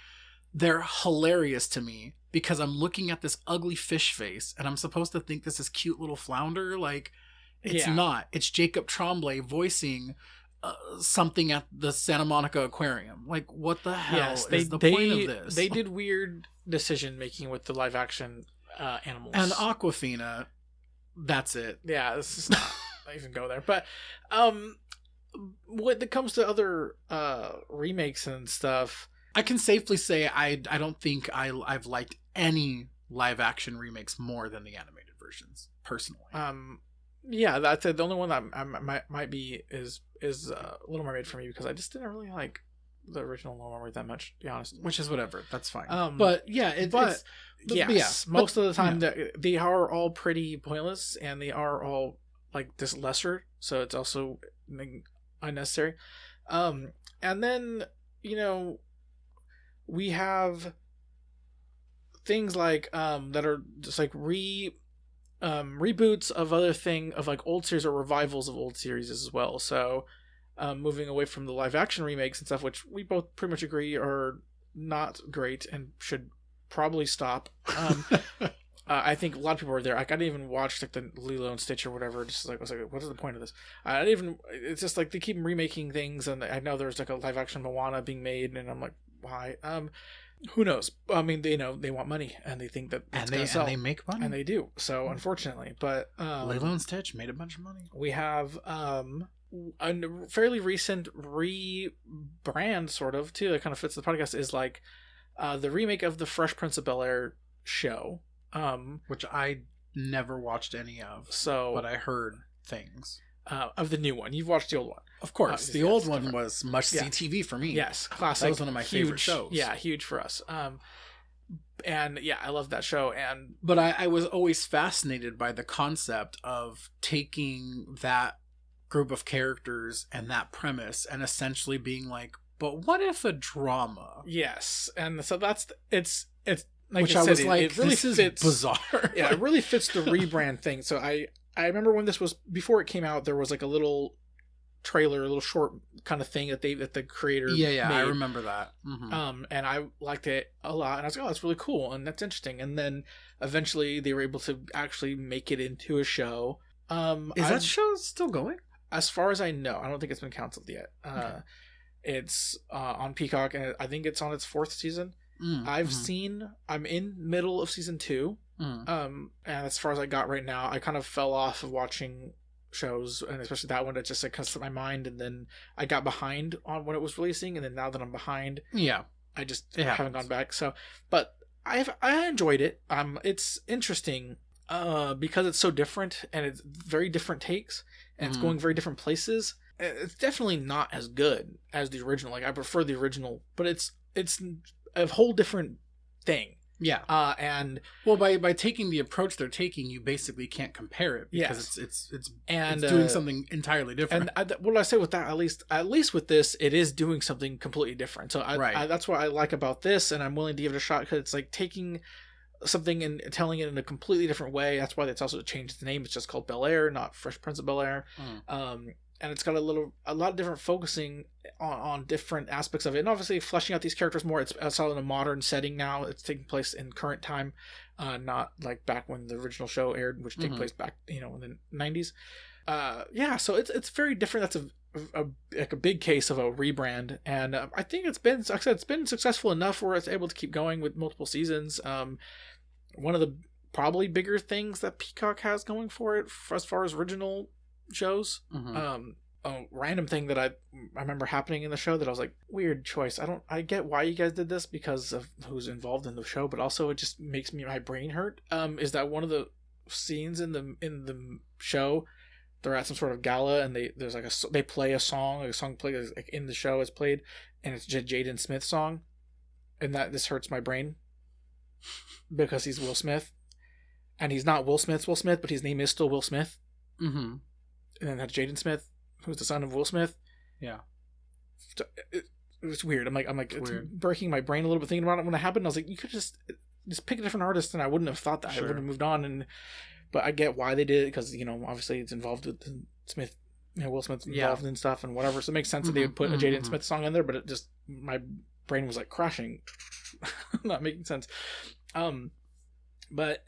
S2: they're hilarious to me because I'm looking at this ugly fish face and I'm supposed to think this is cute little flounder. Like, it's not. It's Jacob Tremblay voicing something at the Santa Monica Aquarium. Like, what the hell is the point of this?
S1: They did weird decision making with the live action animals.
S2: And Aquafina, that's it.
S1: Yeah, this is not even go there. But when it comes to other remakes and stuff,
S2: I can safely say I don't think I've liked any live action remakes more than the animated versions, personally.
S1: Yeah, that's it. The only one that might be is Little Mermaid for me, because I just didn't really like the original Little Mermaid that much, to be honest.
S2: Which is whatever. That's fine.
S1: But most of the time they are all pretty pointless, and they are all like this lesser, so it's also unnecessary. And then, you know, we have things like that are just like reboots of of like old series or revivals of old series as well. So moving away from the live action remakes and stuff, which we both pretty much agree are not great and should probably stop. I think a lot of people are there. Like, I didn't even watch like the Lilo and Stitch or whatever. Just like, I was like, what is the point of this? I didn't even. It's just like they keep remaking things, and I know there's like a live action Moana being made, and I'm like, why? Who knows? I mean, they know they want money, and they think that it's going to sell.
S2: And they make money,
S1: and they do. So unfortunately, but
S2: Lilo and Stitch made a bunch of money.
S1: We have a fairly recent rebrand, sort of too, that kind of fits the podcast. Is like the remake of the Fresh Prince of Bel-Air show.
S2: Which I never watched any of, but I heard things
S1: of the new one. You've watched the old one,
S2: of course. The old one was must-see TV for me.
S1: Yes, classic.
S2: That was one of my favorite shows.
S1: Yeah, huge for us. And yeah, I love that show.
S2: But I was always fascinated by the concept of taking that group of characters and that premise and essentially being like, but what if a drama?
S1: Yes, and so it's. Like
S2: which I was like, it really this fits, is bizarre.
S1: Yeah, it really fits the rebrand thing. So I remember when this was, before it came out, there was like a little trailer, a little short kind of thing that the creator made.
S2: I remember that.
S1: Mm-hmm. And I liked it a lot, and I was like, oh, that's really cool, and that's interesting. And then eventually they were able to actually make it into a show.
S2: Is that show still going?
S1: As far as I know, I don't think it's been canceled yet. Okay. It's on Peacock, and I think it's on its 4th season. I'm in middle of season 2. And as far as I got right now, I kind of fell off of watching shows, and especially that one, it just like kind of slipped my mind, and then I got behind on when it was releasing, and then now that I'm behind, I just haven't gone back. So, but I enjoyed it. It's interesting because it's so different, and it's very different takes, and it's going very different places. It's definitely not as good as the original. Like, I prefer the original, but it's a whole different thing.
S2: Yeah.
S1: And
S2: well, by taking the approach they're taking, you basically can't compare it because it's doing something entirely different.
S1: And what I say with that, at least with this, it is doing something completely different. So that's what I like about this, and I'm willing to give it a shot because it's like taking something and telling it in a completely different way. That's why it's also changed the name. It's just called Bel-Air, not Fresh Prince of Bel-Air. And it's got a lot of different focusing on different aspects of it, and obviously fleshing out these characters more. It's outside in a modern setting now. It's taking place in current time, not like back when the original show aired, which took place back in the 90s. So it's very different. That's a big case of a rebrand, and I think it's been, like I said, it's been successful enough where it's able to keep going with multiple seasons. One of the probably bigger things that Peacock has going for it as far as original shows. A random thing that I remember happening in the show that I was like, weird choice. I get why you guys did this because of who's involved in the show, but also it just makes my brain hurt. Is that one of the scenes in the show, they're at some sort of gala and they play a song plays like in the show is played, and it's Jaden Smith's song, and this hurts my brain because he's Will Smith, and he's not Will Smith, but his name is still Will Smith. And then that's Jaden Smith, who's the son of Will Smith.
S2: Yeah.
S1: It's weird. I'm like, it's breaking my brain a little bit thinking about it when it happened. I was like, you could just pick a different artist, and I wouldn't have thought that. Sure. I would have moved on. But I get why they did it because obviously it's involved with Smith. Will Smith's involved in stuff and whatever. So it makes sense that they would put a Jaden Smith song in there. But it just, my brain was like crashing, not making sense. But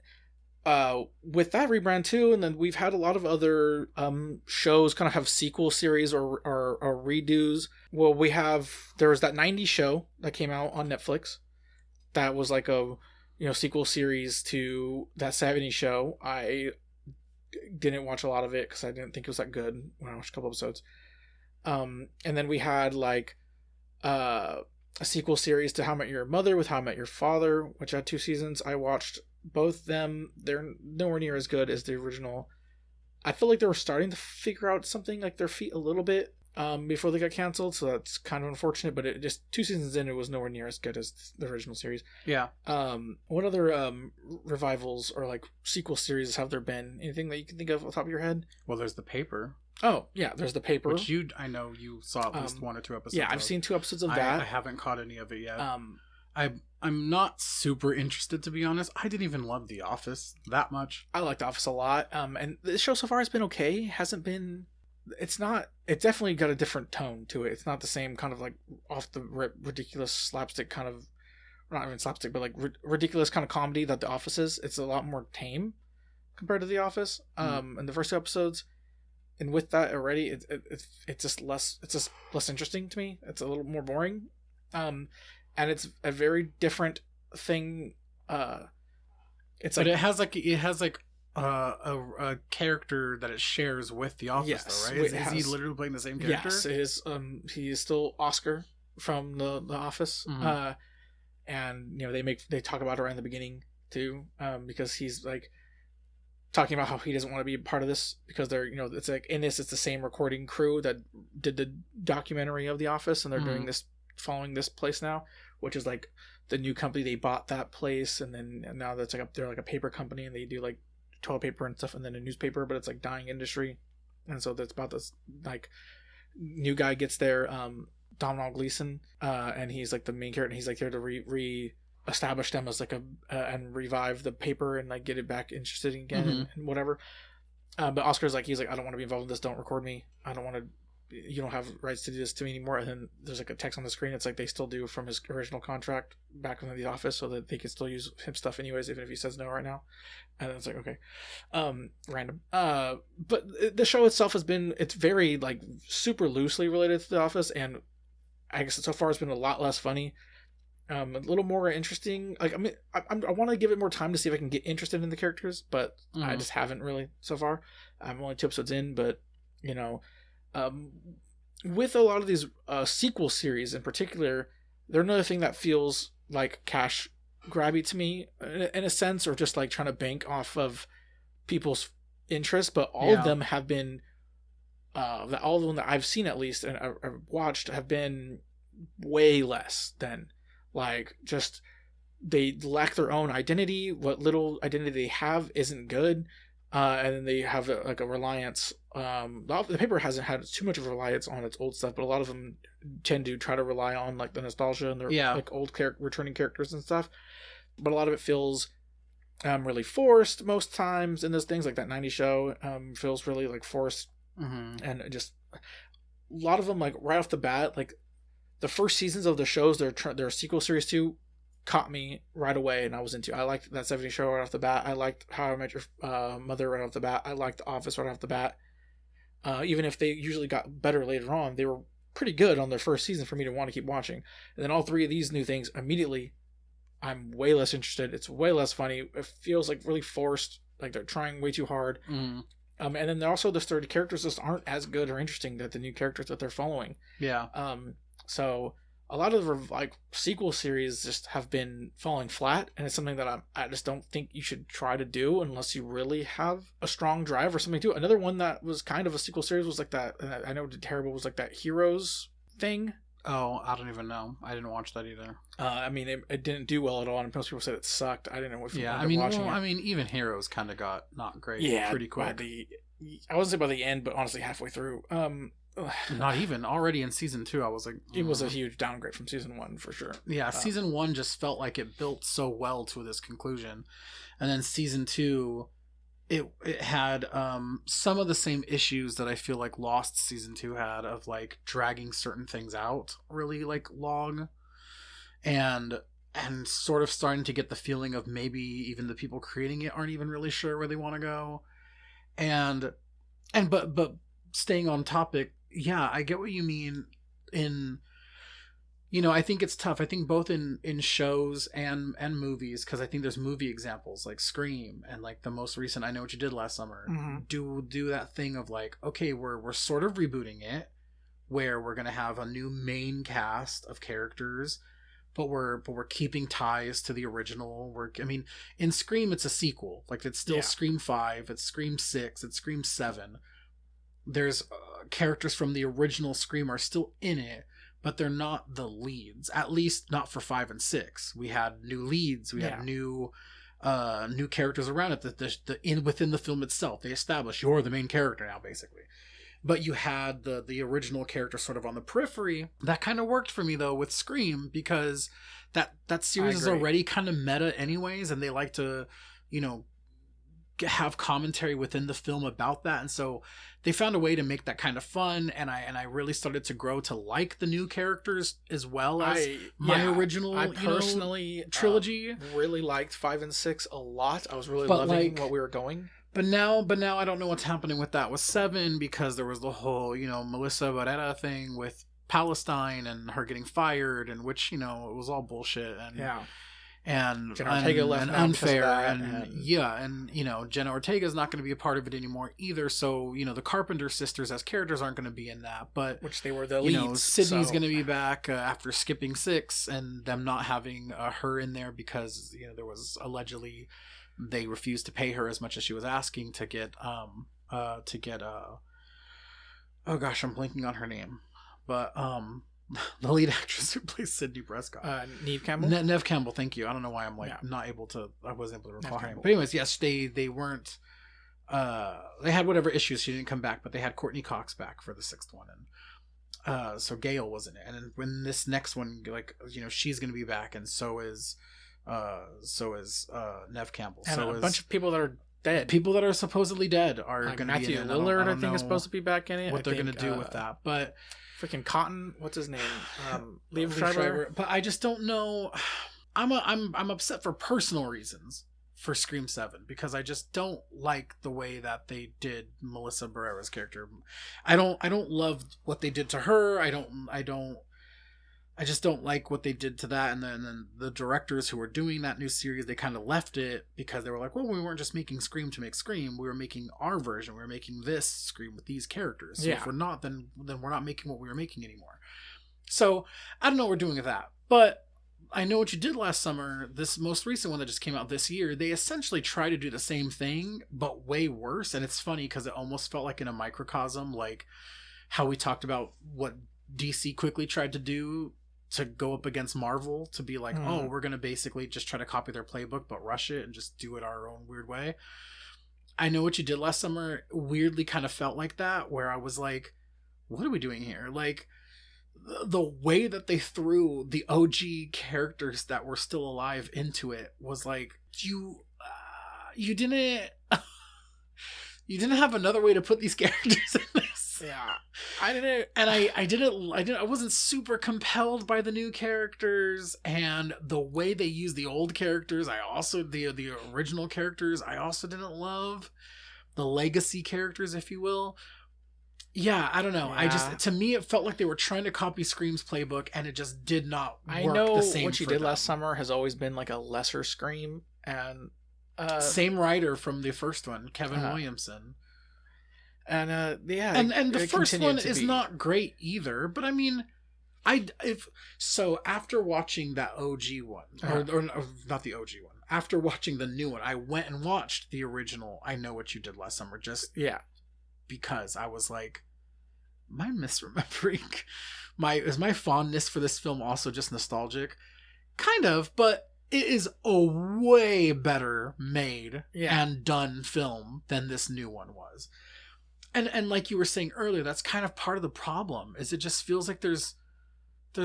S1: with that rebrand too, and then we've had a lot of other shows kind of have sequel series or redos. Well, there was that 90s show that came out on Netflix that was like a sequel series to that 70s show. I didn't watch a lot of it because I didn't think it was that good when I watched a couple episodes. And then we had like a sequel series to How I Met Your Mother with How I Met Your Father, which had 2 seasons. I watched both of them. They're nowhere near as good as the original. I feel like they were starting to figure out something like their feet a little bit before they got canceled, so that's kind of unfortunate, but it just 2 seasons in, it was nowhere near as good as the original series.
S2: Yeah.
S1: What other revivals or like sequel series have there been? Anything that you can think of off the top of your head?
S2: Well, there's The Paper.
S1: Oh, yeah, there's The Paper.
S2: Which I know you saw at least 1 or 2 episodes.
S1: Yeah, I've seen 2 episodes of that.
S2: I haven't caught any of it yet. I'm not super interested, to be honest. I didn't even love The Office that much.
S1: I like The Office a lot. And the show so far has been okay. It's definitely got a different tone to it. It's not the same kind of like off the rip, ridiculous slapstick kind of, not even slapstick, but like ridiculous kind of comedy that The Office is. It's a lot more tame compared to The Office. In the first 2 episodes. And with that already, it's just less interesting to me. It's a little more boring. And it's a very different thing. It
S2: has a character that it shares with The Office, though, right? Is he literally playing the same character?
S1: Yes, it is. He is still Oscar from the Office. And they talk about it right in the beginning too, because he's like talking about how he doesn't want to be a part of this because they're it's like in this, it's the same recording crew that did the documentary of The Office, and they're doing this, following this place now, which is like the new company. They bought that place, and now that's like they're like a paper company, and they do like toilet paper and stuff, and then a newspaper, but it's like dying industry. And so that's about this like new guy gets there, Domhnall Gleeson, and he's like the main character, and he's like there to re-establish them as like and revive the paper and like get it back interested again and whatever. But Oscar's like, he's like, I don't want to be involved in this, don't record me, you don't have rights to do this to me anymore. And then there's like a text on the screen. It's like they still do from his original contract back in The Office, so that they can still use his stuff anyways, even if he says no right now. And it's like, okay, random. But the show itself it's very like super loosely related to The Office, and I guess so far it's been a lot less funny, a little more interesting. Like, I mean, I want to give it more time to see if I can get interested in the characters, but I just haven't really so far. I'm only 2 episodes in, but with a lot of these sequel series in particular, they're another thing that feels like cash grabby to me in a sense, or just like trying to bank off of people's interest. But all of them have been, all of them that I've seen at least and I've watched have been way less than like just they lack their own identity. What little identity they have isn't good. And then they have a reliance. The paper hasn't had too much of a reliance on its old stuff, but a lot of them tend to try to rely on like the nostalgia and their like old returning characters and stuff. But a lot of it feels really forced most times in those things. Like that 90s show feels really like forced, and just a lot of them like right off the bat, like the first seasons of the shows they're sequel series to caught me right away, and I was into. I liked that 70s show right off the bat. I liked How I Met Your Mother right off the bat. I liked The Office right off the bat. Even if they usually got better later on, they were pretty good on their first season for me to want to keep watching. And then all three of these new things, immediately, I'm way less interested. It's way less funny. It feels like really forced, like they're trying way too hard. And then also the third characters just aren't as good or interesting that the new characters that they're following.
S2: Yeah.
S1: So a lot of the like sequel series just have been falling flat, and it's something that I just don't think you should try to do unless you really have a strong drive or something to. Another one that was kind of a sequel series was like that. I know it did terrible. Was like that Heroes thing.
S2: Oh, I don't even know. I didn't watch that either.
S1: I mean, it didn't do well at all, and most people said it sucked. I didn't know if you
S2: I mean, even Heroes kind of got not great. Yeah, pretty quick.
S1: I wouldn't say by the end, but honestly, halfway through.
S2: Not even already in season 2 I was like
S1: it was a huge downgrade from season 1 for sure.
S2: Season 1 just felt like it built so well to this conclusion, and then season 2 it had some of the same issues that I feel like Lost season 2 had, of like dragging certain things out really like long, and sort of starting to get the feeling of maybe even the people creating it aren't even really sure where they want to go, but staying on topic, I get what you mean. I think it's tough. I think both in shows and movies, because I think there's movie examples like Scream and like the most recent I Know What You Did Last Summer do that thing of like, okay, we're sort of rebooting it, where we're gonna have a new main cast of characters, but we're keeping ties to the original. In Scream it's a sequel, like it's still Scream 5, it's Scream 6, it's Scream 7. There's characters from the original Scream are still in it, but they're not the leads, at least not for 5 and 6. We had new leads, we had new characters around it within the film itself. They established you're the main character now, basically. But you had the original character sort of on the periphery. That kind of worked for me though with Scream, because that series is already kind of meta anyways, and they like to, have commentary within the film about that, and so they found a way to make that kind of fun, and I really started to grow to like the new characters as well as my original
S1: I personally
S2: trilogy.
S1: Really liked 5 and 6 a lot. I was really loving what we were going.
S2: But now I don't know what's happening with that with 7, because there was the whole Melissa Barrera thing with Palestine and her getting fired, and which it was all bullshit, and
S1: Jenna Ortega left
S2: and unfair, and Jenna Ortega is not going to be a part of it anymore either. So the Carpenter sisters as characters aren't going to be in that, but
S1: which they were the leads.
S2: Sydney's going to be back after skipping 6, and them not having her in there because there was allegedly they refused to pay her as much as she was asking to get oh gosh, I'm blanking on her name, but the lead actress who plays Sydney Prescott,
S1: Neve Campbell.
S2: Neve Campbell, thank you. I don't know why I'm not able to. I wasn't able to recall her name. But anyways, yes, they weren't. They had whatever issues. She didn't come back, but they had Courtney Cox back for the 6th one, and so Gail was in it. And then when this next one, she's going to be back, and so is Neve Campbell.
S1: And a bunch of people that are dead.
S2: People that are supposedly dead are going to be in
S1: Matthew Lillard, I think, is supposed to be back in it.
S2: What they're going to do with that, but.
S1: Freaking Cotton, what's his name? Liev
S2: Schreiber. But I just don't know. I'm upset for personal reasons for Scream 7, because I just don't like the way that they did Melissa Barrera's character. I don't love what they did to her. I just don't like what they did to that. And then the directors who were doing that new series, they kind of left it because they were like, well, we weren't just making Scream to make Scream. We were making our version. We were making this Scream with these characters. So if we're not, then we're not making what we were making anymore. So I don't know what we're doing with that. But I Know What You Did Last Summer, this most recent one that just came out this year, they essentially try to do the same thing, but way worse. And it's funny because it almost felt like in a microcosm, like how we talked about what DC quickly tried to do to go up against Marvel, to be like, oh, we're going to basically just try to copy their playbook, but rush it and just do it our own weird way. I Know What You Did Last Summer weirdly kind of felt like that, where I was like, what are we doing here? Like, the way that they threw the OG characters that were still alive into it was like, you didn't have another way to put these characters in this.
S1: Yeah, I didn't,
S2: and I wasn't super compelled by the new characters, and the way they used the old characters. I also the original characters I also didn't love, the legacy characters, if you will. Yeah, I don't know. Yeah. To me, it felt like they were trying to copy Scream's playbook, and it just did not work
S1: I know
S2: the same.
S1: What You Did Last Summer has always been like a lesser Scream, and
S2: same writer from the first one, Kevin Williamson.
S1: And yeah,
S2: and the first one is not great either. But I mean, after watching that OG one, or not the OG one, after watching the new one, I went and watched the original I Know What You Did Last Summer. Because I was like, am I misremembering? Is my fondness for this film also just nostalgic? Kind of, but it is a way better made and done film than this new one was. And like you were saying earlier, that's kind of part of the problem, is it just feels like there's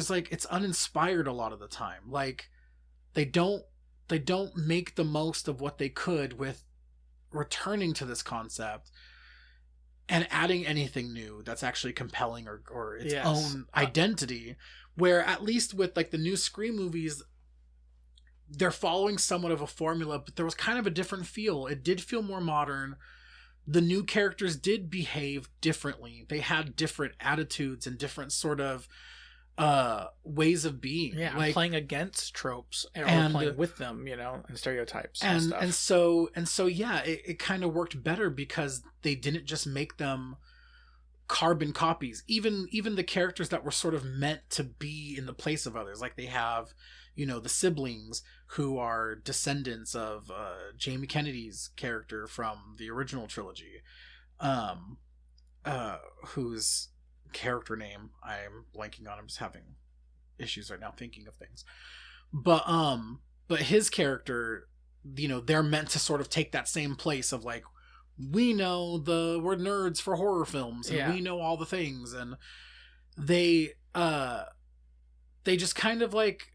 S2: like, it's uninspired a lot of the time. Like, they don't make the most of what they could with returning to this concept and adding anything new that's actually compelling or its own identity. Where at least with like the new Scream movies, they're following somewhat of a formula, but there was kind of a different feel. It did feel more modern. The new characters did behave differently. They had different attitudes and different sort of ways of being.
S1: Yeah, like playing against tropes or playing with them, and stereotypes and stuff.
S2: And so yeah, it kind of worked better because they didn't just make them carbon copies. Even the characters that were sort of meant to be in the place of others, like they have, the siblings who are descendants of Jamie Kennedy's character from the original trilogy, whose character name I'm blanking on. I'm just having issues right now thinking of things. But his character, they're meant to sort of take that same place of like, we're nerds for horror films, and we know all the things, and they just kind of like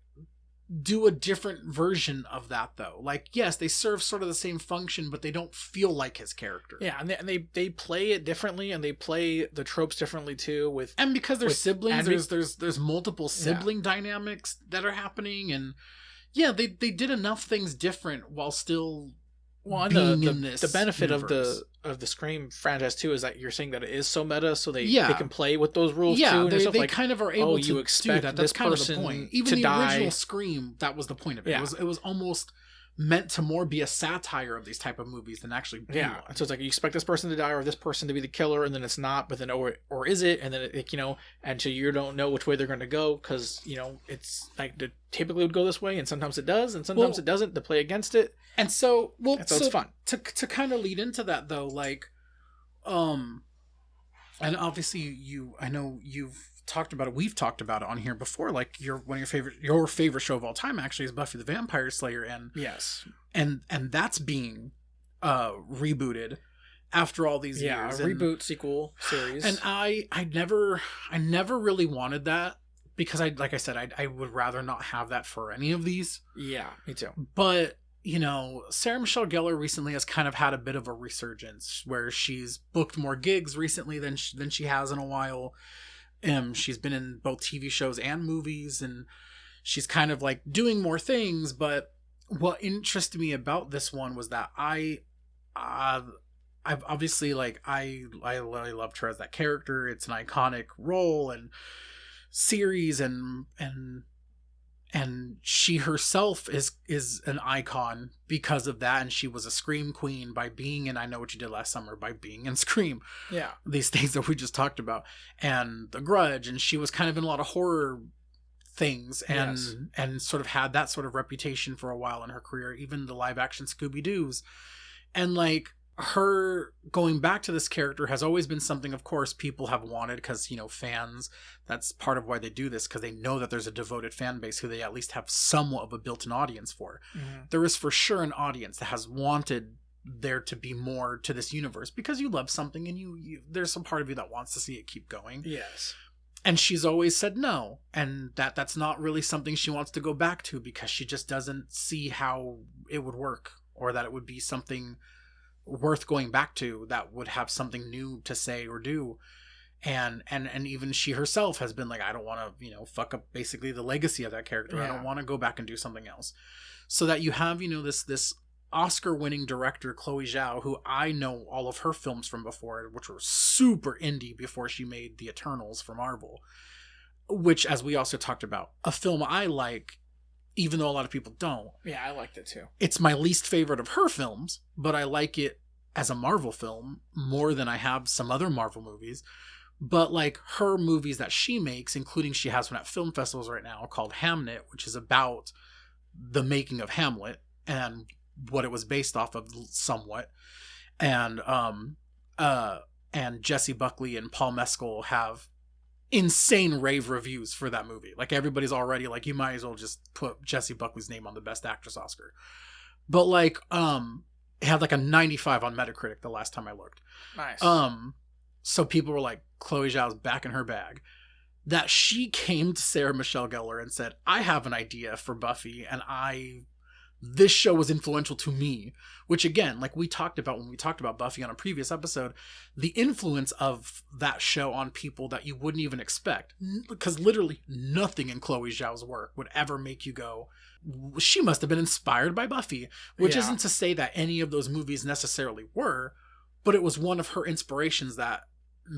S2: do a different version of that, though. Like, yes, they serve sort of the same function, but they don't feel like his character.
S1: Yeah, and they play it differently, and they play the tropes differently too.
S2: And because they're siblings, there's multiple sibling dynamics that are happening, and they did enough things different while still being in this.
S1: The benefit
S2: universe
S1: of the Scream franchise too is that you're saying that it is so meta, so they can play with those rules too.
S2: And they kind of are able to do that. That's kind of the point. Even the original Scream, that was the point of it. It was almost meant to more be a satire of these type of movies than actually be one.
S1: So it's like, you expect this person to die or this person to be the killer, and then it's not, but then or is it, and then it and so you don't know which way they're going to go, because it's like they typically would go this way, and sometimes it does, and sometimes it doesn't, to play against it.
S2: And so
S1: it's fun
S2: to kind of lead into that, though, like and obviously I know you've talked about it, we've talked about it on here before, like your favorite show of all time actually is Buffy the Vampire Slayer, and and that's being rebooted after all these years,
S1: a reboot sequel series.
S2: And I never really wanted that, because I would rather not have that for any of these.
S1: Yeah, me too.
S2: But Sarah Michelle Gellar recently has kind of had a bit of a resurgence, where she's booked more gigs recently than she has in a while. She's been in both TV shows and movies, and she's kind of like doing more things. But what interested me about this one was that I've obviously, like, I loved her as that character. It's an iconic role and series, and she herself is an icon because of that, and she was a Scream queen by being in I Know What You Did Last Summer, by being in Scream.
S1: Yeah.
S2: These things that we just talked about, and The Grudge, and she was kind of in a lot of horror things, and sort of had that sort of reputation for a while in her career, even the live action Scooby-Doo's. And like, her going back to this character has always been something, of course, people have wanted because, fans, that's part of why they do this, because they know that there's a devoted fan base who they at least have somewhat of a built-in audience for. Mm-hmm. There is for sure an audience that has wanted there to be more to this universe because you love something and you there's some part of you that wants to see it keep going.
S1: Yes.
S2: And she's always said no, and that's not really something she wants to go back to because she just doesn't see how it would work, or that it would be something worth going back to that would have something new to say or do. And even she herself has been like, I don't want to, fuck up basically the legacy of that character. Yeah. I don't want to go back and do something else. So that you have, this Oscar-winning director, Chloe Zhao, who I know all of her films from before, which were super indie before she made The Eternals for Marvel, which, as we also talked about, a film I like, even though a lot of people don't.
S1: Yeah, I liked it too.
S2: It's my least favorite of her films, but I like it as a Marvel film more than I have some other Marvel movies. But like her movies that she makes, including she has one at film festivals right now called Hamnet, which is about the making of Hamlet and what it was based off of somewhat. And Jesse Buckley and Paul Mescal have insane rave reviews for that movie. Like everybody's already like, you might as well just put Jesse Buckley's name on the Best Actress Oscar. But like, it had like a 95 on Metacritic the last time I looked.
S1: Nice.
S2: So people were like, Chloe Zhao's back in her bag. That she came to Sarah Michelle Gellar and said, I have an idea for Buffy, and this show was influential to me. Which again, like we talked about when we talked about Buffy on a previous episode, the influence of that show on people that you wouldn't even expect. Because literally nothing in Chloe Zhao's work would ever make you go, she must have been inspired by Buffy. Which isn't to say that any of those movies necessarily were, but it was one of her inspirations that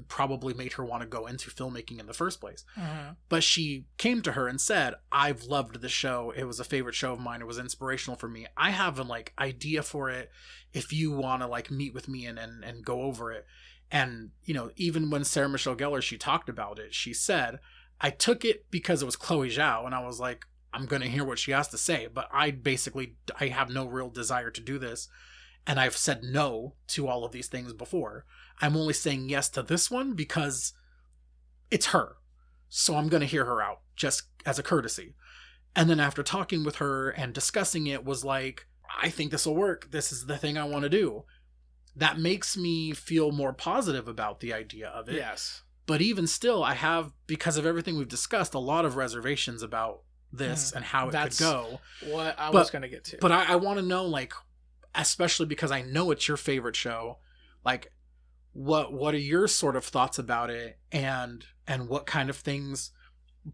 S2: probably made her want to go into filmmaking in the first place. Mm-hmm. But she came to her and said, I've loved the show. It was a favorite show of mine. It was inspirational for me. I have an like idea for it if you want to like meet with me and go over it. And, even when Sarah Michelle Gellar, she talked about it, she said, I took it because it was Chloe Zhao. And I was like, I'm going to hear what she has to say. But I have no real desire to do this. And I've said no to all of these things before. I'm only saying yes to this one because it's her. So I'm going to hear her out just as a courtesy. And then after talking with her and discussing it was like, I think this will work. This is the thing I want to do. That makes me feel more positive about the idea of it.
S1: Yes.
S2: But even still, I have, because of everything we've discussed, a lot of reservations about this and how it could go.
S1: What I was going to get to.
S2: But I want to know, like, especially because I know it's your favorite show, like, what are your sort of thoughts about it, and what kind of things,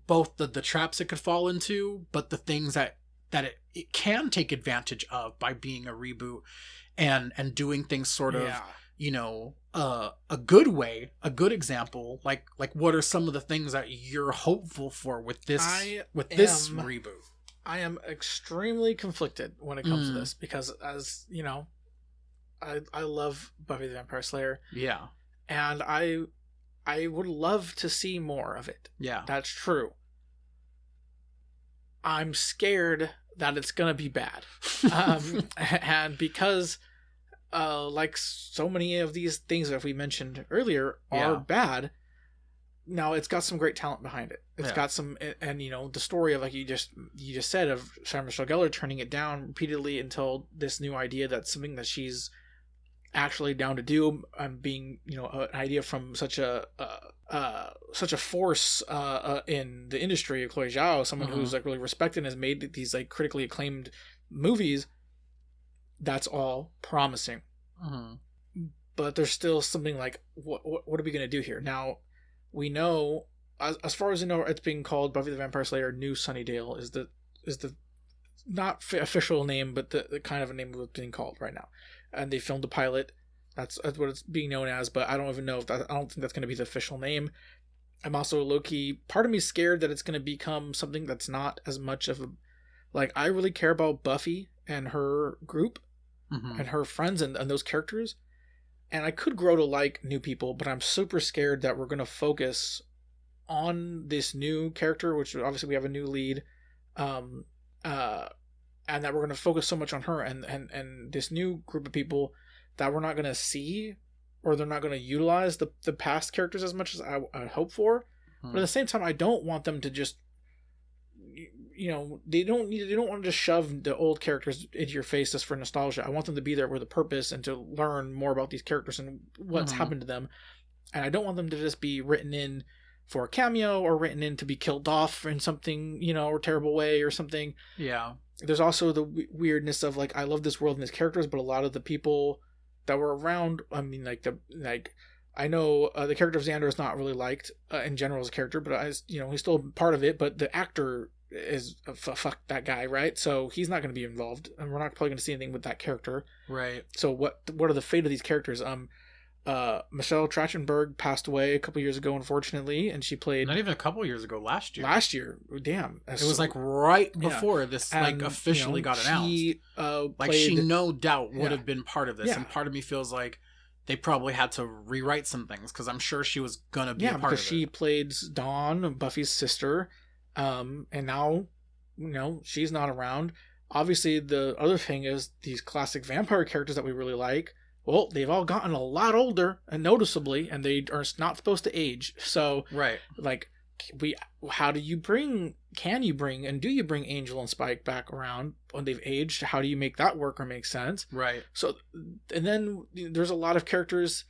S2: both the traps it could fall into, but the things that it can take advantage of by being a reboot and doing things sort of, a good way, a good example, like what are some of the things that you're hopeful for with this reboot?
S1: I am extremely conflicted when it comes to this because, as you know, I love Buffy the Vampire Slayer.
S2: Yeah.
S1: And I would love to see more of it.
S2: Yeah.
S1: That's true. I'm scared that it's going to be bad. And because, like so many of these things that we mentioned earlier are bad, now it's got some great talent behind it. It's got some, and the story of, like you just said, of Sarah Michelle Gellar turning it down repeatedly until this new idea that's something that she's actually down to do, being an idea from such a force in the industry of Chloe Zhao, someone who's like really respected and has made these like critically acclaimed movies. That's all promising, but there's still something like what are we gonna do here? Now we know, as far as I know, it's being called Buffy the Vampire Slayer New Sunnydale is the not official name, but the kind of a name of what's being called right now. And they filmed the pilot. That's what it's being known as, but I don't even know if I don't think that's going to be the official name. I'm also low-key, part of me is scared that it's going to become something that's not as much of a, like, I really care about Buffy and her group and her friends and those characters. And I could grow to like new people, but I'm super scared that we're going to focus on this new character, which obviously we have a new lead, and that we're going to focus so much on her and this new group of people that we're not going to see, or they're not going to utilize the past characters as much as I hope for. But at the same time, I don't want them to just, they don't want to just shove the old characters into your face just for nostalgia. I want them to be there with a purpose and to learn more about these characters and what's happened to them. And I don't want them to just be written in for a cameo or written in to be killed off in something, or terrible way or something.
S2: Yeah.
S1: There's also the weirdness of like, I love this world and its characters, but a lot of the people that were around, I mean, I know the character of Xander is not really liked in general as a character, but he's still part of it. But the actor is fuck that guy, right? So he's not going to be involved, and we're not probably going to see anything with that character,
S2: right?
S1: So what are the fate of these characters? Michelle Trachtenberg passed away a couple years ago, unfortunately, and she played
S2: not even a couple years ago, last year.
S1: Damn,
S2: it was like right before this officially got announced. She no doubt would have been part of this, and part of me feels like they probably had to rewrite some things because I'm sure she was gonna be a part of it.
S1: Because she played Dawn, Buffy's sister, and now, she's not around. Obviously, the other thing is these classic vampire characters that we really like. Well, they've all gotten a lot older, and noticeably, and they are not supposed to age. So,
S2: right,
S1: like, can you bring Angel and Spike back around when they've aged? How do you make that work or make sense?
S2: Right.
S1: So, and then there's a lot of characters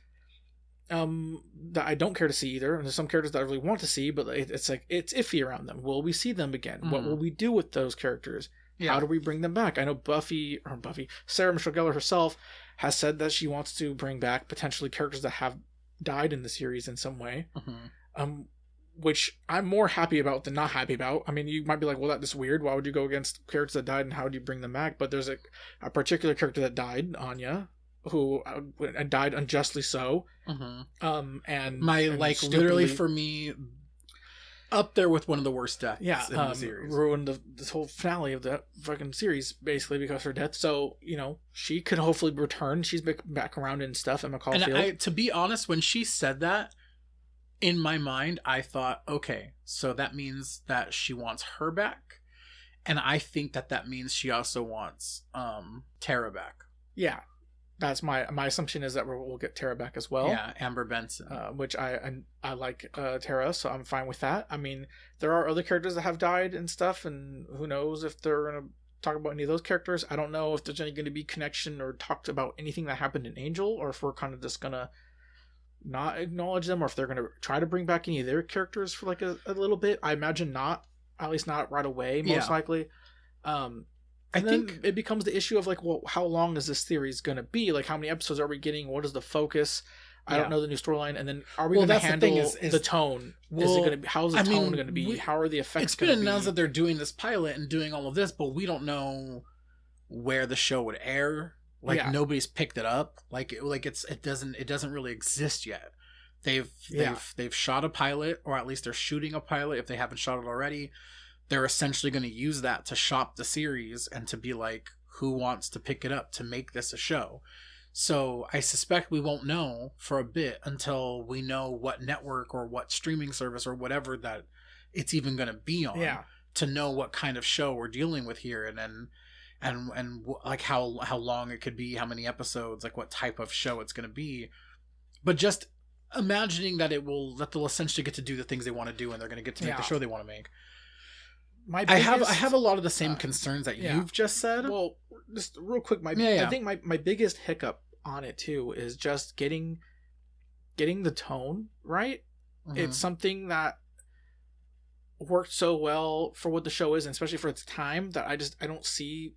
S1: that I don't care to see either, and there's some characters that I really want to see, but it's like, it's iffy around them. Will we see them again? What will we do with those characters? How do we bring them back? I know Sarah Michelle Gellar herself has said that she wants to bring back potentially characters that have died in the series in some way, which I'm more happy about than not happy about. I mean, you might be like, well, that's weird. Why would you go against characters that died, and how do you bring them back? But there's a particular character that died, Anya, who died unjustly so. And
S2: literally for me, up there with one of the worst deaths in the series.
S1: Ruined this whole finale of the fucking series basically because of her death. So, she could hopefully return. She's back around and stuff. Emma Caulfield.
S2: And to be honest, when she said that, in my mind, I thought, okay, so that means that she wants her back. And I think that means she also wants Tara back.
S1: Yeah. That's my assumption is that we'll get Tara back as well.
S2: Yeah, Amber Benson.
S1: Which I like Tara, so I'm fine with that. I mean, there are other characters that have died and stuff, and who knows if they're going to talk about any of those characters. I don't know if there's any going to be connection or talked about anything that happened in Angel, or if we're kind of just going to not acknowledge them, or if they're going to try to bring back any of their characters for like a little bit. I imagine not, at least not right away, most likely. I think it becomes the issue of like, well, how long is this series going to be? Like, how many episodes are we getting? What is the focus? I don't know the new storyline. And then are we going to handle the tone? Is it going to be, how's the tone going to be? How are the effects going to be?
S2: It's been announced that they're doing this pilot and doing all of this, but we don't know where the show would air. Like nobody's picked it up. It doesn't really exist yet. They've shot a pilot, or at least they're shooting a pilot if they haven't shot it already. They're essentially going to use that to shop the series and to be like, who wants to pick it up to make this a show? So I suspect we won't know for a bit until we know what network or what streaming service or whatever that it's even going to be on to know what kind of show we're dealing with here. And like how long it could be, how many episodes, like what type of show it's going to be. But just imagining that they'll essentially get to do the things they want to do, and they're going to get to make the show they want to make. I have a lot of the same concerns that you've just said.
S1: Well, just real quick, I think my biggest hiccup on it too is just getting the tone right. It's something that worked so well for what the show is, and especially for its time, that I don't see,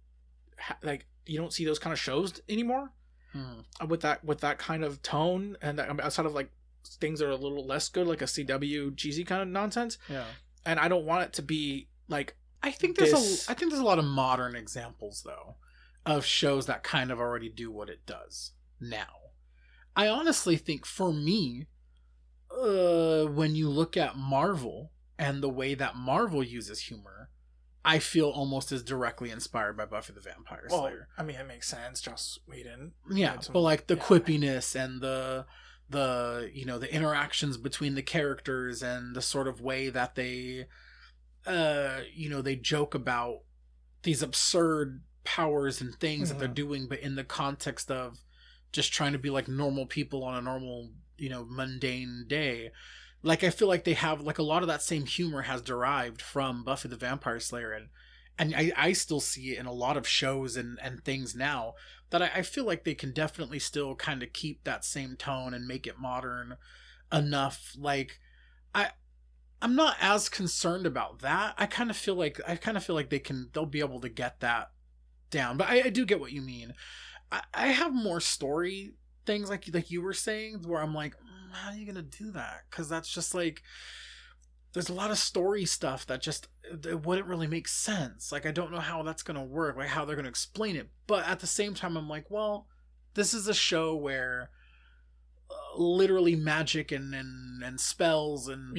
S1: like, you don't see those kind of shows anymore with that kind of tone, and that, outside of like things that are a little less good, like a CW cheesy kind of nonsense. And I don't want it to be like,
S2: I think there's a lot of modern examples though of shows that kind of already do what it does now. I honestly think for me, when you look at Marvel and the way that Marvel uses humor, I feel almost as directly inspired by Buffy the Vampire Slayer.
S1: I mean, it makes sense. Joss Whedon.
S2: Yeah, but like the quippiness and the interactions between the characters and the sort of way that they they joke about these absurd powers and things that they're doing, but in the context of just trying to be like normal people on a normal, you know, mundane day. Like, I feel like they have, like, a lot of that same humor has derived from Buffy the Vampire Slayer, and I still see it in a lot of shows and things now, that I feel like they can definitely still kind of keep that same tone and make it modern enough. Like, I'm not as concerned about that. I kind of feel like they'll be able to get that down. But I do get what you mean. I have more story things like you were saying, where I'm like, how are you gonna do that? Because that's just like, there's a lot of story stuff that just, it wouldn't really make sense. Like, I don't know how that's gonna work, like how they're gonna explain it. But at the same time, I'm like, well, this is a show where literally magic and spells and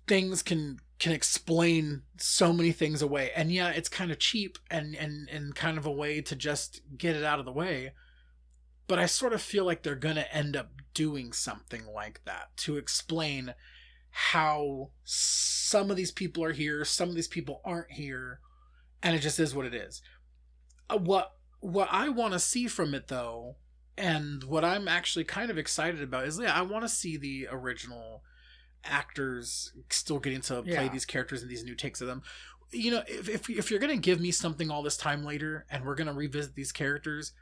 S2: things can explain so many things away. And yeah, it's kind of cheap and kind of a way to just get it out of the way. But I sort of feel like they're going to end up doing something like that to explain how some of these people are here, some of these people aren't here, and it just is what it is. What I want to see from it, though, and what I'm actually kind of excited about is, I want to see the original actors still getting to play these characters and these new takes of them. You know, if you're going to give me something all this time later and we're going to revisit these characters,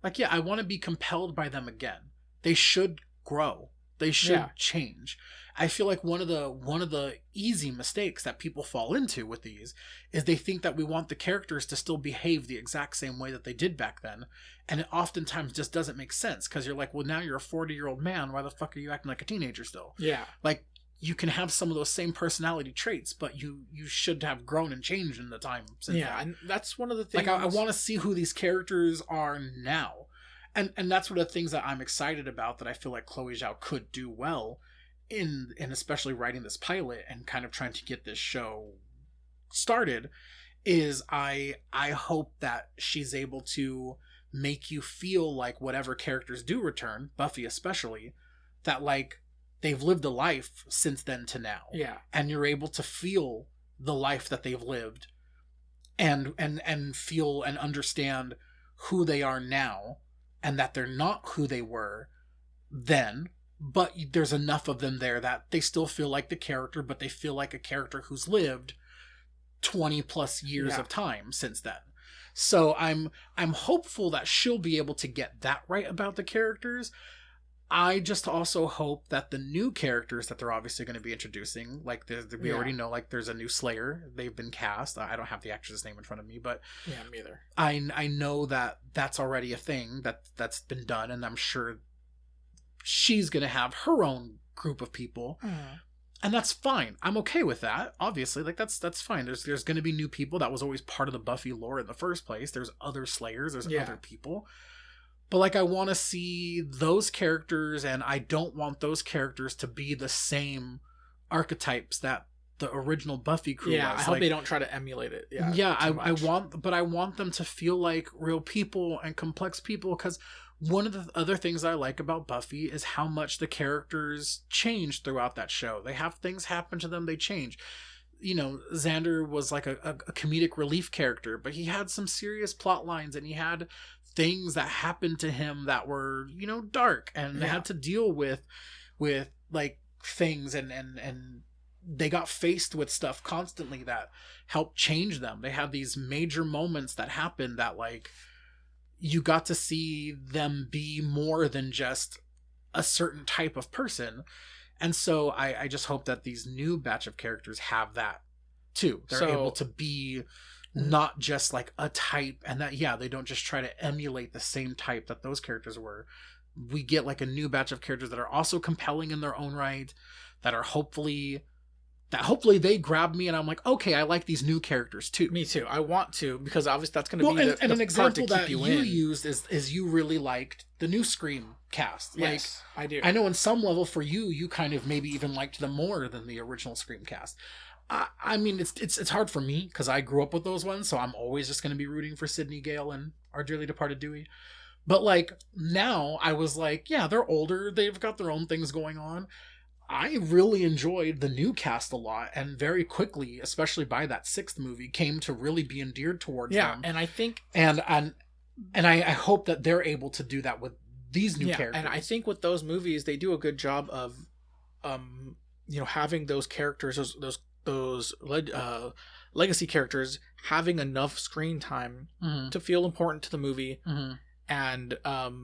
S2: like, I want to be compelled by them again. They should grow. They should change. I feel like one of the easy mistakes that people fall into with these is they think that we want the characters to still behave the exact same way that they did back then. And it oftentimes just doesn't make sense, because you're like, well, now you're a 40-year-old man. Why the fuck are you acting like a teenager still? Yeah. Like, you can have some of those same personality traits, but you should have grown and changed in the time since then.
S1: And that's one of the things.
S2: Like, I want to see who these characters are now. And that's one of the things that I'm excited about, that I feel like Chloe Zhao could do well in especially writing this pilot and kind of trying to get this show started, is I hope that she's able to make you feel like whatever characters do return, Buffy especially, that like they've lived a life since then to now. Yeah. And you're able to feel the life that they've lived and feel and understand who they are now, and that they're not who they were then, but there's enough of them there that they still feel like the character, but they feel like a character who's lived 20 plus years of time since then. So I'm hopeful that she'll be able to get that right about the characters. I just also hope that the new characters that they're obviously going to be introducing, like we already know, like there's a new Slayer, they've been cast. I don't have the actress' name in front of me, but
S1: me either.
S2: I know that that's already a thing that's been done, and I'm sure she's going to have her own group of people, and that's fine. I'm okay with that. Obviously, like that's fine. There's going to be new people. That was always part of the Buffy lore in the first place. There's other Slayers. There's other people. But like, I want to see those characters, and I don't want those characters to be the same archetypes that the original Buffy crew was.
S1: I hope they don't try to emulate it.
S2: I want them to feel like real people and complex people, because one of the other things I like about Buffy is how much the characters change throughout that show. They have things happen to them, they change. You know, Xander was like a comedic relief character, but he had some serious plot lines, and he had things that happened to him that were, you know, dark, and they had to deal with like things, and they got faced with stuff constantly that helped change them. They had these major moments that happened that, like, you got to see them be more than just a certain type of person. And so I just hope that these new batch of characters have that too. They're able to be not just like a type, and that they don't just try to emulate the same type that those characters were. We get like a new batch of characters that are also compelling in their own right, that are hopefully they grab me, and I'm like, okay, I like these new characters too.
S1: Me too. I want to, because obviously that's going to be the
S2: an example
S1: that
S2: you used is you really liked the new Scream cast.
S1: Yes, like, I do.
S2: I know in some level for you kind of maybe even liked them more than the original Scream cast. I mean, it's hard for me because I grew up with those ones, so I'm always just going to be rooting for Sidney Gale and our dearly departed Dewey. But like, now I was like, yeah, they're older, they've got their own things going on. I really enjoyed the new cast a lot, and very quickly, especially by that 6th movie, came to really be endeared towards them.
S1: And I think...
S2: And And I hope that they're able to do that with these new characters.
S1: And I think with those movies, they do a good job of, having those characters, those legacy characters having enough screen time to feel important to the movie and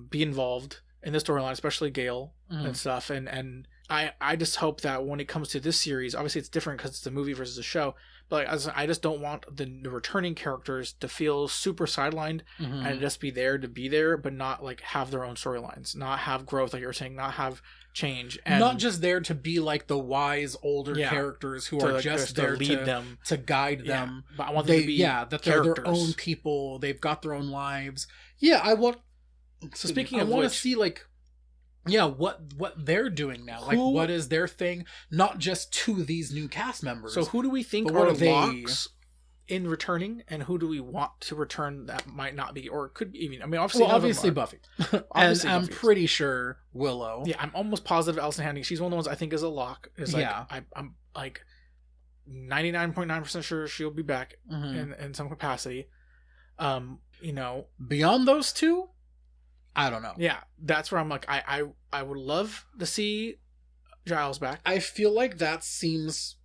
S1: be involved in the storyline, especially Gale and stuff. And I just hope that when it comes to this series, obviously it's different because it's a movie versus a show, but I just don't want the returning characters to feel super sidelined and just be there, but not like have their own storylines, not have growth, like you were saying, not have change, and
S2: not just there to be like the wise older characters who are just there to lead them, to guide them.
S1: But I want them to be
S2: that they're their own people. They've got their own lives. Yeah, I want. So speaking of, I want to see like. Yeah, what they're doing now. Like, what is their thing? Not just to these new cast members.
S1: So who do we think are locks in returning, and who do we want to return that might not be, or could be even? I mean,
S2: obviously Buffy. And I'm pretty sure Willow.
S1: Yeah, I'm almost positive Allison Handy. She's one of the ones I think is a lock. I'm like 99.9% sure she'll be back in some capacity.
S2: Beyond those two, I don't know.
S1: Yeah, that's where I'm like, I would love to see Giles back.
S2: I feel like that seems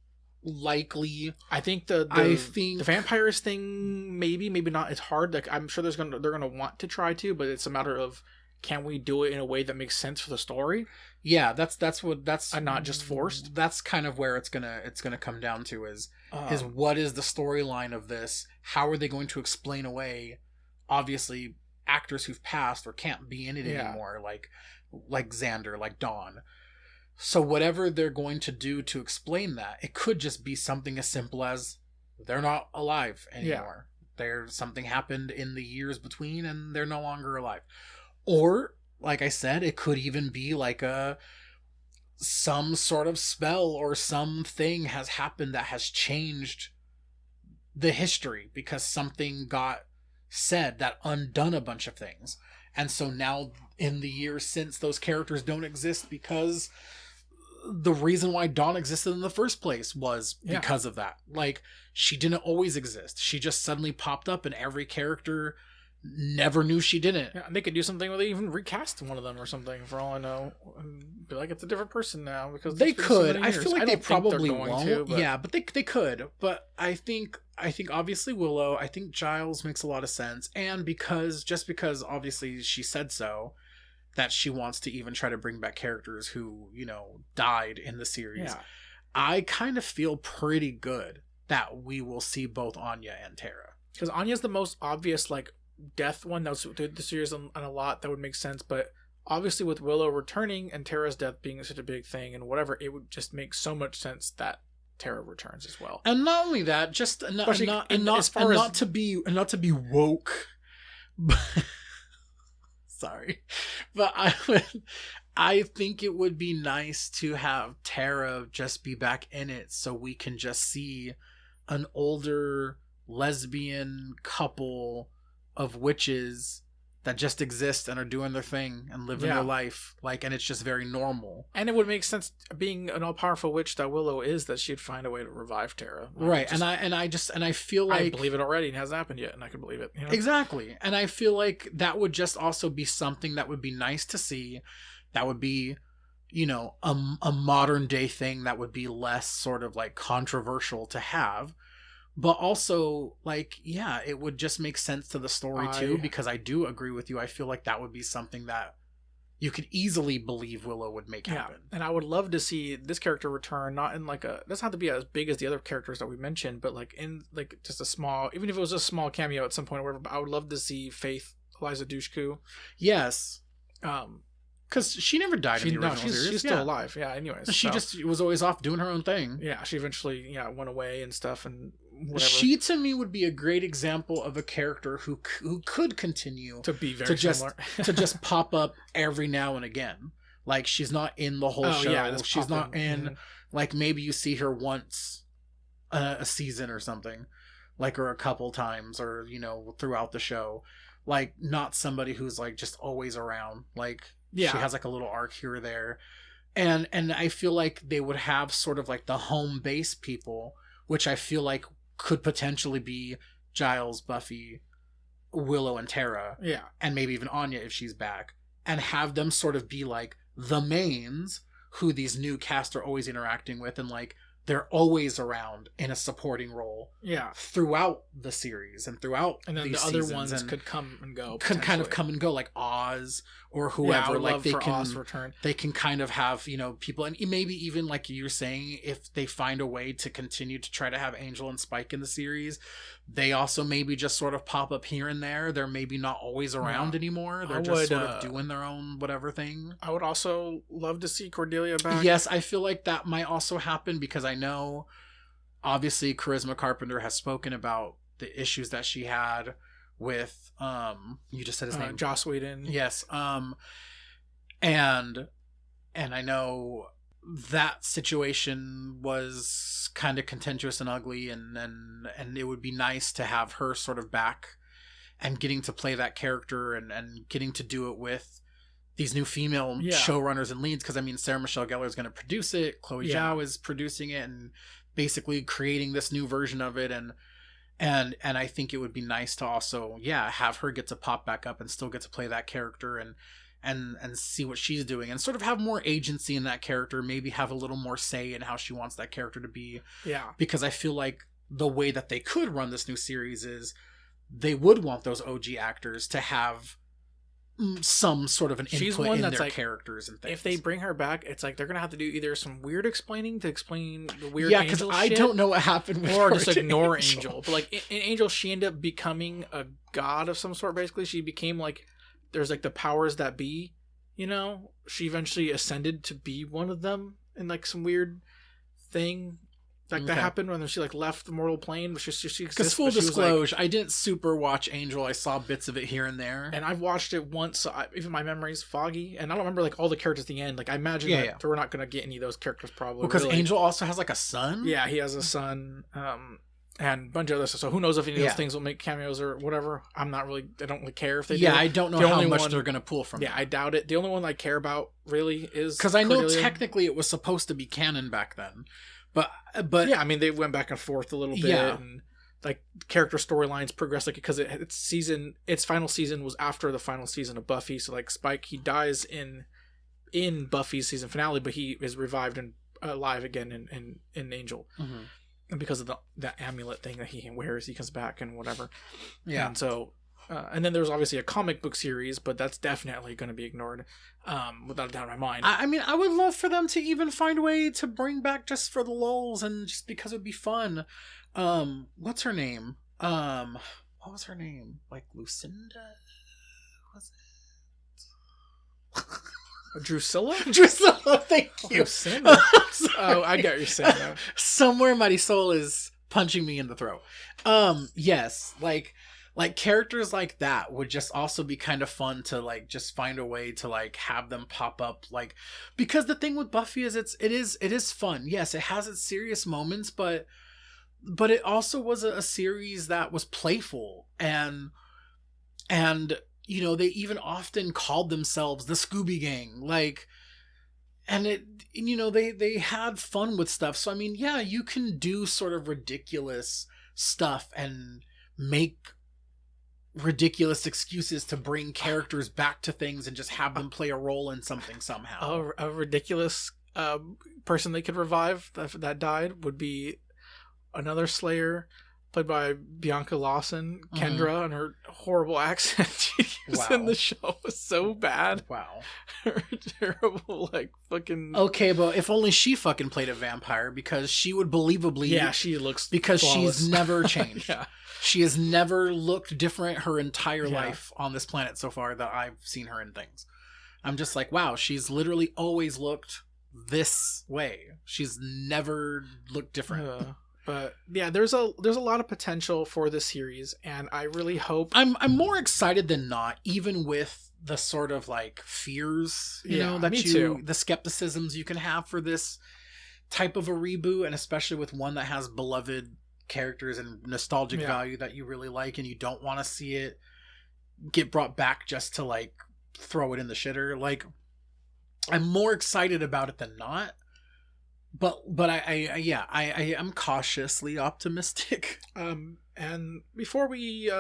S2: likely.
S1: I think the vampires thing, maybe not. It's hard. Like, I'm sure they're gonna want to try to, but it's a matter of, can we do it in a way that makes sense for the story?
S2: Yeah, that's
S1: and not just forced.
S2: That's kind of where it's gonna come down to is what is the storyline of this? How are they going to explain away, obviously, actors who've passed or can't be in it anymore, like Xander, like Dawn. So whatever they're going to do to explain that, it could just be something as simple as they're not alive anymore. Something happened in the years between and they're no longer alive. Or, like I said, it could even be like some sort of spell or something has happened that has changed the history because something got said that undone a bunch of things. And so now in the years since, those characters don't exist because the reason why Dawn existed in the first place was because of that. Like, she didn't always exist. She just suddenly popped up and every character never knew she didn't.
S1: Yeah, and they could do something where they even recast one of them or something, for all I know, and be like, it's a different person now, because
S2: they could. I feel like they probably won't. Yeah, but they could. But I think obviously Willow, I think Giles makes a lot of sense, and because obviously she said so, that she wants to even try to bring back characters who, died in the series. Yeah. I kind of feel pretty good that we will see both Anya and Tara.
S1: Because Anya's the most obvious, like, death one that was through the series on a lot that would make sense, but obviously with Willow returning and Tara's death being such a big thing and whatever, it would just make so much sense that Tara returns as well.
S2: And not only that, just not to be woke, but sorry, but I think it would be nice to have Tara just be back in it so we can just see an older lesbian couple of witches that just exist and are doing their thing and living their life, like, and it's just very normal.
S1: And it would make sense, being an all-powerful witch that Willow is, that she'd find a way to revive Tara.
S2: Right. I feel like,
S1: I believe it already, and it hasn't happened yet, and I can believe it.
S2: Exactly. And I feel like that would just also be something that would be nice to see. That would be, a modern day thing that would be less sort of like controversial to have. But also, like, it would just make sense to the story too, because I do agree with you. I feel like that would be something that you could easily believe Willow would make happen.
S1: And I would love to see this character return, not in like doesn't have to be as big as the other characters that we mentioned, but like in like just a small, even if it was a small cameo at some point or whatever, but I would love to see Faith, Eliza Dushku.
S2: Yes. Because she never died in the original series.
S1: She's still alive. Yeah, anyways.
S2: She just was always off doing her own thing.
S1: Yeah, she eventually went away and stuff and whatever.
S2: She, to me, would be a great example of a character who could continue
S1: to be very similar.
S2: to just pop up every now and again. Like, she's not in the whole show. Yeah, she's not in, like, maybe you see her once a season or something. Like, or a couple times, or, throughout the show. Like, not somebody who's, like, just always around. Like, she has like a little arc here or there, and I feel like they would have sort of like the home base people, which I feel like could potentially be Giles, Buffy, Willow and Tara, and maybe even Anya if she's back, and have them sort of be like the mains who these new cast are always interacting with, and like they're always around in a supporting role throughout the series and throughout
S1: and then
S2: these
S1: the other
S2: seasons,
S1: ones could come and go,
S2: could kind of come and go, like Oz or whoever. Like they can
S1: Oz return.
S2: They can kind of have, you know, people, and maybe even like you're saying, if they find a way to continue to try to have Angel and Spike in the series, they also maybe just sort of pop up here and there. They're maybe not always around anymore. They're just sort of doing their own whatever thing.
S1: I would also love to see Cordelia back.
S2: Yes, I feel like that might also happen, because I know obviously Charisma Carpenter has spoken about the issues that she had with you just said his name,
S1: Joss Whedon.
S2: Yes. And I know that situation was kind of contentious and ugly, and it would be nice to have her sort of back and getting to play that character and getting to do it with these new female showrunners and leads, because I mean Sarah Michelle Gellar is going to produce it, Chloe Zhao is producing it and basically creating this new version of it, and I think it would be nice to also have her get to pop back up and still get to play that character and see what she's doing, and sort of have more agency in that character, maybe have a little more say in how she wants that character to be. Because I feel like the way that they could run this new series is they would want those OG actors to have some sort of an input in their characters and things.
S1: If they bring her back, it's like they're gonna have to do either some weird explaining to explain the weird
S2: because I don't know what happened with
S1: or just ignore Angel. But like in Angel, she ended up becoming a god of some sort. Basically, she became like, there's like the powers that be, you know. She eventually ascended to be one of them in like some weird thing like that happened when she like left the mortal plane. Because
S2: full disclosure, I didn't super watch Angel. I saw bits of it here and there,
S1: and I've watched it once, so even my memory's foggy, and I don't remember like all the characters at the end. Like I imagine that we're not gonna get any of those characters probably,
S2: because really. Angel also has like a son.
S1: Yeah, he has a son. And a bunch of other stuff. So who knows if any of those things will make cameos or whatever. I don't really care if they do.
S2: Yeah, I don't know how much they're going to pull from
S1: it. Yeah, I doubt it. The only one I care about really is
S2: because I know technically it was supposed to be canon back then. But
S1: yeah, I mean, they went back and forth a little bit. And like character storylines progressed, like because its final season was after the final season of Buffy. So like Spike, he dies in Buffy's season finale, but he is revived and alive again in Angel. Mm-hmm. And because of that amulet thing that he wears, he comes back and whatever. Yeah. And so, and then there's obviously a comic book series, but that's definitely going to be ignored, without a doubt in my mind.
S2: I mean, I would love for them to even find a way to bring back just for the lulz and just because it would be fun. What's her name? What was her name? Like Lucinda? Was it?
S1: Drusilla?
S2: Drusilla, thank you.
S1: Oh, I get what you're saying now.
S2: Somewhere Marisol is punching me in the throat. Yes, like characters like that would just also be kind of fun to like just find a way to like have them pop up, like, because the thing with Buffy is it is fun. Yes, it has its serious moments, but it also was a series that was playful and you know, they even often called themselves the Scooby Gang, like, and it, you know, they had fun with stuff. So I mean, yeah, you can do sort of ridiculous stuff and make ridiculous excuses to bring characters back to things and just have them play a role in something somehow.
S1: A ridiculous person they could revive that died would be another Slayer, played by Bianca Lawson, Kendra, and her horrible accent she used in the show was so bad.
S2: Wow.
S1: Her terrible, like, fucking...
S2: Okay, but if only she fucking played a vampire, because she would believably...
S1: Yeah, she looks
S2: because
S1: flawless.
S2: She's never changed. She has never looked different her entire life on this planet so far that I've seen her in things. I'm just like, wow, she's literally always looked this way. She's never looked different.
S1: But yeah, there's a lot of potential for this series, and I really hope...
S2: I'm more excited than not, even with the sort of like fears, you know, that the skepticisms you can have for this type of a reboot, and especially with one that has beloved characters and nostalgic value that you really like, and you don't want to see it get brought back just to like throw it in the shitter. Like, I'm more excited about it than not. But I am cautiously optimistic.
S1: And before we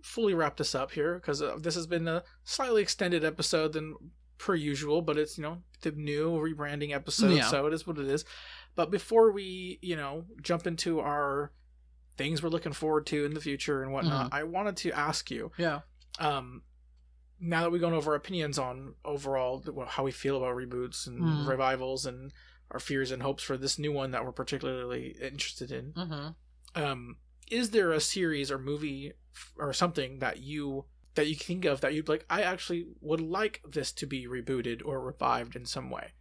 S1: fully wrap this up here because this has been a slightly extended episode than per usual, but it's, the new rebranding episode, so it is what it is. But before we, jump into our things we're looking forward to in the future and whatnot, I wanted to ask you, now that we've gone over our opinions on overall how we feel about reboots and revivals and our fears and hopes for this new one that we're particularly interested in, is there a series or movie or something that you think of that you'd like, I actually would like this to be rebooted or revived in some way?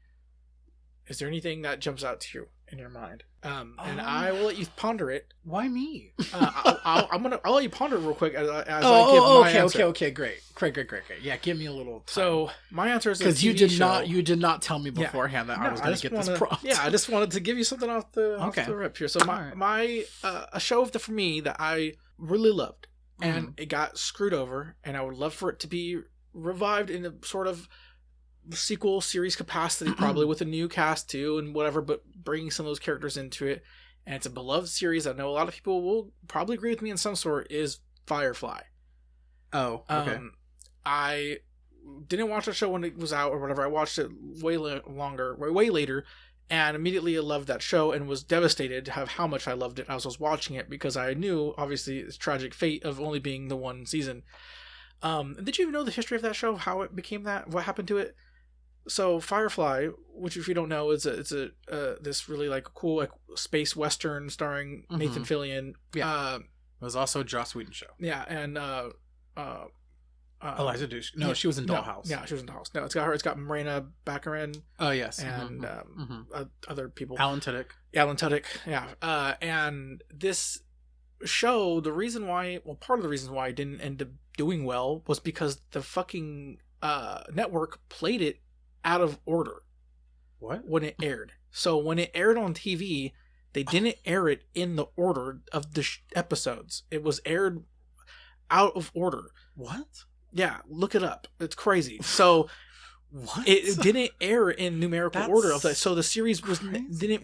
S1: Is there anything that jumps out to you in your mind? And I will let you ponder it.
S2: Why me?
S1: I'll let you ponder it real quick as I give my answer.
S2: Okay, great. Yeah, give me a little time.
S1: So my answer is
S2: because you did not tell me beforehand that I was going to get this prompt.
S1: Yeah, I just wanted to give you something off the rip here. So my a show for me that I really loved and it got screwed over, and I would love for it to be revived in a sort of sequel series capacity, probably with a new cast too and whatever, but bringing some of those characters into it. And it's a beloved series. I know a lot of people will probably agree with me in some sort, is Firefly.
S2: Oh, okay.
S1: I didn't watch the show when it was out or whatever. I watched it way later, and immediately I loved that show and was devastated to have how much I loved it as I was watching it, because I knew obviously its tragic fate of only being the one season. Did you even know the history of that show? How it became that? What happened to it? So Firefly, which if you don't know, it's a this really like cool like space western starring Nathan Fillion.
S2: Yeah, it was also a Joss Whedon show.
S1: Yeah, and
S2: Eliza Dushku. No, she was in Dollhouse.
S1: Yeah, she was in Dollhouse. No, it's got her. It's got Marina Baccarin.
S2: Oh yes,
S1: and other people.
S2: Alan Tudyk.
S1: Yeah, and this show, part of the reason why it didn't end up doing well was because the fucking network played it out of order.
S2: What?
S1: When it aired. So when it aired on TV, they didn't air it in the order of the episodes. It was aired out of order.
S2: What?
S1: Yeah, look it up. It's crazy. So
S2: what?
S1: It didn't air in numerical order of that. So the series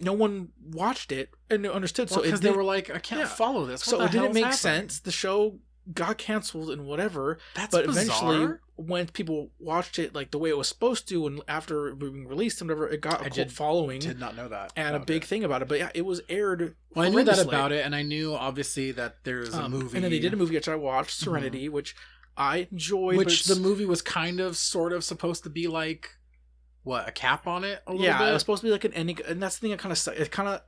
S1: no one watched it and understood.
S2: Well, because they were like, I can't follow this.
S1: So it didn't make sense. The show got canceled and whatever. But
S2: bizarre.
S1: Eventually, when people watched it like the way it was supposed to, and after being released and whatever, it got a cult following.
S2: Did not know that.
S1: And a big thing about it. But yeah, it was aired.
S2: Well, I knew that about it, and I knew obviously that there's a movie.
S1: And then they did a movie which I watched, Serenity, which I enjoyed.
S2: Which the movie was kind of sort of supposed to be like, what, a cap on it a little bit?
S1: Yeah, it was supposed to be like an ending, and that's the thing it kind of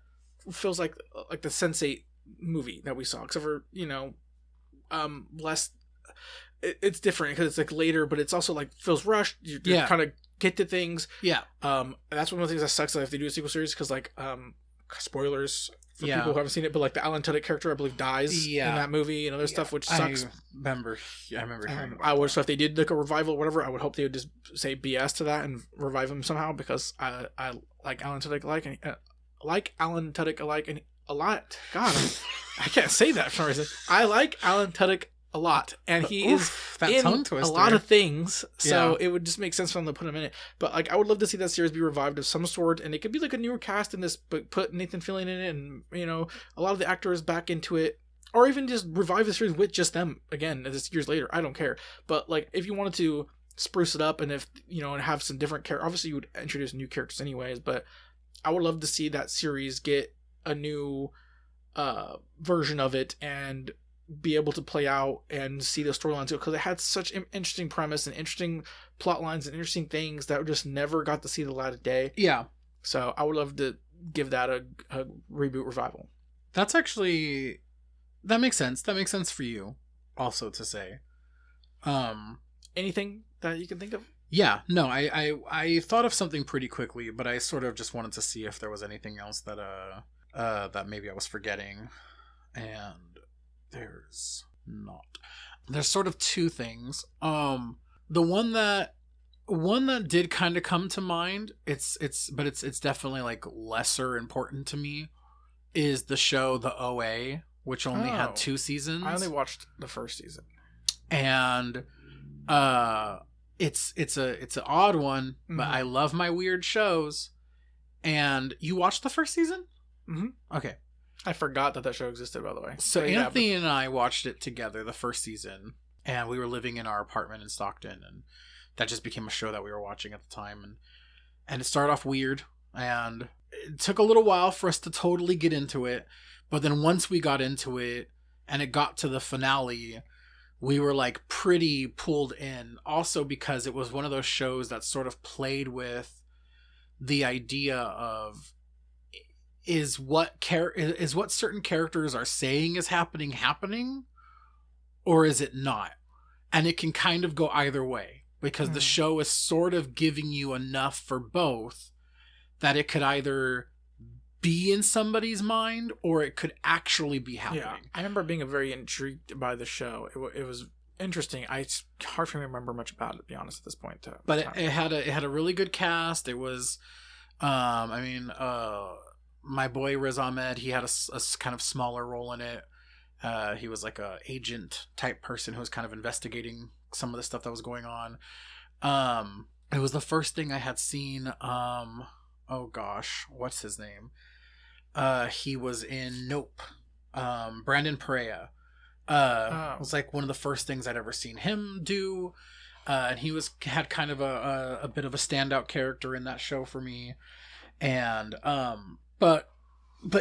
S1: feels like the Sense8 movie that we saw, except for, less, it's different because it's like later, but it's also like feels rushed. You kind of get to things.
S2: Yeah.
S1: That's one of the things that sucks that if they do a sequel series, because like spoilers for people who haven't seen it, but like the Alan Tudyk character I believe dies in that movie and other stuff, which sucks.
S2: I remember hearing
S1: so if they did like a revival or whatever, I would hope they would just say BS to that and revive him somehow, because I like Alan Tudyk a lot. God, I can't say that for some reason. I like Alan Tudyk a lot, and he is in a lot of things, so it would just make sense for them to put him in it. But like, I would love to see that series be revived of some sort, and it could be like a newer cast in this, but put Nathan Fillion in it, and a lot of the actors back into it, or even just revive the series with just them again this years later. I don't care. But like, if you wanted to spruce it up, and if and have some different characters, obviously you would introduce new characters anyways, but I would love to see that series get a new version of it and be able to play out and see the storylines, because it had such an interesting premise and interesting plot lines and interesting things that just never got to see the light of day.
S2: Yeah.
S1: So I would love to give that a reboot revival.
S2: That makes sense. That makes sense for you also to say.
S1: Anything that you can think of?
S2: Yeah, no, I thought of something pretty quickly, but I sort of just wanted to see if there was anything else that that maybe I was forgetting, and there's not. There's sort of two things. The one that did kind of come to mind, it's definitely like lesser important to me, is the show The OA, which only had 2 seasons.
S1: I only watched the first season,
S2: and it's an odd one, but I love my weird shows. And you watched the first season?
S1: Mm-hmm.
S2: Okay.
S1: I forgot that show existed, by the way.
S2: So Anthony and I watched it together the first season, and we were living in our apartment in Stockton, and that just became a show that we were watching at the time. And it started off weird, and it took a little while for us to totally get into it. But then once we got into it, and it got to the finale, we were like pretty pulled in. Also because it was one of those shows that sort of played with the idea of is what certain characters are saying is happening, or is it not? And it can kind of go either way, because the show is sort of giving you enough for both that it could either be in somebody's mind or it could actually be happening.
S1: Yeah, I remember being very intrigued by the show. It was interesting. It's hard for me to remember much about it, to be honest, at this point.
S2: But it had a really good cast. It was, my boy Riz Ahmed, he had a kind of smaller role in it. He was like a agent type person who was kind of investigating some of the stuff that was going on. It was the first thing I had seen. Oh gosh, what's his name? He was in Nope. Brandon Perea. It was like one of the first things I'd ever seen him do. And he had kind of a bit of a standout character in that show for me. And but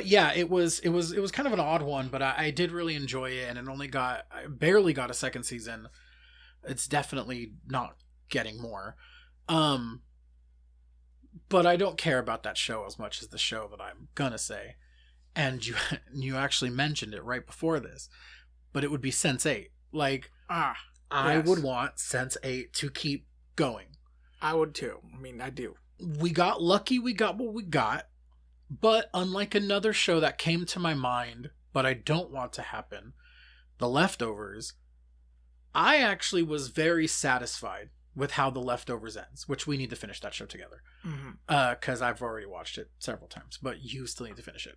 S2: yeah, it was kind of an odd one, but I did really enjoy it, and I barely got a second season. It's definitely not getting more. But I don't care about that show as much as the show that I'm gonna say. And you actually mentioned it right before this, but it would be Sense8. Like, I would want Sense8 to keep going.
S1: I would too. I mean, I do.
S2: We got lucky, we got what we got, but unlike another show that came to my mind, but I don't want to happen, The Leftovers, I actually was very satisfied with how The Leftovers ends, which we need to finish that show together. Because I've already watched it several times, but you still need to finish it.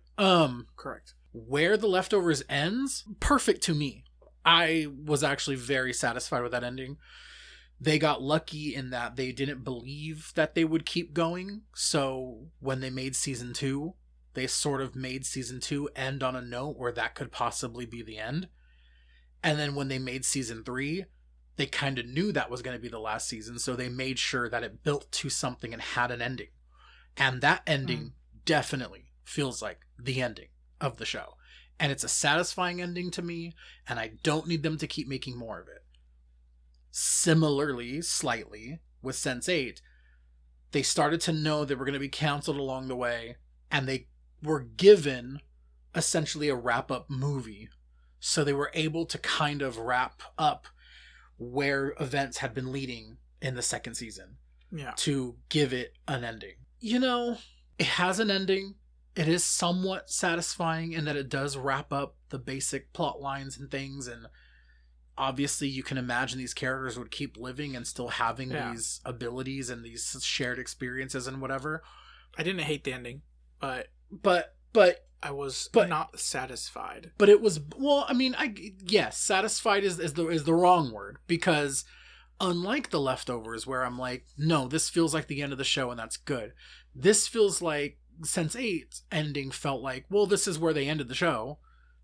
S1: Correct.
S2: Where The Leftovers ends, perfect to me. I was actually very satisfied with that ending. They got lucky in that they didn't believe that they would keep going. So when they made season 2, they sort of made season 2 end on a note where that could possibly be the end. And then when they made season 3, they kind of knew that was going to be the last season. So they made sure that it built to something and had an ending. And that ending definitely feels like the ending of the show. And it's a satisfying ending to me. And I don't need them to keep making more of it. Similarly, slightly, with Sense8, they started to know they were going to be canceled along the way, and they were given essentially a wrap-up movie. So they were able to kind of wrap up where events had been leading in the second season.
S1: Yeah. To
S2: give it an ending. You know, it has an ending. It is somewhat satisfying in that it does wrap up the basic plot lines and things, and obviously you can imagine these characters would keep living and still having these abilities and these shared experiences and whatever.
S1: I didn't hate the ending, but I was not satisfied.
S2: But it was, well, I mean, yes, satisfied is the wrong word, because unlike The Leftovers, where I'm like, no, this feels like the end of the show and that's good. This feels like Sense8's ending felt like, well, this is where they ended the show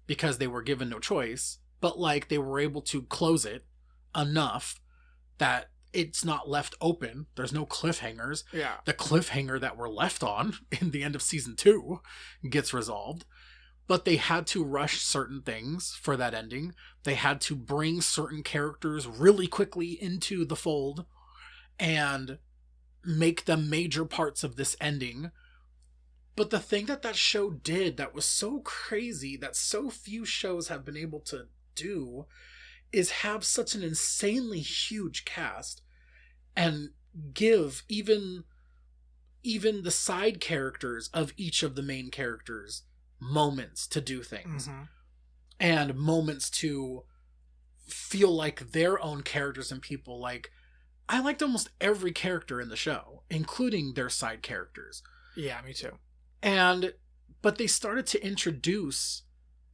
S2: because they were given no choice. But like they were able to close it enough that it's not left open. There's no cliffhangers.
S1: Yeah.
S2: The cliffhanger that we're left on in the end of season 2 gets resolved. But they had to rush certain things for that ending. They had to bring certain characters really quickly into the fold and make them major parts of this ending. But the thing that show did that was so crazy that so few shows have been able to do is have such an insanely huge cast and give even the side characters of each of the main characters moments to do things and moments to feel like their own characters and people. Like, I liked almost every character in the show, including their side characters.
S1: Yeah, me too.
S2: But they started to introduce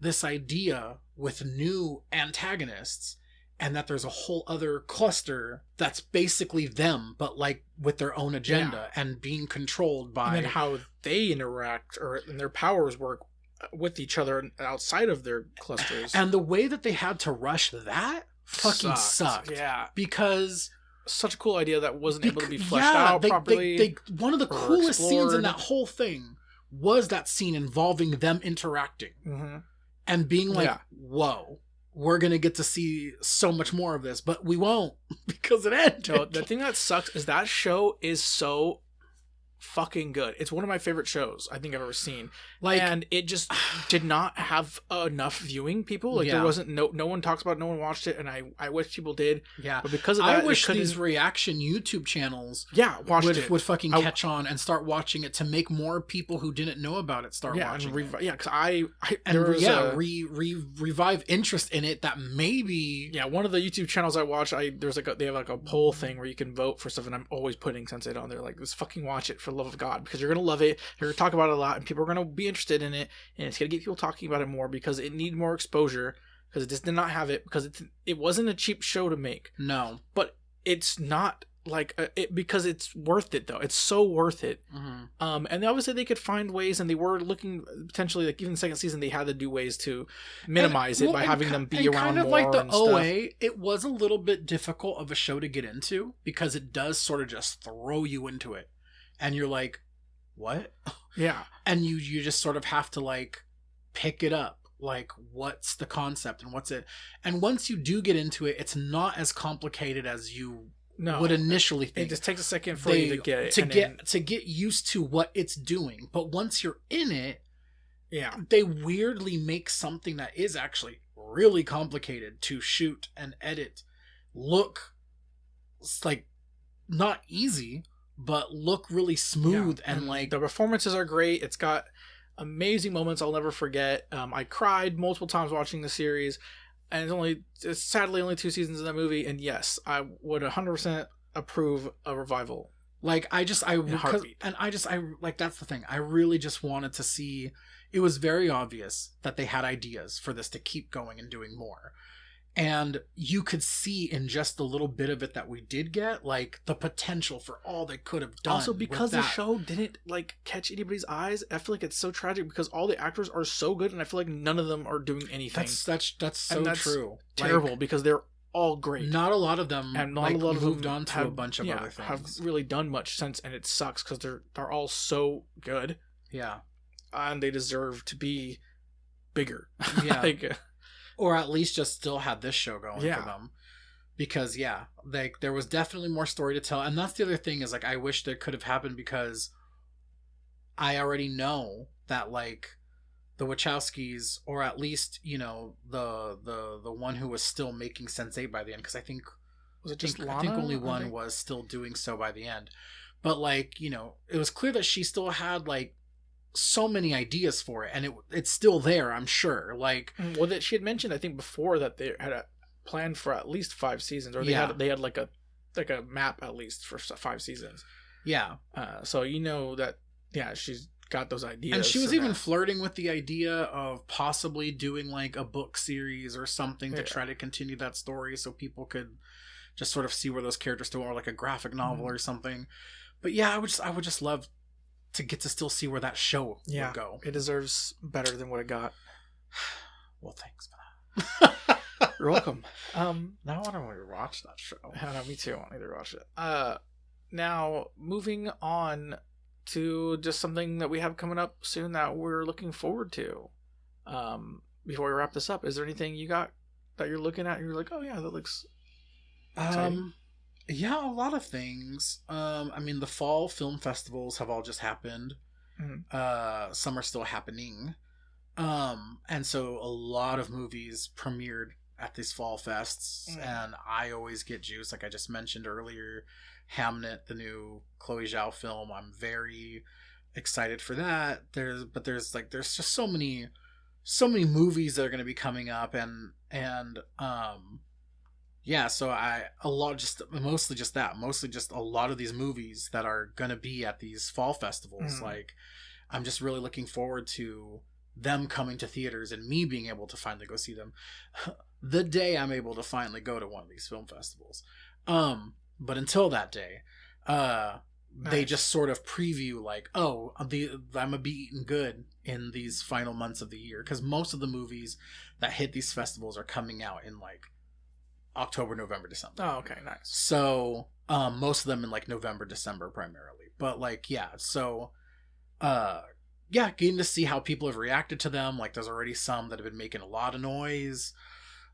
S2: this idea with new antagonists, and that there's a whole other cluster that's basically them, but like with their own agenda and being controlled by...
S1: And then how they interact and their powers work with each other outside of their clusters.
S2: And the way that they had to rush that fucking sucked.
S1: Yeah.
S2: Because
S1: such a cool idea that wasn't able to be fleshed out properly.
S2: They one of the coolest scenes in that whole thing was that scene involving them interacting. Mm-hmm. And being like, whoa, we're going to get to see so much more of this, but we won't because it ended.
S1: No, the thing that sucks is that show is so fucking good. It's one of my favorite shows I think I've ever seen. And it just did not have enough viewing people. There wasn't no one talks about it, no one watched it, and I wish people did.
S2: Yeah.
S1: But because of that,
S2: I wish these reaction YouTube channels would fucking catch on and start watching it to make more people who didn't know about it start watching it.
S1: Yeah, because
S2: revive interest in it that maybe...
S1: Yeah, one of the YouTube channels I watch, they have like a poll thing where you can vote for stuff, and I'm always putting Sense8 on there. Like, just fucking watch it for the love of God, because you're going to love it. You're going to talk about it a lot, and people are going to be interested in it, and it's going to get people talking about it more because it needs more exposure, because it just did not have it, because it wasn't a cheap show to make.
S2: No.
S1: But it's not like because it's worth it, though. It's so worth it. Mm-hmm. And obviously they could find ways, and they were looking potentially, like, even the second season, they had to do ways to minimize it by having them be around more. Kind of like the
S2: OA, it was a little bit difficult of a show to get into because it does sort of just throw you into it. And you're like, what?
S1: Yeah.
S2: And you just sort of have to, like, pick it up. Like, what's the concept and what's it? And once you do get into it, it's not as complicated as you would initially think.
S1: It just takes a second for you to get it.
S2: To get used to what it's doing. But once you're in it,
S1: yeah,
S2: they weirdly make something that is actually really complicated to shoot and edit look like not easy, but look really smooth. And like
S1: the performances are great. It's got amazing moments I'll never forget. I cried multiple times watching the series, and it's sadly only 2 seasons in that movie. And yes, I would 100% approve a revival.
S2: Like I that's the thing. I really just wanted to see. It was very obvious that they had ideas for this to keep going and doing more. And you could see in just the little bit of it that we did get, like, the potential for all they could have done.
S1: Also, because the show didn't, like, catch anybody's eyes, I feel like it's so tragic because all the actors are so good, and I feel like none of them are doing anything.
S2: That's so true.
S1: Terrible,
S2: like,
S1: because they're all great.
S2: Not a lot of them
S1: and
S2: like, moved on to a bunch of other things.
S1: Have really done much since, and it sucks because they're all so good.
S2: Yeah.
S1: And they deserve to be bigger.
S2: Yeah. Or at least just still had this show going for them. Because, like, there was definitely more story to tell. And that's the other thing is, like, I wish that could have happened because I already know that, like, the Wachowskis, or at least, you know, the one who was still making Sense8 by the end, because I think only one was still doing so by the end. But, like, you know, it was clear that she still had, like, so many ideas for it, and it's still there, I'm sure. Like,
S1: well, that she had mentioned, I think, before that they had a plan for at least 5 seasons, or they had like a map at least for 5 seasons.
S2: Yeah.
S1: So you know that she's got those ideas,
S2: and she was even flirting with the idea of possibly doing like a book series or something to try to continue that story, so people could just sort of see where those characters still are, like a graphic novel or something. But I would just love to get to still see where that show would go.
S1: It deserves better than what it got.
S2: Well, thanks for that.
S1: You're welcome.
S2: Now I want to rewatch that show.
S1: No, me too. I want to rewatch it. Now, moving on to just something that we have coming up soon that we're looking forward to. Before we wrap this up, is there anything you got that you're looking at and you're like, oh yeah, that looks exciting?
S2: Yeah, a lot of things. I mean, the fall film festivals have all just happened. Mm-hmm. Some are still happening. And so a lot of movies premiered at these fall fests, and I always get juiced. Like I just mentioned earlier, Hamnet, the new Chloe Zhao film. I'm very excited for that. There's just so many movies that are going to be coming up, and so mostly just a lot of these movies that are going to be at these fall festivals. Like, I'm just really looking forward to them coming to theaters and me being able to finally go see them the day I'm able to finally go to one of these film festivals. But until that day, they just sort of preview like, oh, I'm gonna be eating good in these final months of the year, because most of the movies that hit these festivals are coming out in like October, November, December.
S1: Oh, okay, nice.
S2: So most of them in like November, December primarily, but like getting to see how people have reacted to them. Like there's already some that have been making a lot of noise,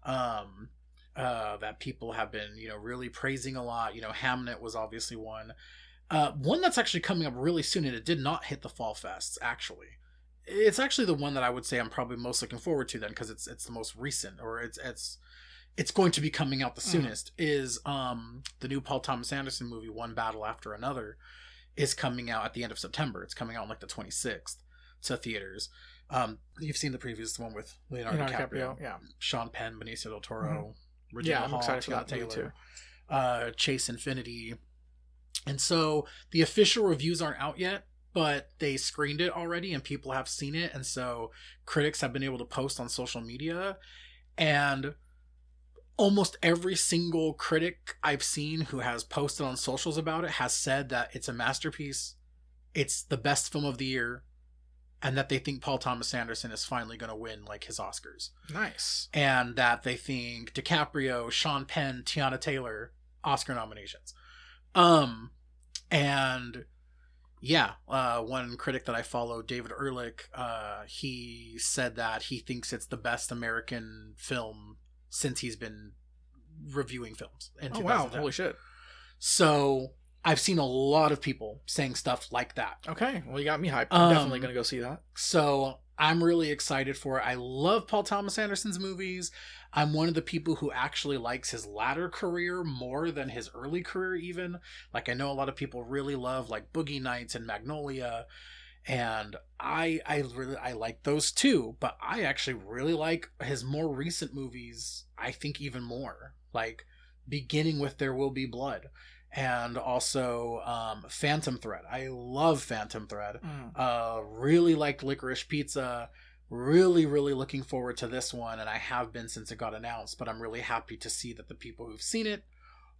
S2: that people have been, really praising a lot. Hamnet was obviously one. One that's actually coming up really soon, and it did not hit the Fall Fests, actually. It's actually the one that I would say I'm probably most looking forward to then, because it's the most recent, or it's going to be coming out the soonest, is the new Paul Thomas Anderson movie, One Battle After Another, is coming out at the end of September. It's coming out on like the 26th to theaters. You've seen the previous one with Leonardo DiCaprio, Sean Penn, Benicio del Toro, Regina Hall, Tiana Taylor, Chase Infinity. And so the official reviews aren't out yet, but they screened it already and people have seen it. And so critics have been able to post on social media, and almost every single critic I've seen who has posted on socials about it has said that it's a masterpiece, it's the best film of the year, and that they think Paul Thomas Anderson is finally going to win like his Oscars.
S1: Nice.
S2: And that they think DiCaprio, Sean Penn, Tiana Taylor, Oscar nominations. One critic that I follow, David Ehrlich, he said that he thinks it's the best American film since he's been reviewing films in 2010.
S1: Wow, holy shit.
S2: So I've seen a lot of people saying stuff like that.
S1: Okay, well, you got me hyped. I'm definitely going to go see that.
S2: So I'm really excited for it. I love Paul Thomas Anderson's movies. I'm one of the people who actually likes his latter career more than his early career even. Like, I know a lot of people really love like Boogie Nights and Magnolia, and I like those too, but I actually really like his more recent movies, I think even more. Like, beginning with There Will Be Blood. And also Phantom Thread. I love Phantom Thread. Really liked Licorice Pizza. Really, really looking forward to this one, and I have been since it got announced, but I'm really happy to see that the people who've seen it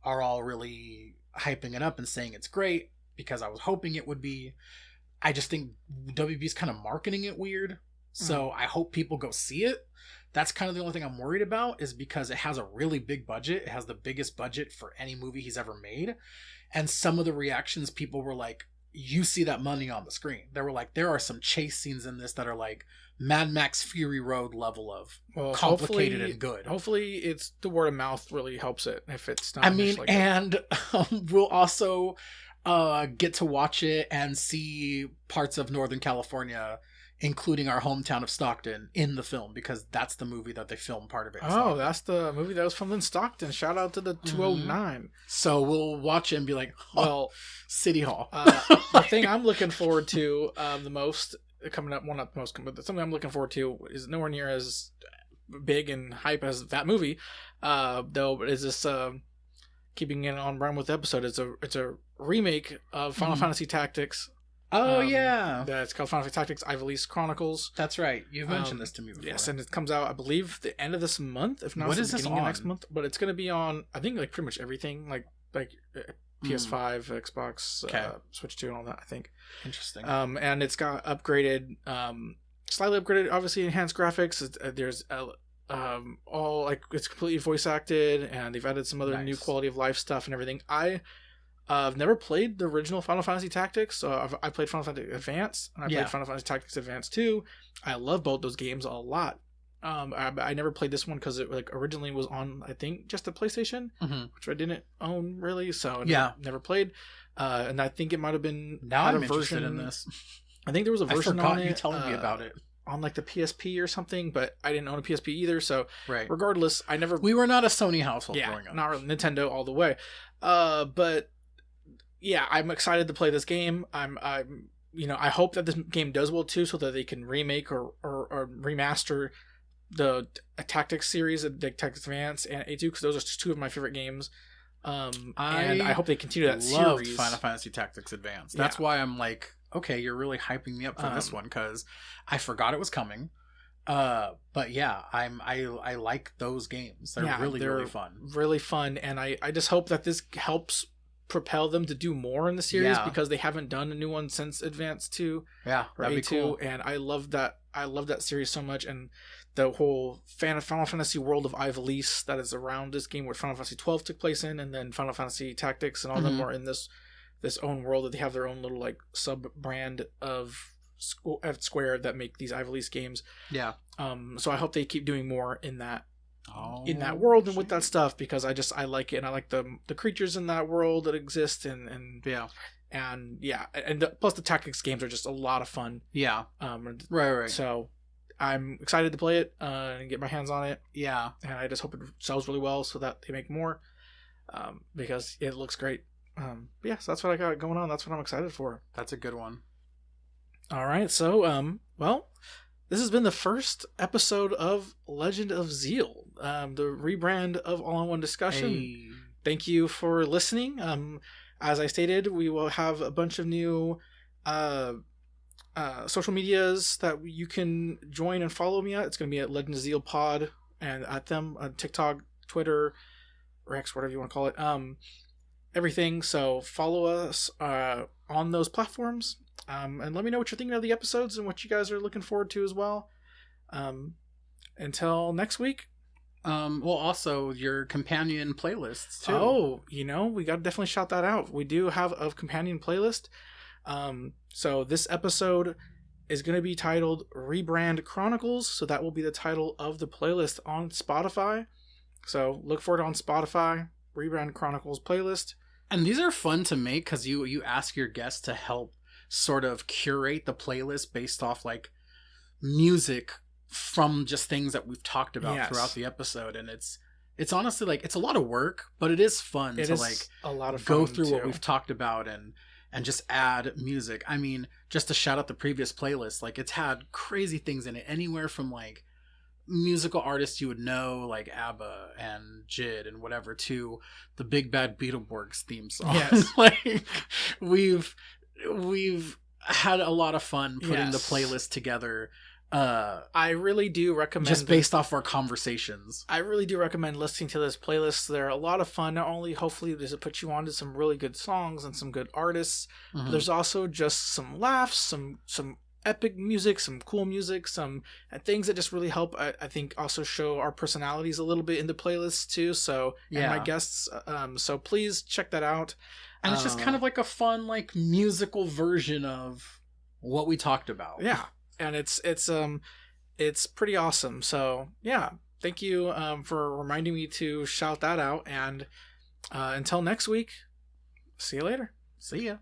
S2: are all really hyping it up and saying it's great, because I was hoping it would be. I just think WB's kind of marketing it weird, so I hope people go see it. That's kind of the only thing I'm worried about, is because it has a really big budget. It has the biggest budget for any movie he's ever made. And some of the reactions, people were like, you see that money on the screen. They were like, there are some chase scenes in this that are like Mad Max Fury Road level of complicated and good.
S1: Hopefully it's the word of mouth really helps it, if it's not.
S2: I mean, and we'll also get to watch it and see parts of Northern California, including our hometown of Stockton, in the film, because that's the movie that they filmed part of it.
S1: Oh, that's the movie that was filmed in Stockton. Shout out to the 209.
S2: So we'll watch it and be like, well, City Hall.
S1: The thing I'm looking forward to the most coming up, well, not the most, but something I'm looking forward to is nowhere near as big and hype as that movie, though, is this keeping it on run with the episode. It's a remake of Final Fantasy Tactics.
S2: Oh, yeah.
S1: It's called Final Fantasy Tactics Ivalice Chronicles.
S2: That's right. You've mentioned this to me before.
S1: Yes, and it comes out, I believe, the end of this month, if not the beginning of next month. But it's going to be on, I think, like pretty much everything, like PS5, Xbox, Switch 2, and all that, I think.
S2: Interesting.
S1: And it's got upgraded, slightly upgraded, obviously enhanced graphics. There's all, like, it's completely voice acted, and they've added some other new quality of life stuff and everything. I've never played the original Final Fantasy Tactics, so I played Final Fantasy Advance, and I played Final Fantasy Tactics Advance 2. I love both those games a lot. I never played this one because it originally was on, I think, just the PlayStation, which I didn't own really, so I never played. And I think it might have been
S2: I'm interested in this.
S1: I think there was a version on it.
S2: You telling me about it.
S1: On like the PSP or something, but I didn't own a PSP either, so regardless,
S2: we were not a Sony household growing up.
S1: Not really, Nintendo all the way. But yeah, I'm excited to play this game. I hope that this game does well too, so that they can remake or remaster the Tactics series, the Tactics Advance and A2, because those are just two of my favorite games. And I hope they continue that series.
S2: Final Fantasy Tactics Advance. That's why I'm like, okay, you're really hyping me up for this one, because I forgot it was coming. But yeah, I like those games. They're really fun.
S1: Really fun, and I just hope that this helps propel them to do more in the series because they haven't done a new one since Advance 2 or A2, cool. And I love that series so much, and the whole Final Fantasy world of Ivalice that is around this game, where Final Fantasy 12 took place in, and then Final Fantasy Tactics and all them are in this own world that they have their own little like sub brand of Square that make these Ivalice games. So I hope they keep doing more in that world and with that stuff, because I like it, and I like the creatures in that world that exist, and plus the tactics games are just a lot of fun. Right. So I'm excited to play it and get my hands on it. And I just hope it sells really well so that they make more, because it looks great. So that's what I got going on. That's what I'm excited for.
S2: That's a good one.
S1: All right, so this has been the first episode of Legend of Zeal, the rebrand of All-in-One Discussion.
S2: Hey.
S1: Thank you for listening. As I stated, we will have a bunch of new social medias that you can join and follow me at. It's going to be at Legend of Zeal Pod, and at them on TikTok, Twitter, or X, whatever you want to call it. Everything. So follow us on those platforms. And let me know what you're thinking of the episodes and what you guys are looking forward to as well. Until next week.
S2: Also your companion playlists too.
S1: Oh, we got to definitely shout that out. We do have a companion playlist. So this episode is going to be titled Rebrand Chronicles. So that will be the title of the playlist on Spotify. So look for it on Spotify, Rebrand Chronicles playlist.
S2: And these are fun to make because you ask your guests to help sort of curate the playlist based off like music from just things that we've talked about throughout the episode, and it's honestly like it's a lot of work, but it is fun to like
S1: a lot of fun
S2: go through what we've talked about and just add music. I mean, just to shout out the previous playlist, like it's had crazy things in it, anywhere from like musical artists you would know like ABBA and JID and whatever to the Big Bad Beetleborgs theme song. Like we've had a lot of fun putting the playlist together.
S1: I really do recommend,
S2: just based off our conversations,
S1: I really do recommend listening to this playlist. They're a lot of fun. Not only hopefully does it put you on to some really good songs and some good artists, but there's also just some laughs, some epic music, some cool music, some things that just really help, I think, also show our personalities a little bit in the playlist too. So and my guests, so please check that out.
S2: And it's just kind of like a fun, like musical version of what we talked about.
S1: Yeah, and it's pretty awesome. So yeah, thank you for reminding me to shout that out. And until next week, see you later.
S2: See ya.